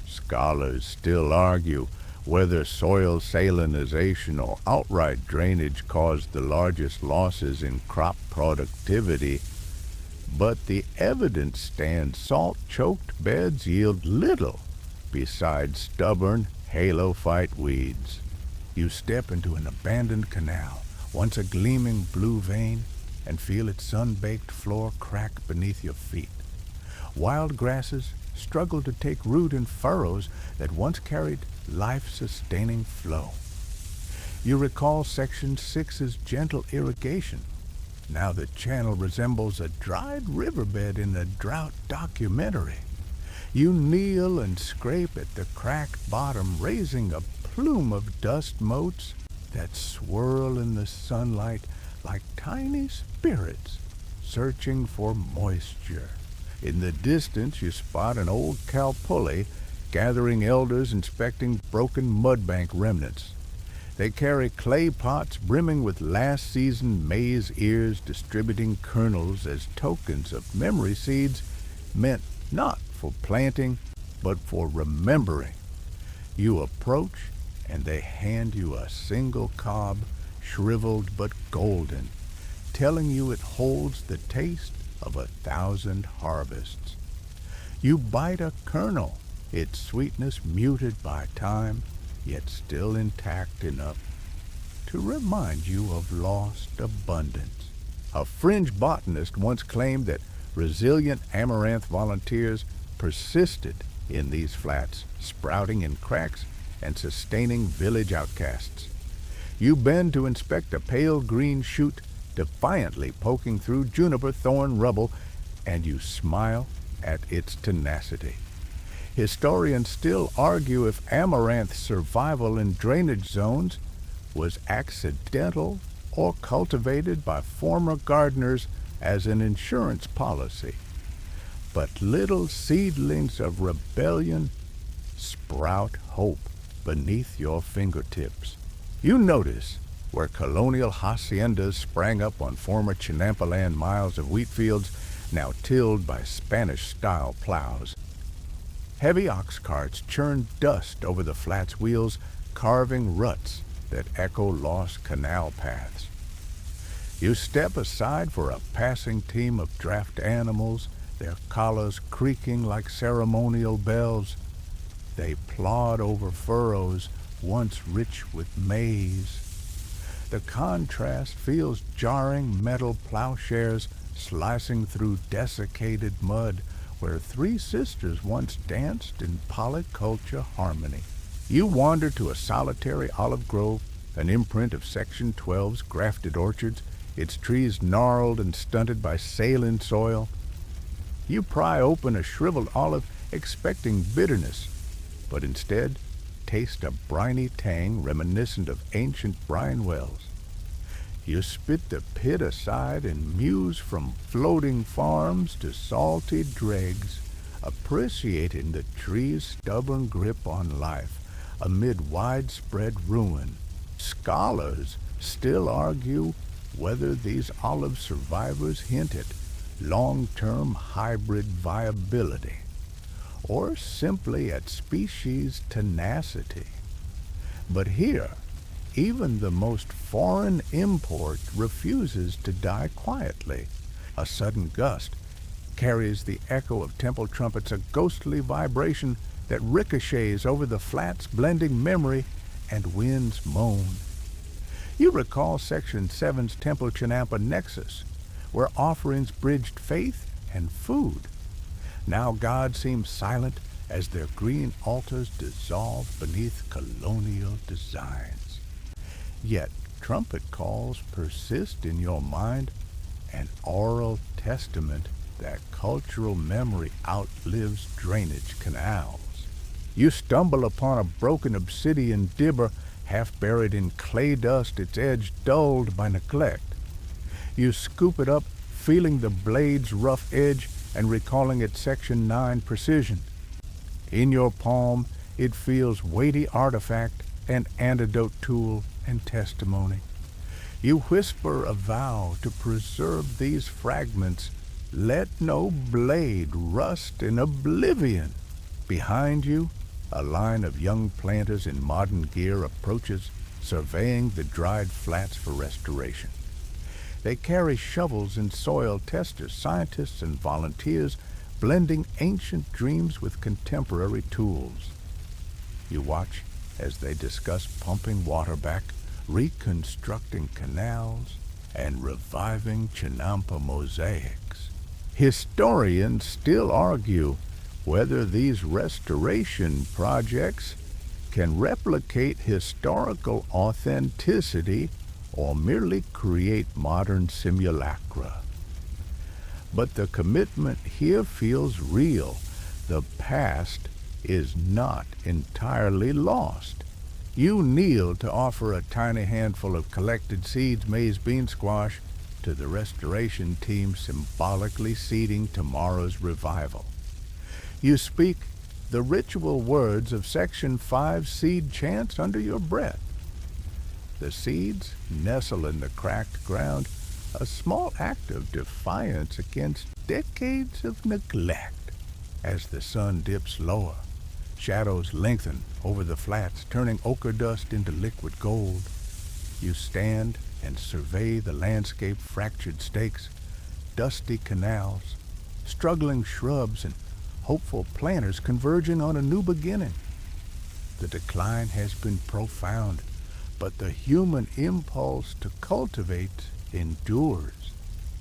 Scholars still argue whether soil salinization or outright drainage caused the largest losses in crop productivity, but the evidence stands salt-choked beds yield little besides stubborn halophyte weeds. You step into an abandoned canal, once a gleaming blue vein, and feel its sun-baked floor crack beneath your feet. Wild grasses struggle to take root in furrows that once carried life-sustaining flow. You recall Section 6's gentle irrigation. Now the channel resembles a dried riverbed in a drought documentary. You kneel and scrape at the cracked bottom, raising a plume of dust motes that swirl in the sunlight like tiny spirits searching for moisture. In the distance, you spot an old cow pulley gathering elders inspecting broken mudbank remnants. They carry clay pots brimming with last season maize ears, distributing kernels as tokens of memory seeds meant not for planting, but for remembering. You approach, and they hand you a single cob, shriveled but golden, telling you it holds the taste of 1,000 harvests. You bite a kernel, its sweetness muted by time, yet still intact enough to remind you of lost abundance. A fringe botanist once claimed that resilient amaranth volunteers persisted in these flats, sprouting in cracks and sustaining village outcasts. You bend to inspect a pale green shoot defiantly poking through juniper thorn rubble, and you smile at its tenacity. Historians still argue if amaranth's survival in drainage zones was accidental or cultivated by former gardeners as an insurance policy. but little seedlings of rebellion sprout hope beneath your fingertips. You notice where colonial haciendas sprang up on former Chinampa land miles of wheat fields now tilled by Spanish-style plows. Heavy ox carts churn dust over the flats' wheels, carving ruts that echo lost canal paths. You step aside for a passing team of draft animals, their collars creaking like ceremonial bells. They plod over furrows once rich with maize. The contrast feels jarring, metal plowshares slicing through desiccated mud where three sisters once danced in polyculture harmony. You wander to a solitary olive grove, an imprint of Section 12's grafted orchards, its trees gnarled and stunted by saline soil. You pry open a shriveled olive, expecting bitterness, but instead taste a briny tang reminiscent of ancient brine wells. You spit the pit aside and muse from floating farms to salty dregs, appreciating the tree's stubborn grip on life amid widespread ruin. Scholars still argue whether these olive survivors hint at long-term hybrid viability, or simply at species tenacity. But here, even the most foreign import refuses to die quietly. A sudden gust carries the echo of temple trumpets, a ghostly vibration that ricochets over the flats, blending memory and winds moan. You recall Section 7's Temple Chinampa nexus, where offerings bridged faith and food. Now God seems silent as their green altars dissolve beneath colonial designs. Yet trumpet calls persist in your mind, an oral testament that cultural memory outlives drainage canals. You stumble upon a broken obsidian dibber, half buried in clay dust, its edge dulled by neglect. You scoop it up, feeling the blade's rough edge and recalling its Section 9 precision. In your palm, it feels weighty artifact and antidote tool and testimony. You whisper a vow to preserve these fragments. Let no blade rust in oblivion. Behind you, a line of young planters in modern gear approaches, surveying the dried flats for restoration. They carry shovels and soil testers, scientists and volunteers, blending ancient dreams with contemporary tools. You watch as they discuss pumping water back, reconstructing canals, and reviving Chinampa mosaics. Historians still argue whether these restoration projects can replicate historical authenticity or merely create modern simulacra. But the commitment here feels real. The past is not entirely lost. You kneel to offer a tiny handful of collected seeds, maize, bean, squash, to the restoration team, symbolically seeding tomorrow's revival. You speak the ritual words of Section 5 seed chants under your breath. The seeds nestle in the cracked ground, a small act of defiance against decades of neglect. As the sun dips lower, shadows lengthen over the flats, turning ochre dust into liquid gold. You stand and survey the landscape, fractured stakes, dusty canals, struggling shrubs, and hopeful planters converging on a new beginning. The decline has been profound, but the human impulse to cultivate endures.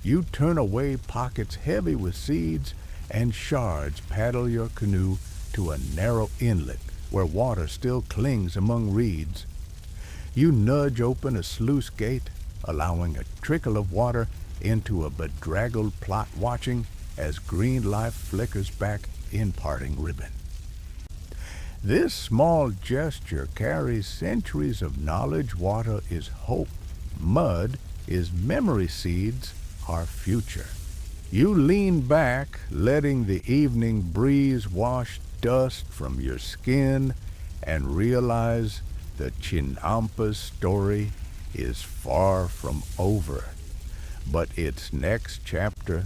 You turn away, pockets heavy with seeds, and shards paddle your canoe to a narrow inlet where water still clings among reeds. You nudge open a sluice gate, allowing a trickle of water into a bedraggled plot, watching as green life flickers back in parting ribbon. This small gesture carries centuries of knowledge. Water is hope. Mud is memory. Seeds are future. You lean back, letting the evening breeze wash dust from your skin, and realize the Chinampa's story is far from over. But its next chapter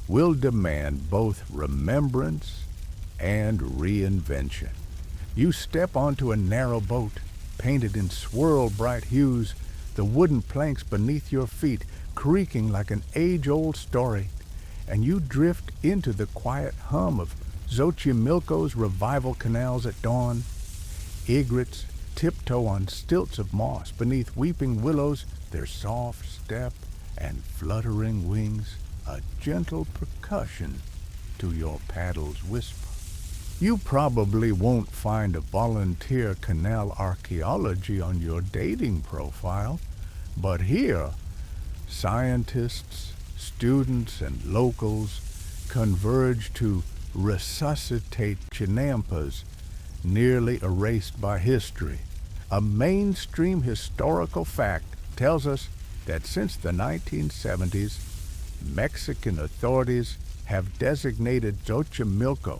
will demand both remembrance and reinvention. You step onto a narrow boat, painted in swirl-bright hues, the wooden planks beneath your feet creaking like an age-old story, and you drift into the quiet hum of Xochimilco's revival canals at dawn. Egrets tiptoe on stilts of moss beneath weeping willows, their soft step and fluttering wings a gentle percussion to your paddle's whisper. You probably won't find a volunteer canal archaeology on your dating profile, but here, scientists, students, and locals converge to resuscitate Chinampas nearly erased by history. A mainstream historical fact tells us that since the 1970s, Mexican authorities have designated Xochimilco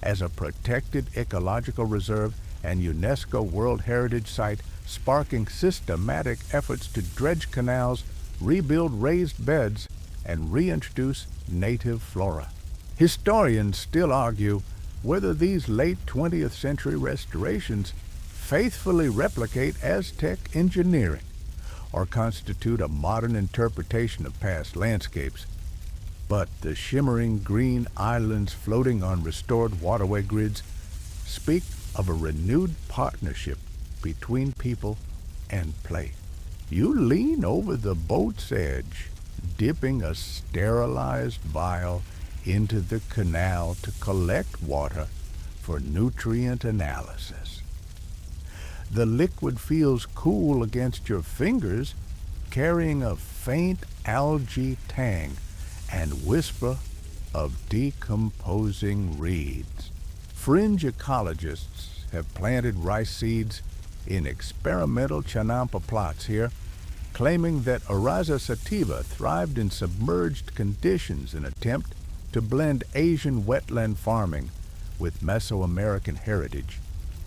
as a protected ecological reserve and UNESCO World Heritage Site, sparking systematic efforts to dredge canals, rebuild raised beds, and reintroduce native flora. Historians still argue whether these late 20th century restorations faithfully replicate Aztec engineering or constitute a modern interpretation of past landscapes. But the shimmering green islands floating on restored waterway grids speak of a renewed partnership between people and place. You lean over the boat's edge, dipping a sterilized vial into the canal to collect water for nutrient analysis. The liquid feels cool against your fingers, carrying a faint algae tang and whisper of decomposing reeds. Fringe ecologists have planted rice seeds in experimental chinampa plots here, claiming that Oryza sativa thrived in submerged conditions in an attempt to blend Asian wetland farming with Mesoamerican heritage.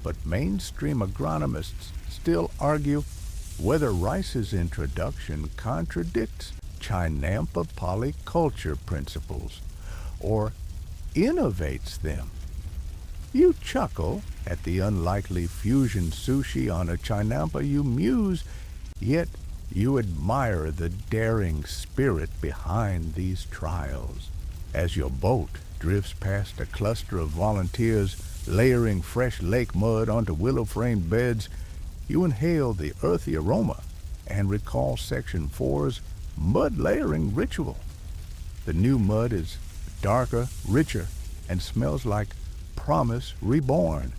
But mainstream agronomists still argue whether rice's introduction contradicts Chinampa polyculture principles or innovates them. You chuckle at the unlikely fusion sushi on a Chinampa, you muse, yet you admire the daring spirit behind these trials. As your boat drifts past a cluster of volunteers layering fresh lake mud onto willow-framed beds, you inhale the earthy aroma and recall Section 4's mud layering ritual. The new mud is darker, richer, and smells like promise reborn.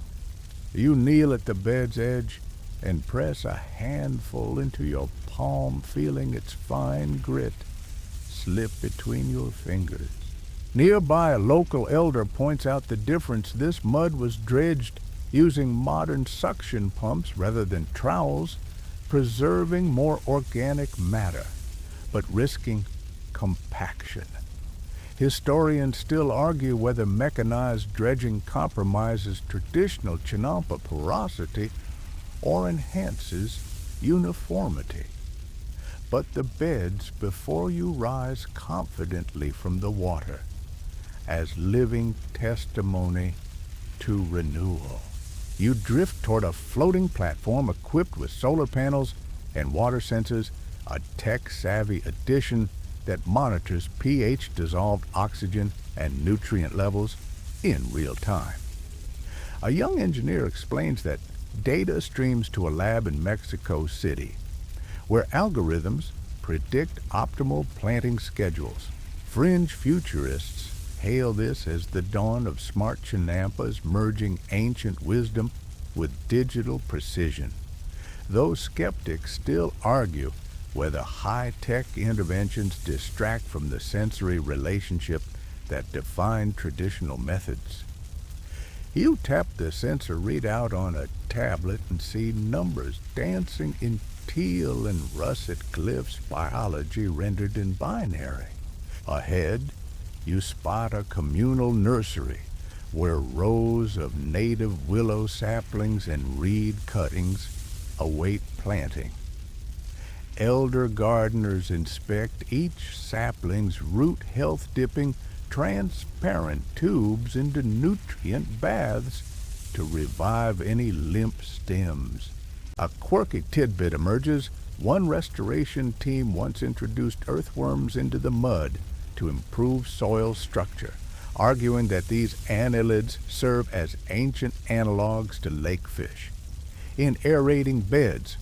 You kneel at the bed's edge and press a handful into your palm, feeling its fine grit slip between your fingers. Nearby, a local elder points out the difference. This mud was dredged using modern suction pumps rather than trowels, preserving more organic matter, but risking compaction. Historians still argue whether mechanized dredging compromises traditional Chinampa porosity or enhances uniformity. But the beds before you rise confidently from the water as living testimony to renewal. You drift toward a floating platform equipped with solar panels and water sensors, a tech-savvy addition that monitors pH, dissolved oxygen, and nutrient levels in real time. A young engineer explains that data streams to a lab in Mexico City, where algorithms predict optimal planting schedules. Fringe futurists hail this as the dawn of smart Chinampas merging ancient wisdom with digital precision. Though skeptics still argue whether high-tech interventions distract from the sensory relationship that defined traditional methods. You tap the sensor readout on a tablet and see numbers dancing in teal and russet glyphs, biology rendered in binary. Ahead, you spot a communal nursery where rows of native willow saplings and reed cuttings await planting. Elder gardeners inspect each sapling's root health, dipping transparent tubes into nutrient baths to revive any limp stems. A quirky tidbit emerges. One restoration team once introduced earthworms into the mud to improve soil structure, arguing that these annelids serve as ancient analogs to lake fish. In aerating beds,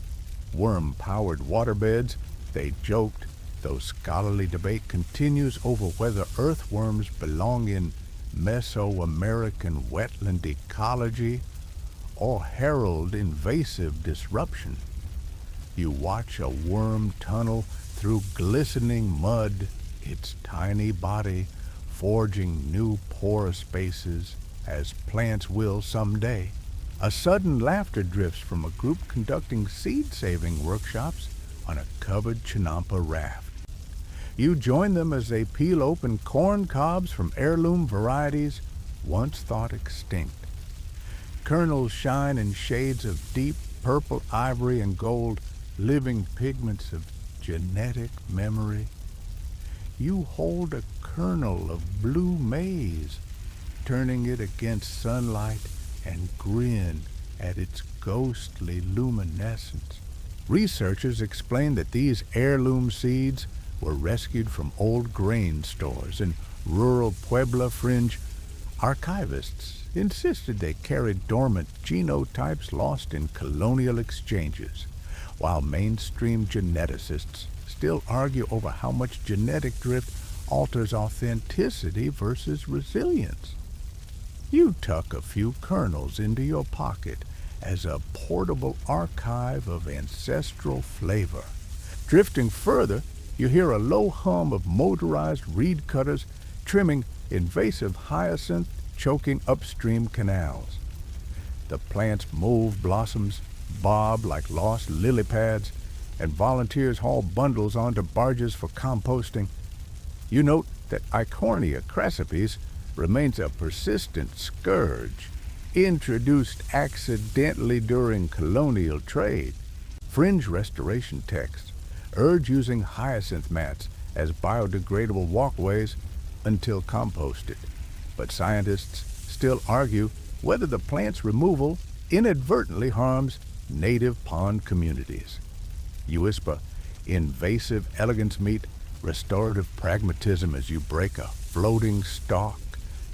worm-powered waterbeds, they joked, though scholarly debate continues over whether earthworms belong in Mesoamerican wetland ecology or herald invasive disruption. You watch a worm tunnel through glistening mud, its tiny body forging new pore spaces as plants will someday. A sudden laughter drifts from a group conducting seed-saving workshops on a covered chinampa raft. You join them as they peel open corn cobs from heirloom varieties once thought extinct. Kernels shine in shades of deep purple, ivory, and gold, living pigments of genetic memory. You hold a kernel of blue maize, turning it against sunlight, and grin at its ghostly luminescence. Researchers explain that these heirloom seeds were rescued from old grain stores in rural Puebla. Fringe archivists insisted they carried dormant genotypes lost in colonial exchanges, while mainstream geneticists still argue over how much genetic drift alters authenticity versus resilience. You tuck a few kernels into your pocket as a portable archive of ancestral flavor. Drifting further, you hear a low hum of motorized reed cutters trimming invasive hyacinth choking upstream canals. The plant's mauve blossoms bob like lost lily pads, and volunteers haul bundles onto barges for composting. You note that Eichhornia crassipes remains a persistent scourge, introduced accidentally during colonial trade. Fringe restoration texts urge using hyacinth mats as biodegradable walkways until composted, but scientists still argue whether the plant's removal inadvertently harms native pond communities. You whisper invasive elegance meet restorative pragmatism as you break a floating stalk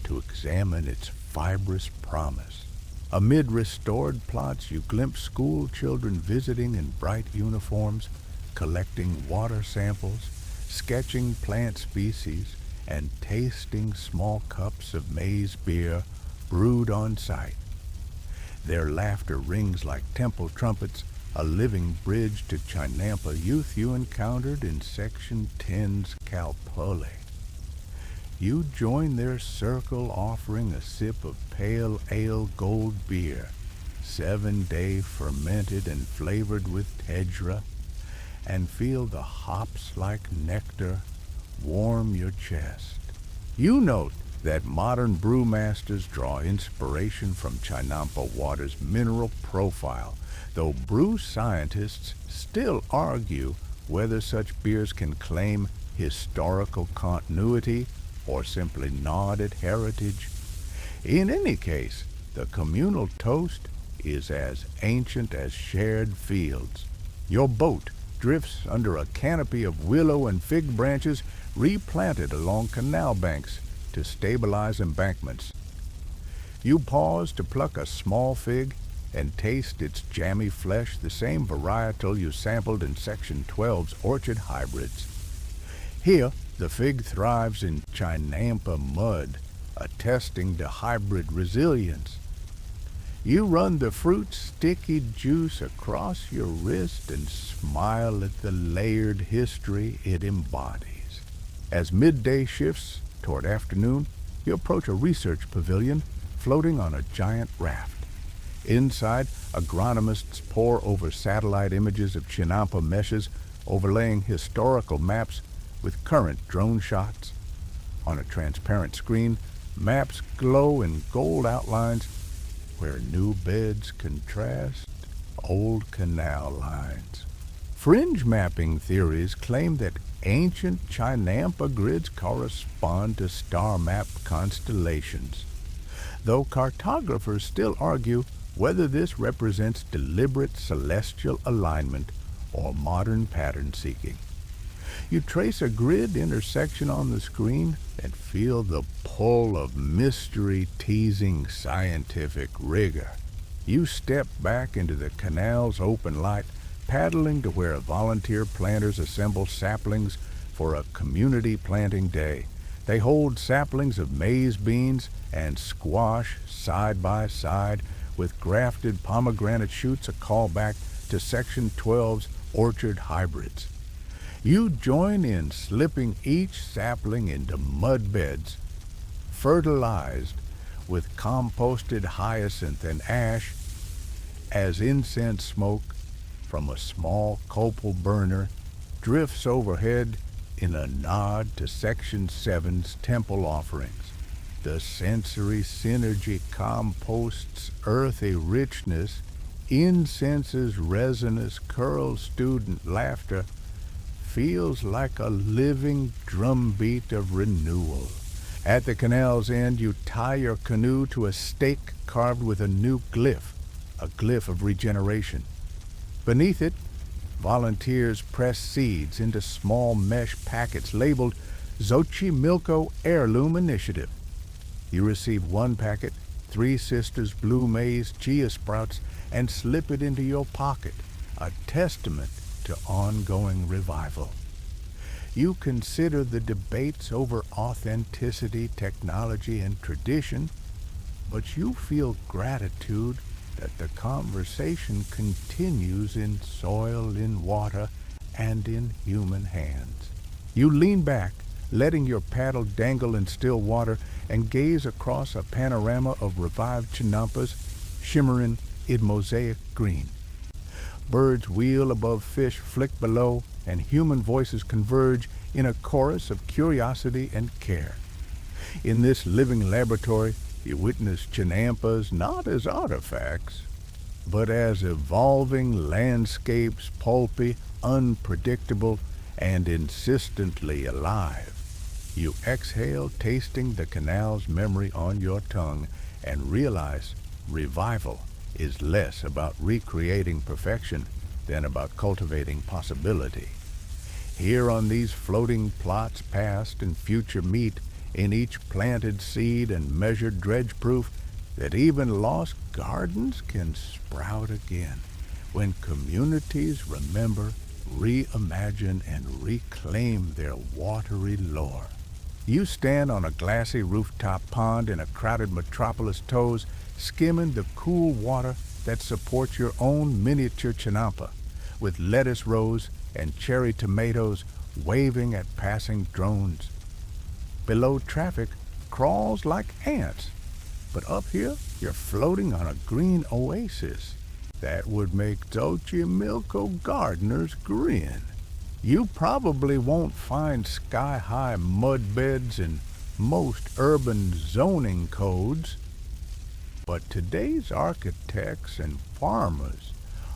to examine its fibrous promise. Amid restored plots, you glimpse school children visiting in bright uniforms, collecting water samples, sketching plant species, and tasting small cups of maize beer brewed on site. Their laughter rings like temple trumpets, a living bridge to Chinampa youth you encountered in Section 10's Calpole. You join their circle offering a sip of pale ale gold beer, 7-day fermented and flavored with tedra, and feel the hops like nectar warm your chest. You note that modern brewmasters draw inspiration from Chinampa water's mineral profile, though brew scientists still argue whether such beers can claim historical continuity or simply nod at heritage. In any case, the communal toast is as ancient as shared fields. Your boat drifts under a canopy of willow and fig branches replanted along canal banks to stabilize embankments. You pause to pluck a small fig and taste its jammy flesh, the same varietal you sampled in Section 12's orchard hybrids. Here, the fig thrives in Chinampa mud, attesting to hybrid resilience. You run the fruit's sticky juice across your wrist and smile at the layered history it embodies. As midday shifts toward afternoon, you approach a research pavilion floating on a giant raft. Inside, agronomists pore over satellite images of Chinampa meshes, overlaying historical maps with current drone shots. On a transparent screen, maps glow in gold outlines where new beds contrast old canal lines. Fringe mapping theories claim that ancient Chinampa grids correspond to star-mapped constellations, though cartographers still argue whether this represents deliberate celestial alignment or modern pattern seeking. You trace a grid intersection on the screen and feel the pull of mystery-teasing scientific rigor. You step back into the canal's open light, paddling to where volunteer planters assemble saplings for a community planting day. They hold saplings of maize beans and squash side by side with grafted pomegranate shoots, a callback to Section 12's orchard hybrids. You join in slipping each sapling into mud beds, fertilized with composted hyacinth and ash, as incense smoke from a small copal burner drifts overhead in a nod to Section 7's temple offerings. The sensory synergy compost's earthy richness, incense's resinous curl student laughter, feels like a living drumbeat of renewal. At the canal's end, you tie your canoe to a stake carved with a new glyph, a glyph of regeneration. Beneath it, volunteers press seeds into small mesh packets labeled Xochimilco Heirloom Initiative. You receive one packet, 3 Sisters blue maize chia sprouts, and slip it into your pocket, a testament to ongoing revival. You consider the debates over authenticity, technology, and tradition, but you feel gratitude that the conversation continues in soil, in water, and in human hands. You lean back, letting your paddle dangle in still water, and gaze across a panorama of revived chinampas shimmering in mosaic green. Birds wheel above, fish flick below, and human voices converge in a chorus of curiosity and care. In this living laboratory, you witness chinampas not as artifacts, but as evolving landscapes, pulpy, unpredictable, and insistently alive. You exhale, tasting the canal's memory on your tongue, and realize revival is less about recreating perfection than about cultivating possibility. Here on these floating plots, past and future meet in each planted seed and measured dredge-proof that even lost gardens can sprout again when communities remember, reimagine, and reclaim their watery lore. You stand on a glassy rooftop pond in a crowded metropolis toes, skimming the cool water that supports your own miniature chinampa, with lettuce rows and cherry tomatoes waving at passing drones. Below, traffic crawls like ants, but up here you're floating on a green oasis that would make Xochimilco gardeners grin. You probably won't find sky-high mud beds in most urban zoning codes, but today's architects and farmers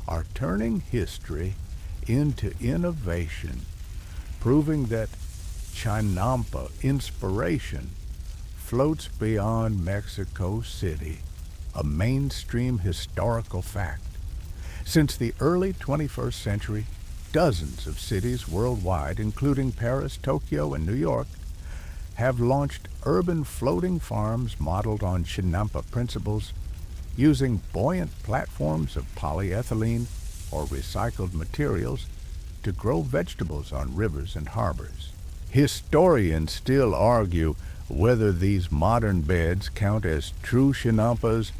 are turning history into innovation, proving that Chinampa inspiration floats beyond Mexico City, a mainstream historical fact. Since the early 21st century, dozens of cities worldwide, including Paris, Tokyo, and New York, have launched urban floating farms modeled on Chinampa principles, using buoyant platforms of polyethylene or recycled materials to grow vegetables on rivers and harbors. Historians still argue whether these modern beds count as true Chinampas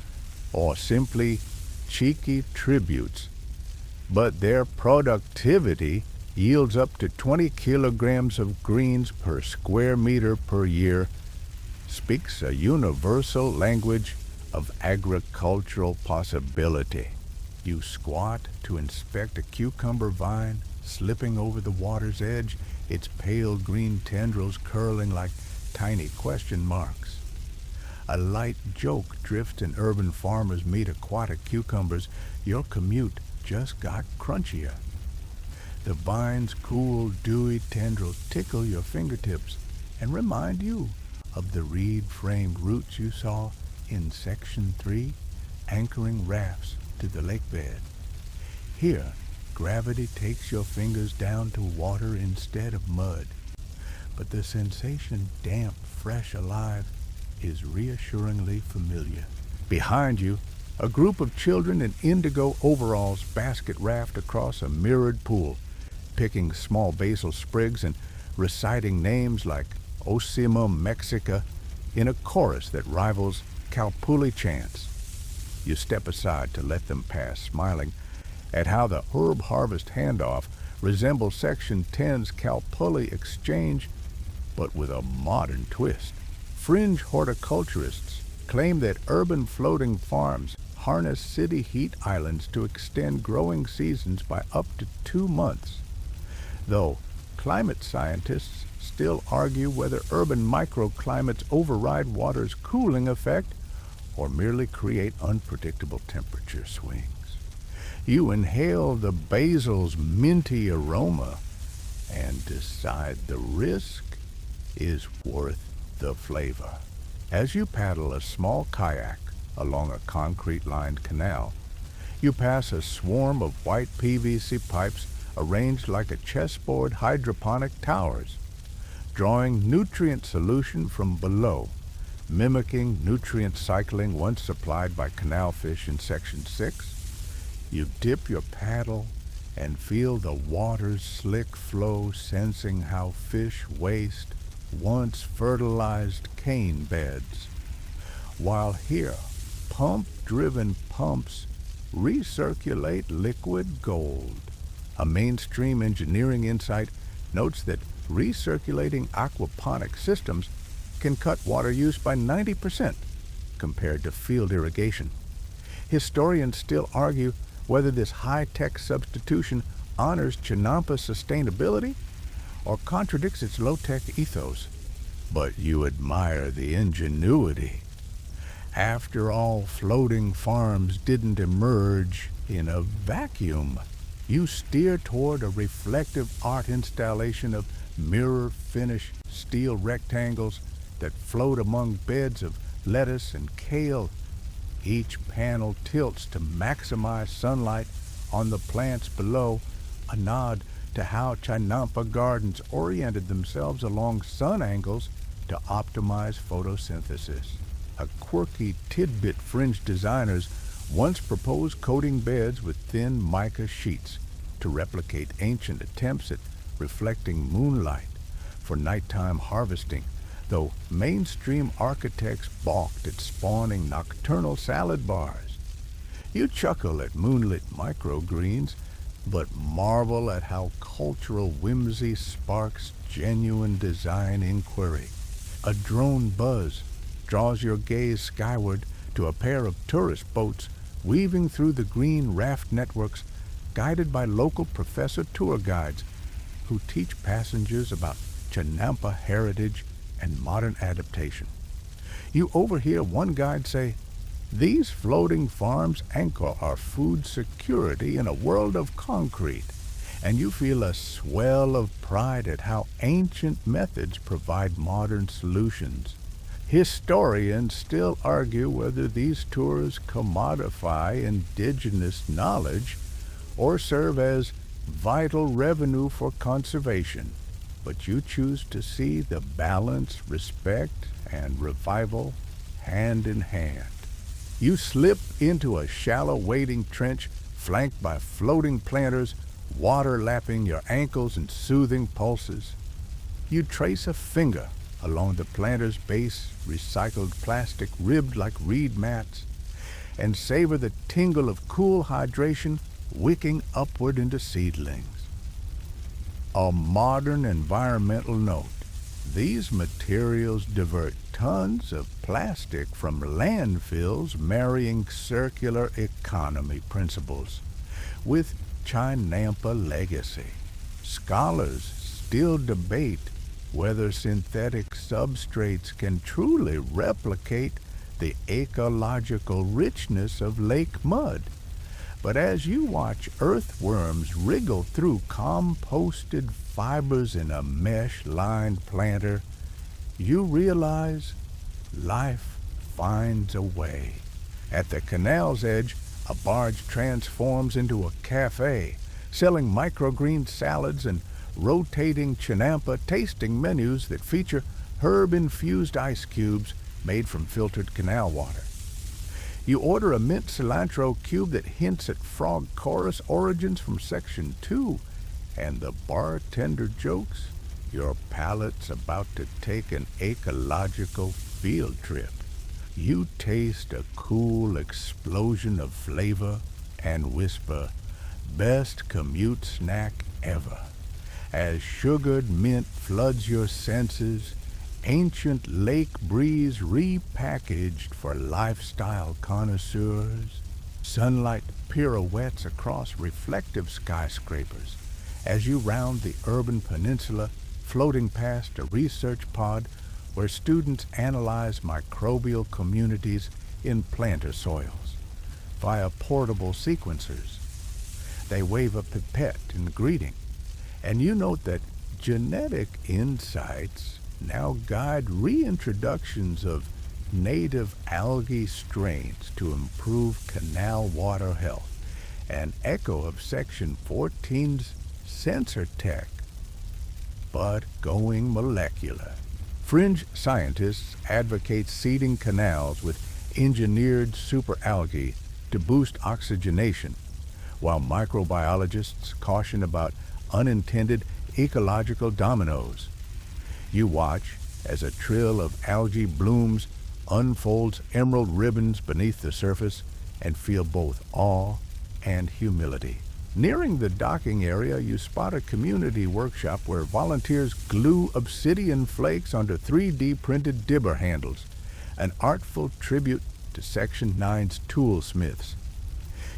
or simply cheeky tributes, but their productivity yields up to 20 kilograms of greens per square meter per year, speaks a universal language of agricultural possibility. You squat to inspect a cucumber vine slipping over the water's edge, its pale green tendrils curling like tiny question marks. A light joke drifts in urban farmers meet aquatic cucumbers. Your commute just got crunchier. The vine's cool, dewy tendrils tickle your fingertips and remind you of the reed-framed roots you saw in Section 3, anchoring rafts to the lake bed. Here, gravity takes your fingers down to water instead of mud. But the sensation, damp, fresh, alive, is reassuringly familiar. Behind you, a group of children in indigo overalls basket raft across a mirrored pool, picking small basil sprigs and reciting names like Osima Mexica in a chorus that rivals Calpulli chants. You step aside to let them pass, smiling at how the herb harvest handoff resembles Section 10's Calpulli exchange, but with a modern twist. Fringe horticulturists claim that urban floating farms harness city heat islands to extend growing seasons by up to 2 months, though climate scientists still argue whether urban microclimates override water's cooling effect or merely create unpredictable temperature swings. You inhale the basil's minty aroma and decide the risk is worth the flavor. As you paddle a small kayak along a concrete-lined canal, you pass a swarm of white PVC pipes arranged like a chessboard hydroponic towers, drawing nutrient solution from below, mimicking nutrient cycling once supplied by canal fish in Section 6. You dip your paddle and feel the water's slick flow, sensing how fish waste once fertilized cane beds, while here pump-driven pumps recirculate liquid gold. A mainstream engineering insight notes that recirculating aquaponic systems can cut water use by 90% compared to field irrigation. Historians still argue whether this high-tech substitution honors Chinampa sustainability or contradicts its low-tech ethos. But you admire the ingenuity. After all, floating farms didn't emerge in a vacuum. You steer toward a reflective art installation of mirror-finished steel rectangles that float among beds of lettuce and kale. Each panel tilts to maximize sunlight on the plants below, a nod to how Chinampa gardens oriented themselves along sun angles to optimize photosynthesis. A quirky tidbit fringe designers once proposed coating beds with thin mica sheets to replicate ancient attempts at reflecting moonlight for nighttime harvesting, though mainstream architects balked at spawning nocturnal salad bars. You chuckle at moonlit microgreens, but marvel at how cultural whimsy sparks genuine design inquiry. A drone buzz draws your gaze skyward to a pair of tourist boats weaving through the green raft networks, guided by local professor tour guides who teach passengers about Chinampa heritage and modern adaptation. You overhear one guide say, "These floating farms anchor our food security in a world of concrete," and you feel a swell of pride at how ancient methods provide modern solutions. Historians still argue whether these tours commodify indigenous knowledge or serve as vital revenue for conservation, but you choose to see the balance, respect, and revival hand in hand. You slip into a shallow wading trench flanked by floating planters, water lapping your ankles and soothing pulses. You trace a finger along the planter's base, recycled plastic ribbed like reed mats, and savor the tingle of cool hydration wicking upward into seedlings. A modern environmental note: these materials divert tons of plastic from landfills, marrying circular economy principles with Chinampa legacy. Scholars still debate whether synthetic substrates can truly replicate the ecological richness of lake mud. But as you watch earthworms wriggle through composted fibers in a mesh-lined planter, you realize life finds a way. At the canal's edge, a barge transforms into a cafe, selling microgreen salads and rotating chinampa tasting menus that feature herb-infused ice cubes made from filtered canal water. You order a mint cilantro cube that hints at frog chorus origins from Section 2, and the bartender jokes your palate's about to take an ecological field trip. You taste a cool explosion of flavor and whisper, "Best commute snack ever." As sugared mint floods your senses, ancient lake breeze repackaged for lifestyle connoisseurs. Sunlight pirouettes across reflective skyscrapers as you round the urban peninsula, floating past a research pod where students analyze microbial communities in planter soils via portable sequencers. They wave a pipette in greeting, and you note that genetic insights now guide reintroductions of native algae strains to improve canal water health, an echo of Section 14's sensor tech, but going molecular. Fringe scientists advocate seeding canals with engineered superalgae to boost oxygenation, while microbiologists caution about unintended ecological dominoes. You watch as a trill of algae blooms unfolds emerald ribbons beneath the surface and feel both awe and humility. Nearing the docking area, you spot a community workshop where volunteers glue obsidian flakes onto 3D printed dibber handles, an artful tribute to Section 9's toolsmiths.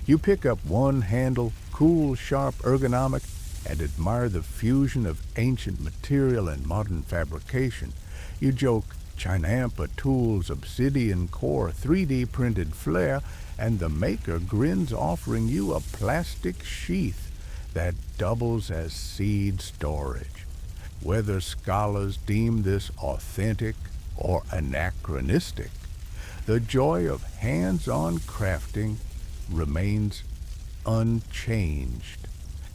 You pick up one handle, cool, sharp, ergonomic, and admire the fusion of ancient material and modern fabrication. You joke, Chinampa tools, obsidian core, 3D printed flair, and the maker grins, offering you a plastic sheath that doubles as seed storage. Whether scholars deem this authentic or anachronistic, the joy of hands-on crafting remains unchanged.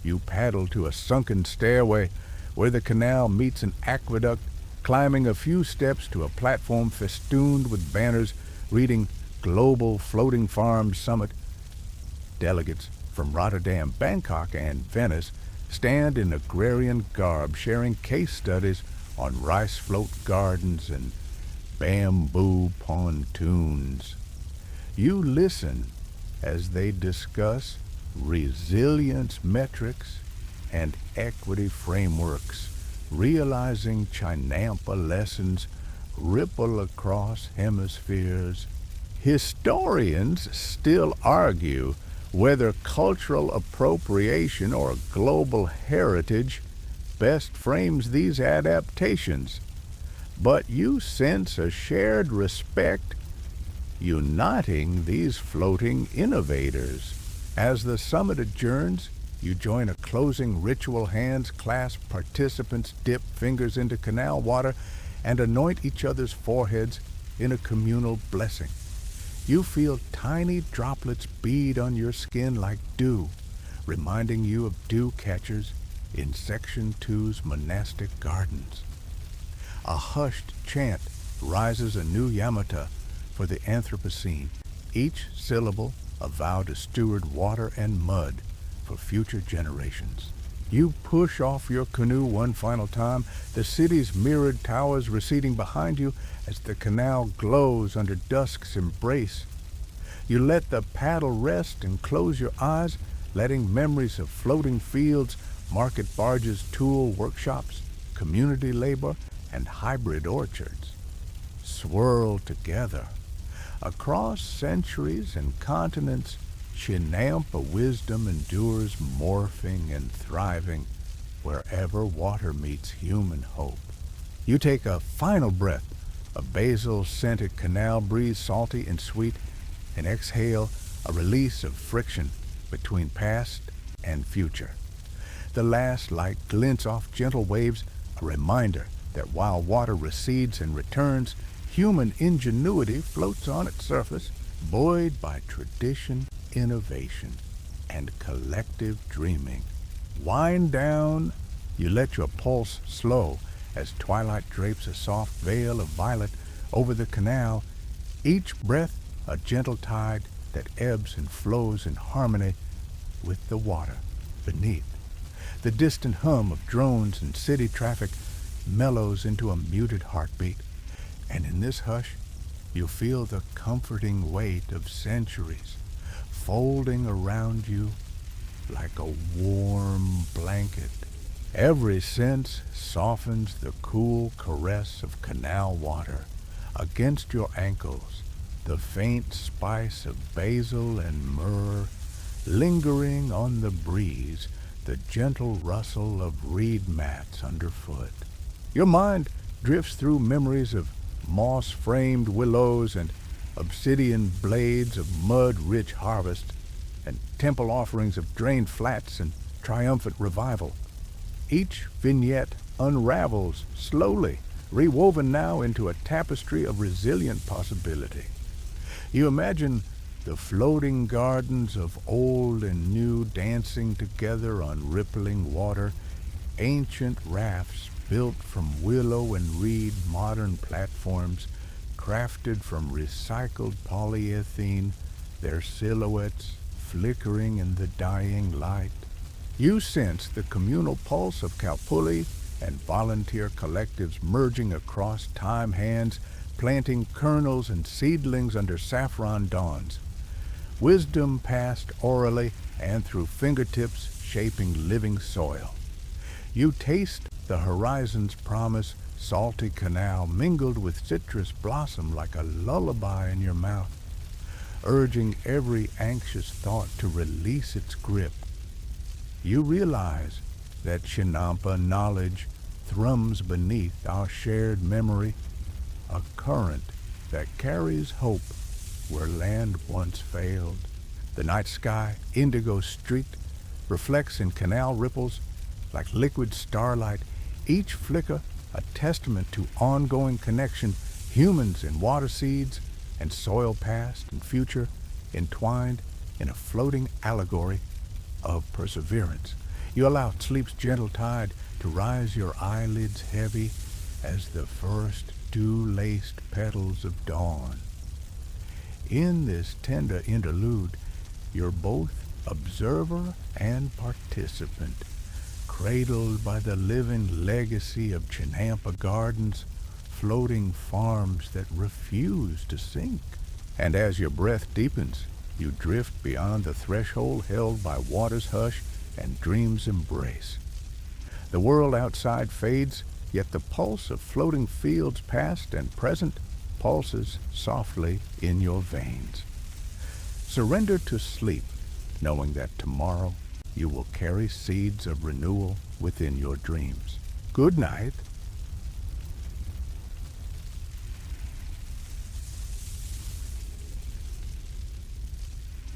You paddle to a sunken stairway where the canal meets an aqueduct, climbing a few steps to a platform festooned with banners reading Global Floating Farms Summit. Delegates from Rotterdam, Bangkok, and Venice stand in agrarian garb sharing case studies on rice float gardens and bamboo pontoons. You listen as they discuss resilience metrics and equity frameworks, realizing Chinampa lessons ripple across hemispheres. Historians still argue whether cultural appropriation or global heritage best frames these adaptations, but you sense a shared respect uniting these floating innovators. As the summit adjourns, you join a closing ritual. Hands clasp, participants dip fingers into canal water and anoint each other's foreheads in a communal blessing. You feel tiny droplets bead on your skin like dew, reminding you of dew catchers in Section 2's monastic gardens. A hushed chant rises anew Yamata for the Anthropocene, each syllable a vow to steward water and mud for future generations. You push off your canoe one final time, the city's mirrored towers receding behind you as the canal glows under dusk's embrace. You let the paddle rest and close your eyes, letting memories of floating fields, market barges, tool workshops, community labor, and hybrid orchards swirl together. Across centuries and continents, Chinampa wisdom endures, morphing and thriving wherever water meets human hope. You take a final breath, a basil-scented canal breeze, salty and sweet, and exhale a release of friction between past and future. The last light glints off gentle waves, a reminder that while water recedes and returns, human ingenuity floats on its surface, buoyed by tradition, innovation, and collective dreaming. Wind down, you let your pulse slow as twilight drapes a soft veil of violet over the canal, each breath a gentle tide that ebbs and flows in harmony with the water beneath. The distant hum of drones and city traffic mellows into a muted heartbeat, and in this hush, you feel the comforting weight of centuries folding around you like a warm blanket. Every sense softens the cool caress of canal water against your ankles, the faint spice of basil and myrrh lingering on the breeze, the gentle rustle of reed mats underfoot. Your mind drifts through memories of moss-framed willows and obsidian blades of mud-rich harvest, and temple offerings of drained flats and triumphant revival. Each vignette unravels slowly, rewoven now into a tapestry of resilient possibility. You imagine the floating gardens of old and new dancing together on rippling water, ancient rafts built from willow and reed, modern platforms crafted from recycled polyethylene, their silhouettes flickering in the dying light. You sense the communal pulse of Kalpuli and volunteer collectives merging across time hands, planting kernels and seedlings under saffron dawns. Wisdom passed orally and through fingertips shaping living soil. You taste the horizon's promise, salty canal mingled with citrus blossom like a lullaby in your mouth, urging every anxious thought to release its grip. You realize that Chinampa knowledge thrums beneath our shared memory, a current that carries hope where land once failed. The night sky, indigo streaked, reflects in canal ripples like liquid starlight, each flicker a testament to ongoing connection, humans and water seeds, and soil past and future entwined in a floating allegory of perseverance. You allow sleep's gentle tide to rise your eyelids heavy as the first dew-laced petals of dawn. In this tender interlude, you're both observer and participant, cradled by the living legacy of Chinampa gardens, floating farms that refuse to sink. And as your breath deepens, you drift beyond the threshold held by water's hush and dream's embrace. The world outside fades, yet the pulse of floating fields past and present pulses softly in your veins. Surrender to sleep, knowing that tomorrow you will carry seeds of renewal within your dreams. Good night.